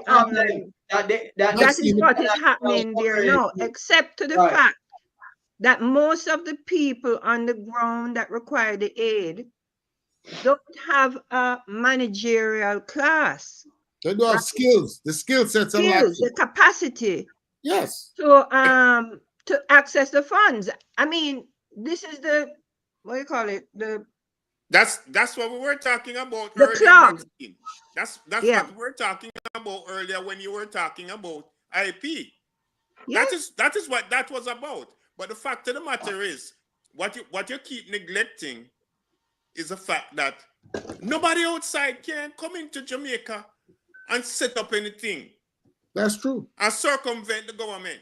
is what is happening there now, except to the fact that most of the people on the ground that require the aid don't have a managerial class. They don't have skills. The skill sets are lacking. The capacity. Yes. So to access the funds. I mean, this is the what do you call it? That's what we were talking about the earlier. club. That's what we were talking about earlier when you were talking about IP. Yeah. That is what that was about. But the fact of the matter is, what you keep neglecting is the fact that nobody outside can come into Jamaica and set up anything That's true. and circumvent the government.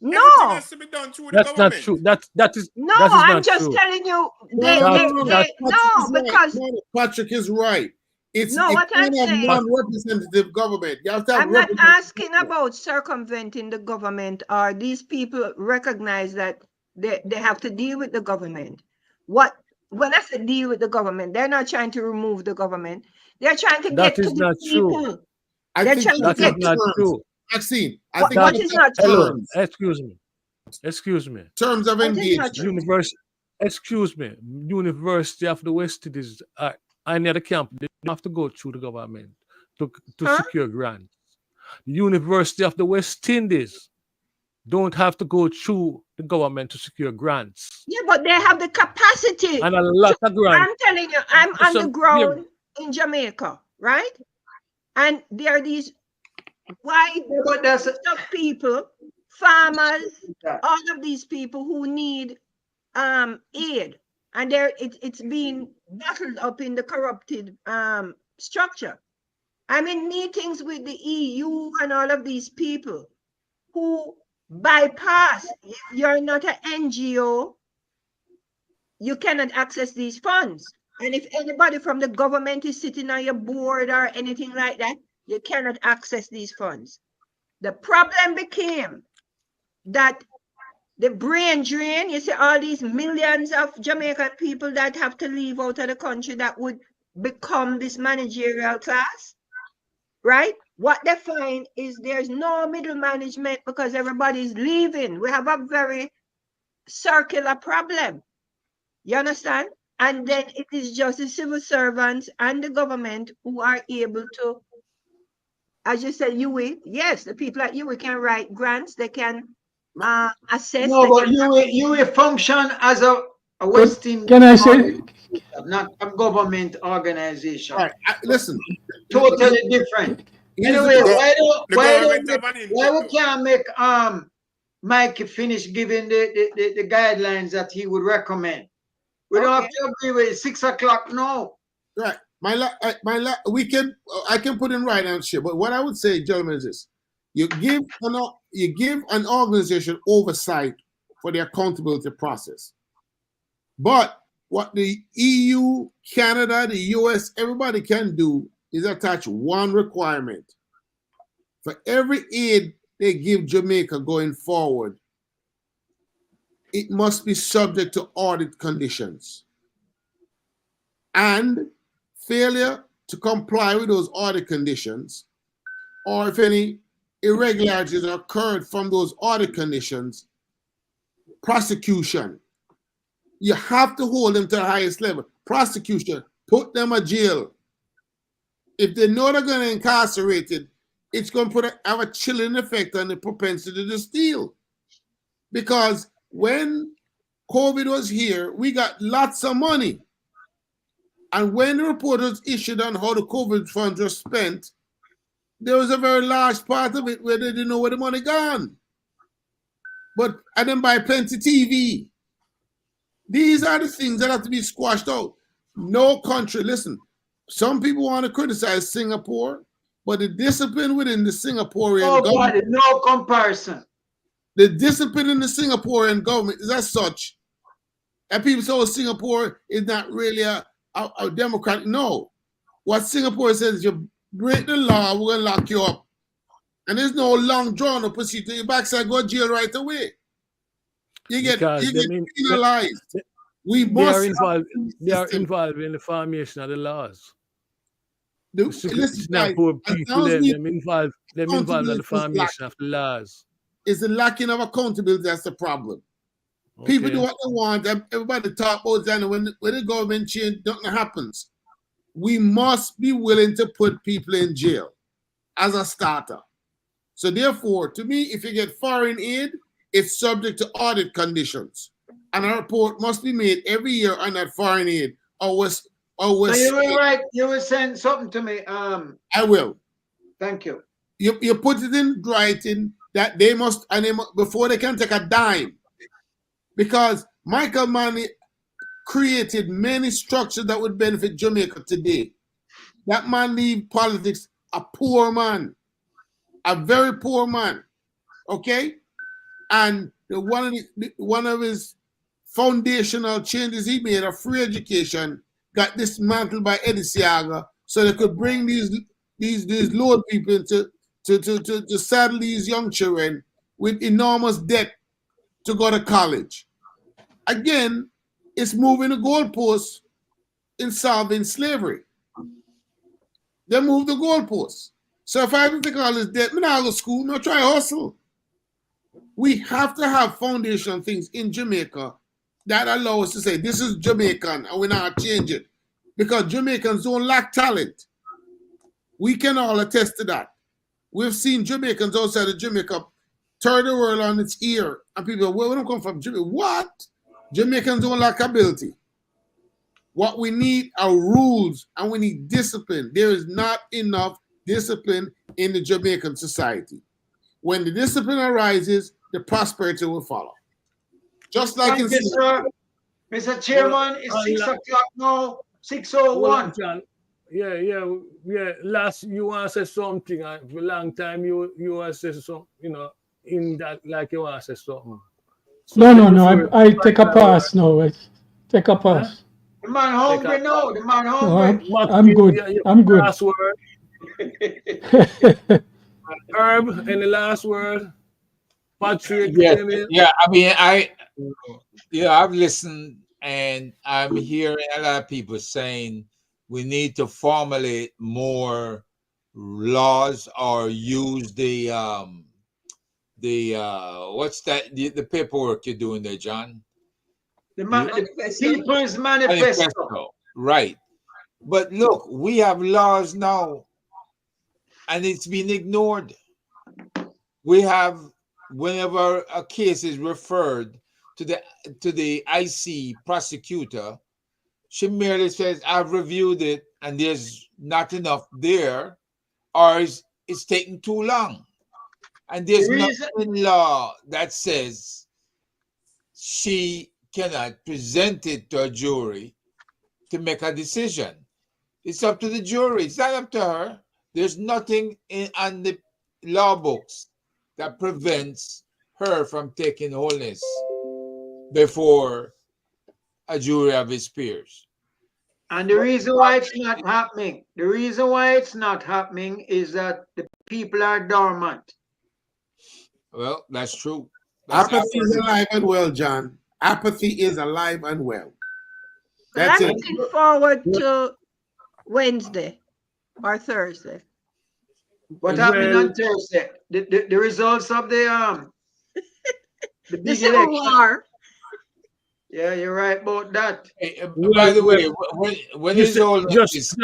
No, Everything has to be done through the That's not government. true. That is no, that is I'm not just true. telling you. That- No, because Patrick is right. It's No, what I'm kind of saying- non-representative government. You have to have I'm not representative asking government. about circumventing the government, or these people recognize that they have to deal with the government. When I say deal with the government, they're not trying to remove the government. They're trying to That get to is the not true. people. I They're think trying to That is get not true. Maxine, I What- think what you is have not true? Hello, terms, excuse me. terms of What is not engagement. true? University of the West Indies, any other camp, they don't have to go through the government to Huh? secure grants. The University of the West Indies don't have to go through the government to secure grants. Yeah, but they have the capacity. And a lot of grants. I'm telling you, I'm on So, the ground in Jamaica, right? And there are these white But that's people, farmers, all of these people who need aid, and it's being bottled up in the corrupted structure. I'm in meetings with the EU and all of these people who bypass. If you're not an NGO, you cannot access these funds. And if anybody from the government is sitting on your board or anything like that, you cannot access these funds. The problem became that the brain drain, you see all these millions of Jamaican people that have to leave out of the country that would become this managerial class, right? What they find is there's no middle management because everybody's leaving. We have a very circular problem. You understand? And then it is just the civil servants and the government who are able to, as you said, yes, the people at UWI can write grants, they can assess. no, but you function as a West Indian. Can I say? Not a government organization. All right, listen. Totally different. Here's Anyway, the- The government have an why we input. can't make Mike finish giving the guidelines that he would recommend? We don't have to agree with it. 6 o'clock. No. Right. I can put in right answer, but what I would say, gentlemen, is this: you give an organization oversight for the accountability process. But what the EU, Canada, the US, everybody can do is attach one requirement. For every aid they give Jamaica going forward, it must be subject to audit conditions. And failure to comply with those audit conditions, or if any irregularities occurred from those audit conditions, prosecution. You have to hold them to the highest level. Prosecution, put them in jail. If they know they're going to incarcerate it, it's going to have a chilling effect on the propensity to steal. Because when COVID was here, we got lots of money. And when the report was issued on how the COVID funds were spent, there was a very large part of it where they didn't know where the money gone. But and then by plenty TV. These are the things that have to be squashed out. No country, listen, some people want to criticize Singapore, but the discipline within the Singaporean government, no comparison. the discipline in the Singaporean government is as such. And people say, oh, Singapore is not really a democratic. No. What Singapore says, you break the law, we're going to lock you up. And there's no long drawn up procedure. Your backside go to jail right away. You get penalized. They are involved in the formation of the laws. Listen, guys, them involved in the formation of the laws. It's the lacking of accountability that's the problem. Okay. People do what they want. Everybody talk about that, and when the government change, nothing happens. We must be willing to put people in jail as a starter. So therefore, to me, if you get foreign aid, it's subject to audit conditions. And a report must be made every year on that foreign aid. So you will send something to me. I will. Thank you. You put it in writing that they must, before they can take a dime. Because Michael Manley created many structures that would benefit Jamaica today. That man leave politics a poor man, a very poor man, okay? And one of his foundational changes he made, a free education, got dismantled by Eddie Siaga, so they could bring these low people to saddle these young children with enormous debt to go to college. Again, it's moving the goalposts in solving slavery. They move the goalposts. So if I have to take all this debt, I'm not go to school, I'm try to hustle. We have to have foundational things in Jamaica that allow us to say, this is Jamaican, and we're not change it. Because Jamaicans don't lack talent. We can all attest to that. We've seen Jamaicans outside of Jamaica turn the world on its ear, and people go, well, we don't come from Jamaica. What? Jamaicans don't lack ability. What we need are rules, and we need discipline. There is not enough discipline in the Jamaican society. When the discipline arises, the prosperity will follow. Just like in Mr. Chairman, it's 6 o'clock now, 6:01. Yeah. Last, you want to say something. For a long time, you want to say something, in that, like you want to say something. So No. I take a pass now. Take a pass. The man hungry now. The man hungry. No, I'm good. I'm good. Last word. Herb, any last word? Patrick? Yeah. I mean, I've listened, and I'm hearing a lot of people saying we need to formulate more laws or use the what's that? The paperwork you're doing there, John? The People's Manifesto. Right. But look, we have laws now, and it's been ignored. We have, whenever a case is referred to the IC prosecutor, she merely says, I've reviewed it, and there's not enough there, or it's taking too long. And there's nothing in law that says she cannot present it to a jury to make a decision. It's up to the jury. It's not up to her. There's nothing on the law books that prevents her from taking wholeness before a jury of his peers. And the reason why it's not happening, is that the people are dormant. Well, that's true. Apathy is alive and well, John. Apathy is alive and well. That's it. Looking forward to Wednesday or Thursday. What happened on Thursday? The results of the big election. Yeah, you're right about that. Hey, by the way, when is all just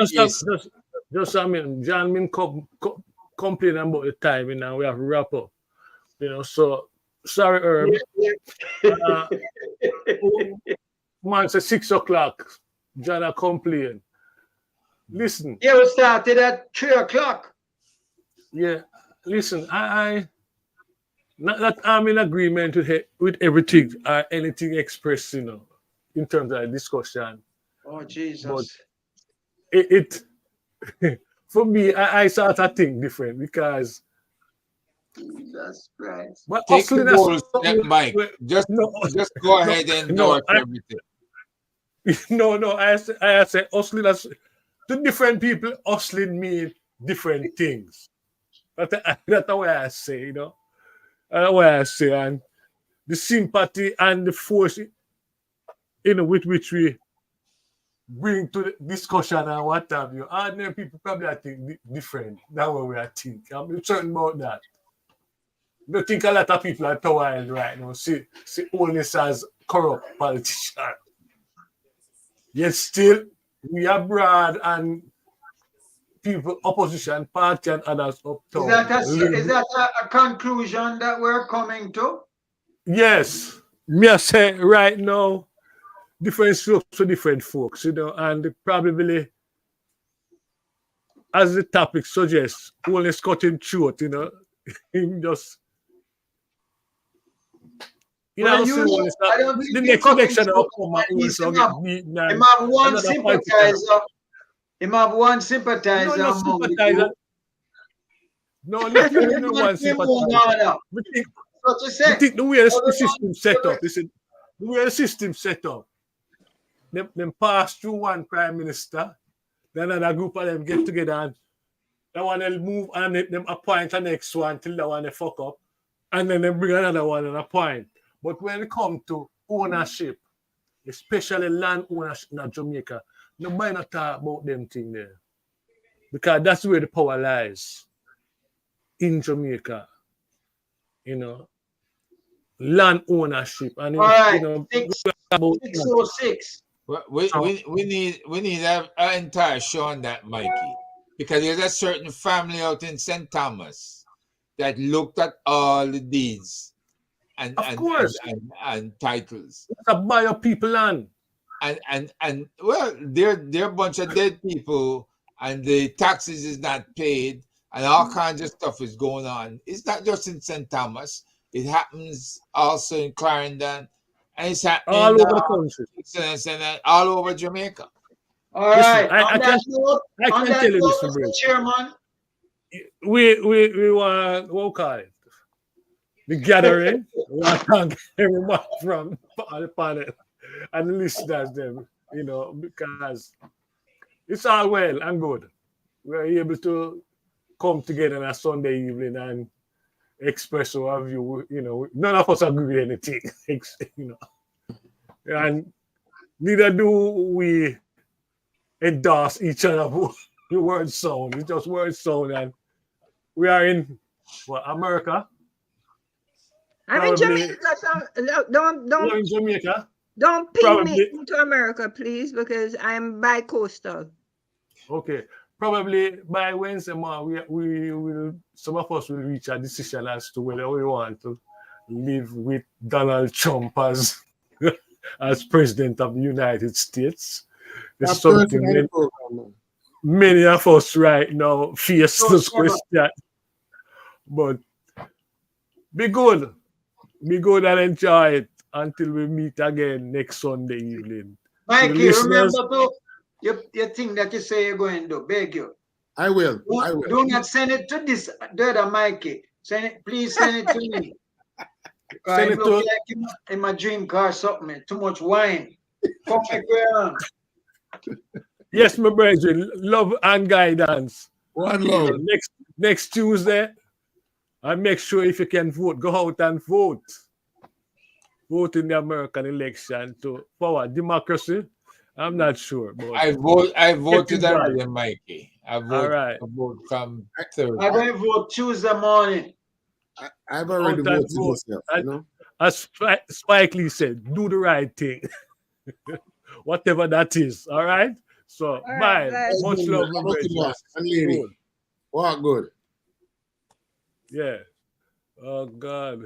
I mean, John been complaining about the time, and we have to wrap up. So sorry, Herb. Man said 6 o'clock. John a complain. Listen. Yeah, we started at 3 o'clock. Yeah, listen, I not that I'm in agreement with everything or anything expressed, in terms of the discussion. Oh, Jesus. But it for me, I sort of think different, because Jesus Christ. But take the ball, Mike. Just go ahead and endorse everything. No, I say hustling as to different people. Hustling mean different things. That's the way I say, That's the way I say, and the sympathy and the force, with which we bring to the discussion and what have you. Ordinary people probably I think different than what we are think. I'm certain about that. I think a lot of people are tired right now. See onus as corrupt politician. Yet still, we are broad and people, opposition party and others uptown. Is that a conclusion that we're coming to? Yes. Me I say right now, different strokes for different folks, and probably, as the topic suggests, only cutting throat, him just You Well, know, you see know, one is I that don't think the you next fucking election will smoke come my and niece. also get beaten Him and have one another politician. sympathizer. Him have one No, sympathizer no among the sympathizer. group. No, not You even want one him one sympathizer. now. We think, What you we say? think the way the Everyone, system set up, listen, the way the system set up, them pass through one prime minister, then another group of them get together and they want to move and them appoint the next one till they want to fuck up, and then they bring another one and appoint. But when it comes to ownership, especially land ownership in Jamaica, nobody not talk about them thing there. Because that's where the power lies. In Jamaica. You know. Land ownership. And all right, about 606. Well, we need an entire show on that, Mikey, because there's a certain family out in St. Thomas that looked at all the deeds and of course and titles. it's a buy of people land. And well, they're a bunch of dead people, and the taxes is not paid, and all kinds of stuff is going on. It's not just in St. Thomas. It happens also in Clarendon, and it's happening All over the country. all over Jamaica. All Listen, right. I can tell you this, Mr. bro. Chairman. We want what we call it? The gathering. We want to thank everyone from the panel and the listeners them, you know, because it's all well and good. We're able to come together on a Sunday evening and express our view. You know, none of us agree with anything, you know, and neither do we endorse each other. The word sound, it's just word sound, and we are in what, America. I'm in Probably- Jamaica, so You're in Jamaica. don't ping me Probably- into America, please, because I'm bi-coastal. Okay, probably by Wednesday morning, we will. Some of us will reach a decision as to whether we want to live with Donald Trump as as president of the United States. It's That's something the program, many of us right now face this question. But be good and enjoy it until we meet again next Sunday evening. Mikey, listeners- remember to your thing that you say you're going to do. Beg you. I will. Do not send it to this the other Mikey. Please send it to me. Send it to- like in my dream car something. Too much wine. Come back around. Yes, my brethren, love and guidance. One love. Next Tuesday, and make sure if you can vote, go out and vote. Vote in the American election to power democracy. I'm not sure, but I voted Get it already, Mikey. I vote from Thursday. I'm going to vote Tuesday morning. I've already Out and voted vote. myself, you know. as Spike Lee said, do the right thing. Whatever that is. All right? So, bye. right, guys. Much love, my brethren. And lady. Walk good. Yeah. Oh, God.